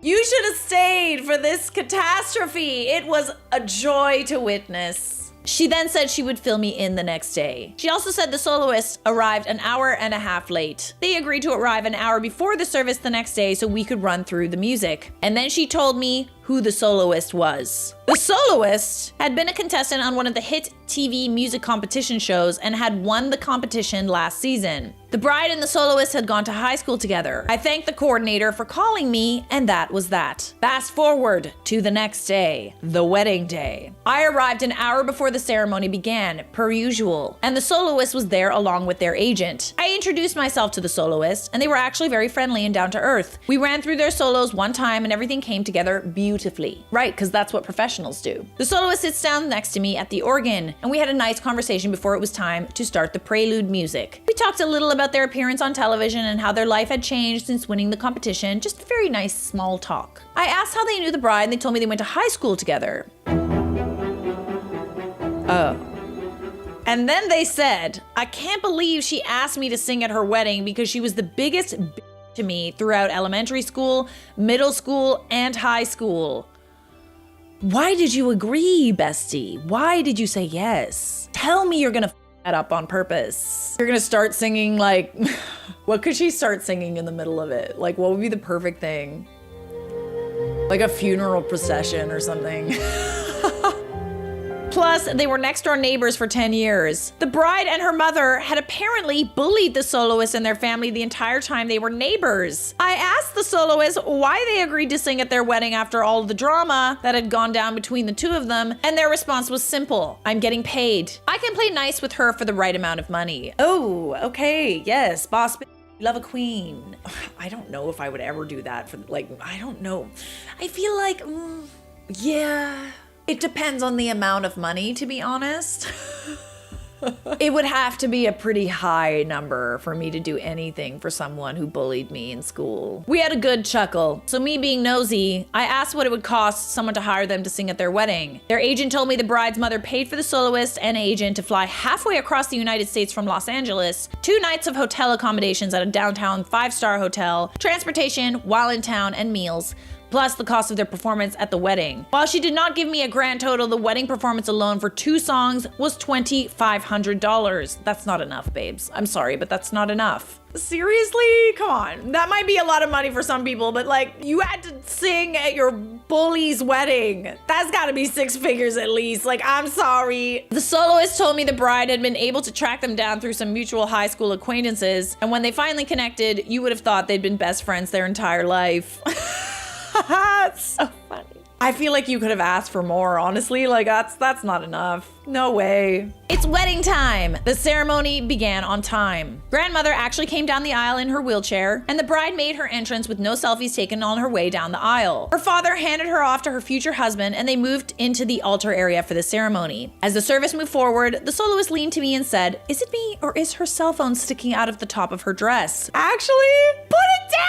You should have stayed for this catastrophe. It was a joy to witness. She then said she would fill me in the next day. She also said the soloist arrived an hour and a half late. They agreed to arrive an hour before the service the next day so we could run through the music. And then she told me who the soloist was. The soloist had been a contestant on one of the hit TV music competition shows and had won the competition last season. The bride and the soloist had gone to high school together. I thanked the coordinator for calling me, and that was that. Fast forward to the next day, the wedding day. I arrived an hour before the ceremony began, per usual, and the soloist was there along with their agent. I introduced myself to the soloist, and they were actually very friendly and down to earth. We ran through their solos one time and everything came together beautifully. beautifully. Right, because that's what professionals do. The soloist sits down next to me at the organ, and we had a nice conversation before it was time to start the prelude music. We talked a little about their appearance on television and how their life had changed since winning the competition, just very nice small talk. I asked how they knew the bride, and they told me they went to high school together. Oh. And then they said, I can't believe she asked me to sing at her wedding because she was the biggest bitch to me throughout elementary school, middle school, and high school. Why did you agree, bestie? Why did you say yes? Tell me you're gonna f that up on purpose. You're gonna start singing like, what could she start singing in the middle of it? Like, what would be the perfect thing? Like a funeral procession or something. Plus, they were next door neighbors for 10 years. The bride and her mother had apparently bullied the soloist and their family the entire time they were neighbors. I asked the soloist why they agreed to sing at their wedding after all of the drama that had gone down between the two of them, and their response was simple. I'm getting paid. I can play nice with her for the right amount of money. Oh, okay, yes, boss bitch. Love a queen. I don't know if I would ever do that for, like, I don't know. I feel like, yeah. It depends on the amount of money, to be honest. It would have to be a pretty high number for me to do anything for someone who bullied me in school. We had a good chuckle. So me being nosy, I asked what it would cost someone to hire them to sing at their wedding. Their agent told me the bride's mother paid for the soloist and agent to fly halfway across the United States from Los Angeles, 2 nights of hotel accommodations at a downtown 5-star hotel, transportation while in town, and meals, plus the cost of their performance at the wedding. While she did not give me a grand total, the wedding performance alone for 2 songs was $2,500. That's not enough, babes. I'm sorry, but that's not enough. Seriously? Come on. That might be a lot of money for some people, but like, you had to sing at your bully's wedding. That's gotta be 6 figures at least. Like, I'm sorry. The soloist told me the bride had been able to track them down through some mutual high school acquaintances, and when they finally connected, you would have thought they'd been best friends their entire life. It's so funny. I feel like you could have asked for more, honestly. Like, that's not enough. No way. It's wedding time. The ceremony began on time. Grandmother actually came down the aisle in her wheelchair, and the bride made her entrance with no selfies taken on her way down the aisle. Her father handed her off to her future husband, and they moved into the altar area for the ceremony. As the service moved forward, the soloist leaned to me and said, "Is it me, or is her cell phone sticking out of the top of her dress?" Actually, put it down!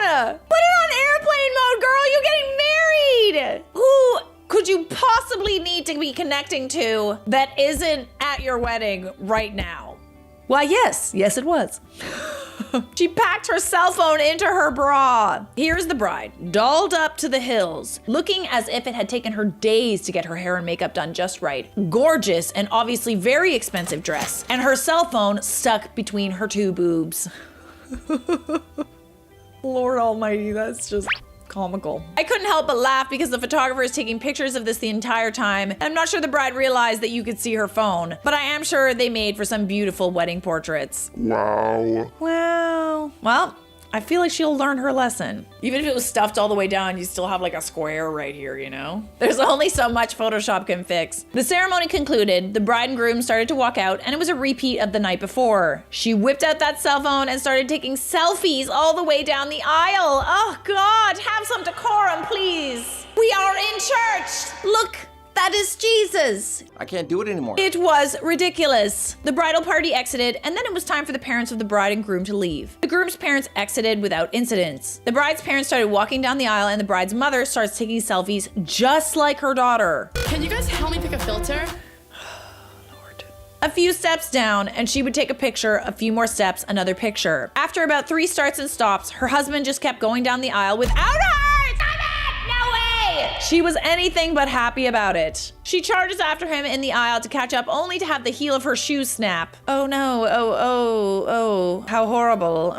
Put it on airplane mode, girl! You're getting married! Who could you possibly need to be connecting to that isn't at your wedding right now? Why, yes it was. She packed her cell phone into her bra. Here's the bride, dolled up to the hills, looking as if it had taken her days to get her hair and makeup done just right. Gorgeous and obviously very expensive dress, and her cell phone stuck between her 2 boobs. Lord almighty, that's just comical. I couldn't help but laugh because the photographer is taking pictures of this the entire time, and I'm not sure the bride realized that you could see her phone, but I am sure they made for some beautiful wedding portraits. Wow. Wow. Well, I feel like she'll learn her lesson. Even if it was stuffed all the way down, you still have like a square right here, you know? There's only so much Photoshop can fix. The ceremony concluded, the bride and groom started to walk out, and it was a repeat of the night before. She whipped out that cell phone and started taking selfies all the way down the aisle. Oh God, have some decorum, please. We are in church. Look. That is Jesus. I can't do it anymore. It was ridiculous. The bridal party exited, and then it was time for the parents of the bride and groom to leave. The groom's parents exited without incidents. The bride's parents started walking down the aisle, and the bride's mother starts taking selfies just like her daughter. Can you guys help me pick a filter? Lord. A few steps down, and she would take a picture, a few more steps, another picture. After about 3 starts and stops, her husband just kept going down the aisle without her! She was anything but happy about it. She charges after him in the aisle to catch up, only to have the heel of her shoe snap. Oh no, oh, how horrible.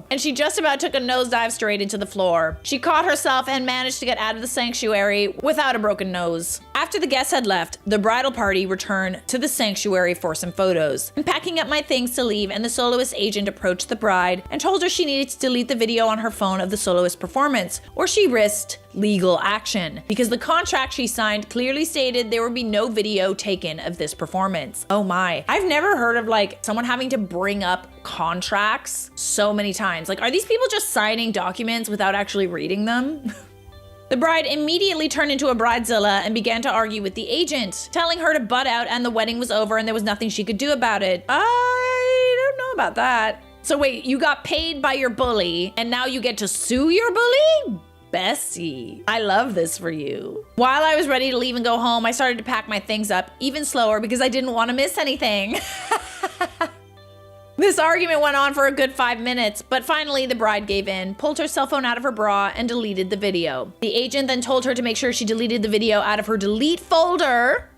And she just about took a nosedive straight into the floor. She caught herself and managed to get out of the sanctuary without a broken nose. After the guests had left, the bridal party returned to the sanctuary for some photos. I'm packing up my things to leave, and the soloist agent approached the bride and told her she needed to delete the video on her phone of the soloist performance, or she risked legal action, because the contract she signed clearly stated there would be no video taken of this performance. Oh my. I've never heard of like someone having to bring up contracts so many times. Like, are these people just signing documents without actually reading them? The bride immediately turned into a bridezilla and began to argue with the agent, telling her to butt out and the wedding was over and there was nothing she could do about it. I don't know about that. So wait, you got paid by your bully and now you get to sue your bully? Bestie, I love this for you. While I was ready to leave and go home, I started to pack my things up even slower because I didn't want to miss anything. This argument went on for a good 5 minutes, but finally the bride gave in, pulled her cell phone out of her bra, and deleted the video. The agent then told her to make sure she deleted the video out of her delete folder,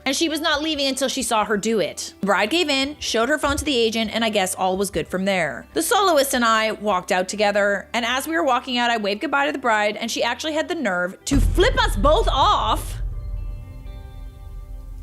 and she was not leaving until she saw her do it. The bride gave in, showed her phone to the agent, and I guess all was good from there. The soloist and I walked out together, and as we were walking out, I waved goodbye to the bride, and she actually had the nerve to flip us both off.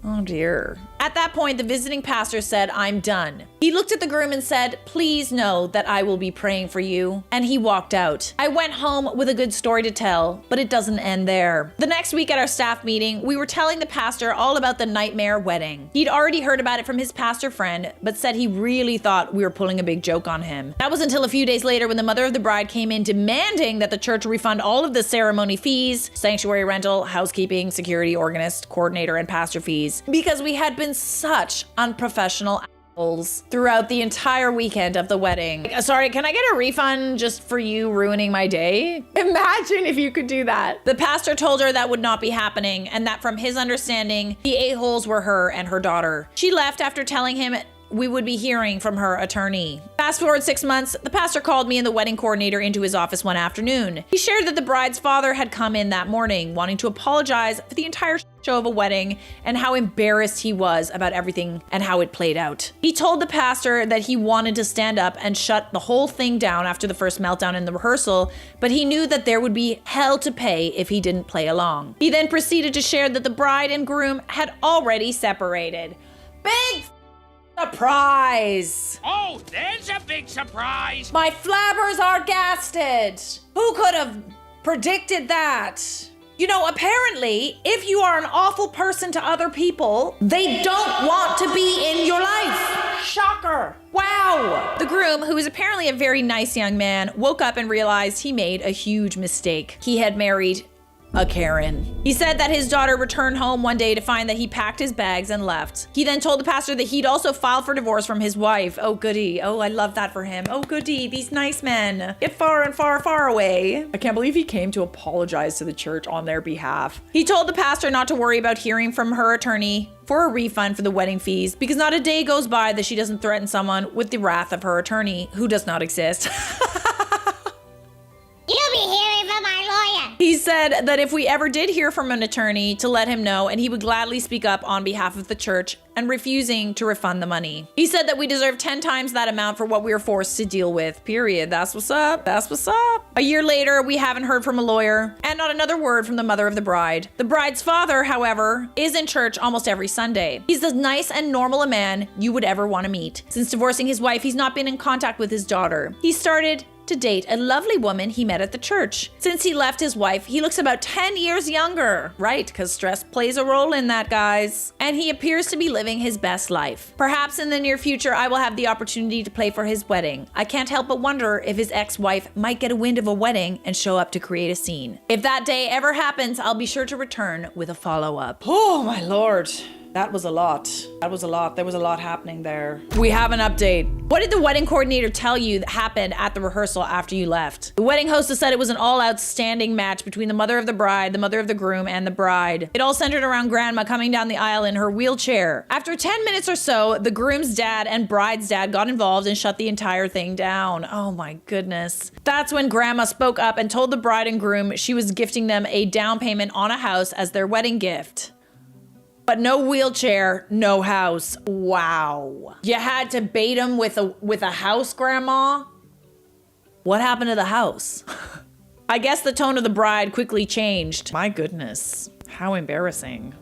Oh dear. At that point, the visiting pastor said, "I'm done." He looked at the groom and said, "Please know that I will be praying for you." And he walked out. I went home with a good story to tell, but it doesn't end there. The next week at our staff meeting, we were telling the pastor all about the nightmare wedding. He'd already heard about it from his pastor friend, but said he really thought we were pulling a big joke on him. That was until a few days later when the mother of the bride came in demanding that the church refund all of the ceremony fees, sanctuary rental, housekeeping, security, organist, coordinator, and pastor fees, because we had been such unprofessional assholes throughout the entire weekend of the wedding. Sorry, can I get a refund just for you ruining my day? Imagine if you could do that. The pastor told her that would not be happening and that from his understanding, the a-holes were her and her daughter. She left after telling him we would be hearing from her attorney. Fast forward 6 months, the pastor called me and the wedding coordinator into his office one afternoon. He shared that the bride's father had come in that morning, wanting to apologize for the entire show of a wedding and how embarrassed he was about everything and how it played out. He told the pastor that he wanted to stand up and shut the whole thing down after the first meltdown in the rehearsal, but he knew that there would be hell to pay if he didn't play along. He then proceeded to share that the bride and groom had already separated. Big surprise! Oh, there's a big surprise! My flabbers are gasted! Who could have predicted that? You know, apparently, if you are an awful person to other people, they don't want to be in your life. Shocker. Wow. The groom, who is apparently a very nice young man, woke up and realized he made a huge mistake. He had married a Karen. He said that his daughter returned home one day to find that he packed his bags and left. He then told the pastor that he'd also filed for divorce from his wife. Oh goody. Oh, I love that for him. Oh goody, these nice men. Get far and far, far away. I can't believe he came to apologize to the church on their behalf. He told the pastor not to worry about hearing from her attorney for a refund for the wedding fees because not a day goes by that she doesn't threaten someone with the wrath of her attorney, who does not exist. You'll be hearing from our lawyer. He said that if we ever did hear from an attorney to let him know, and he would gladly speak up on behalf of the church and refusing to refund the money. He said that we deserve 10 times that amount for what we were forced to deal with, period. That's what's up. That's what's up. A year later, we haven't heard from a lawyer and not another word from the mother of the bride. The bride's father, however, is in church almost every Sunday. He's as nice and normal a man you would ever want to meet. Since divorcing his wife, he's not been in contact with his daughter. He started to date a lovely woman he met at the church. Since he left his wife, he looks about 10 years younger. Right, because stress plays a role in that, guys. And he appears to be living his best life. Perhaps in the near future, I will have the opportunity to play for his wedding. I can't help but wonder if his ex-wife might get a wind of a wedding and show up to create a scene. If that day ever happens, I'll be sure to return with a follow-up. Oh my lord. That was a lot. That was a lot. There was a lot happening there. We have an update. What did the wedding coordinator tell you that happened at the rehearsal after you left? The wedding hostess said it was an all-out standing match between the mother of the bride, the mother of the groom, and the bride. It all centered around Grandma coming down the aisle in her wheelchair. After 10 minutes or so, the groom's dad and bride's dad got involved and shut the entire thing down. Oh my goodness. That's when Grandma spoke up and told the bride and groom she was gifting them a down payment on a house as their wedding gift. But no wheelchair, no house. Wow. You had to bait him with a house, Grandma? What happened to the house? I guess the tone of the bride quickly changed. My goodness. How embarrassing.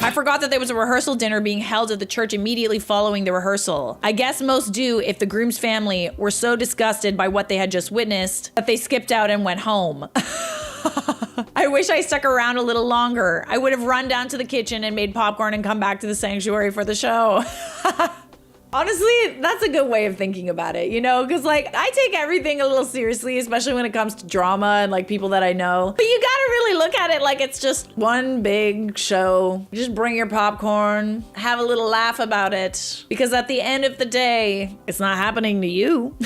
I forgot that there was a rehearsal dinner being held at the church immediately following the rehearsal. I guess most do if the groom's family were so disgusted by what they had just witnessed that they skipped out and went home. I wish I stuck around a little longer. I would have run down to the kitchen and made popcorn and come back to the sanctuary for the show. Honestly, that's a good way of thinking about it, you know? Because, like, I take everything a little seriously, especially when it comes to drama and, like, people that I know. But you gotta really look at it like it's just one big show. Just bring your popcorn, have a little laugh about it. Because at the end of the day, it's not happening to you.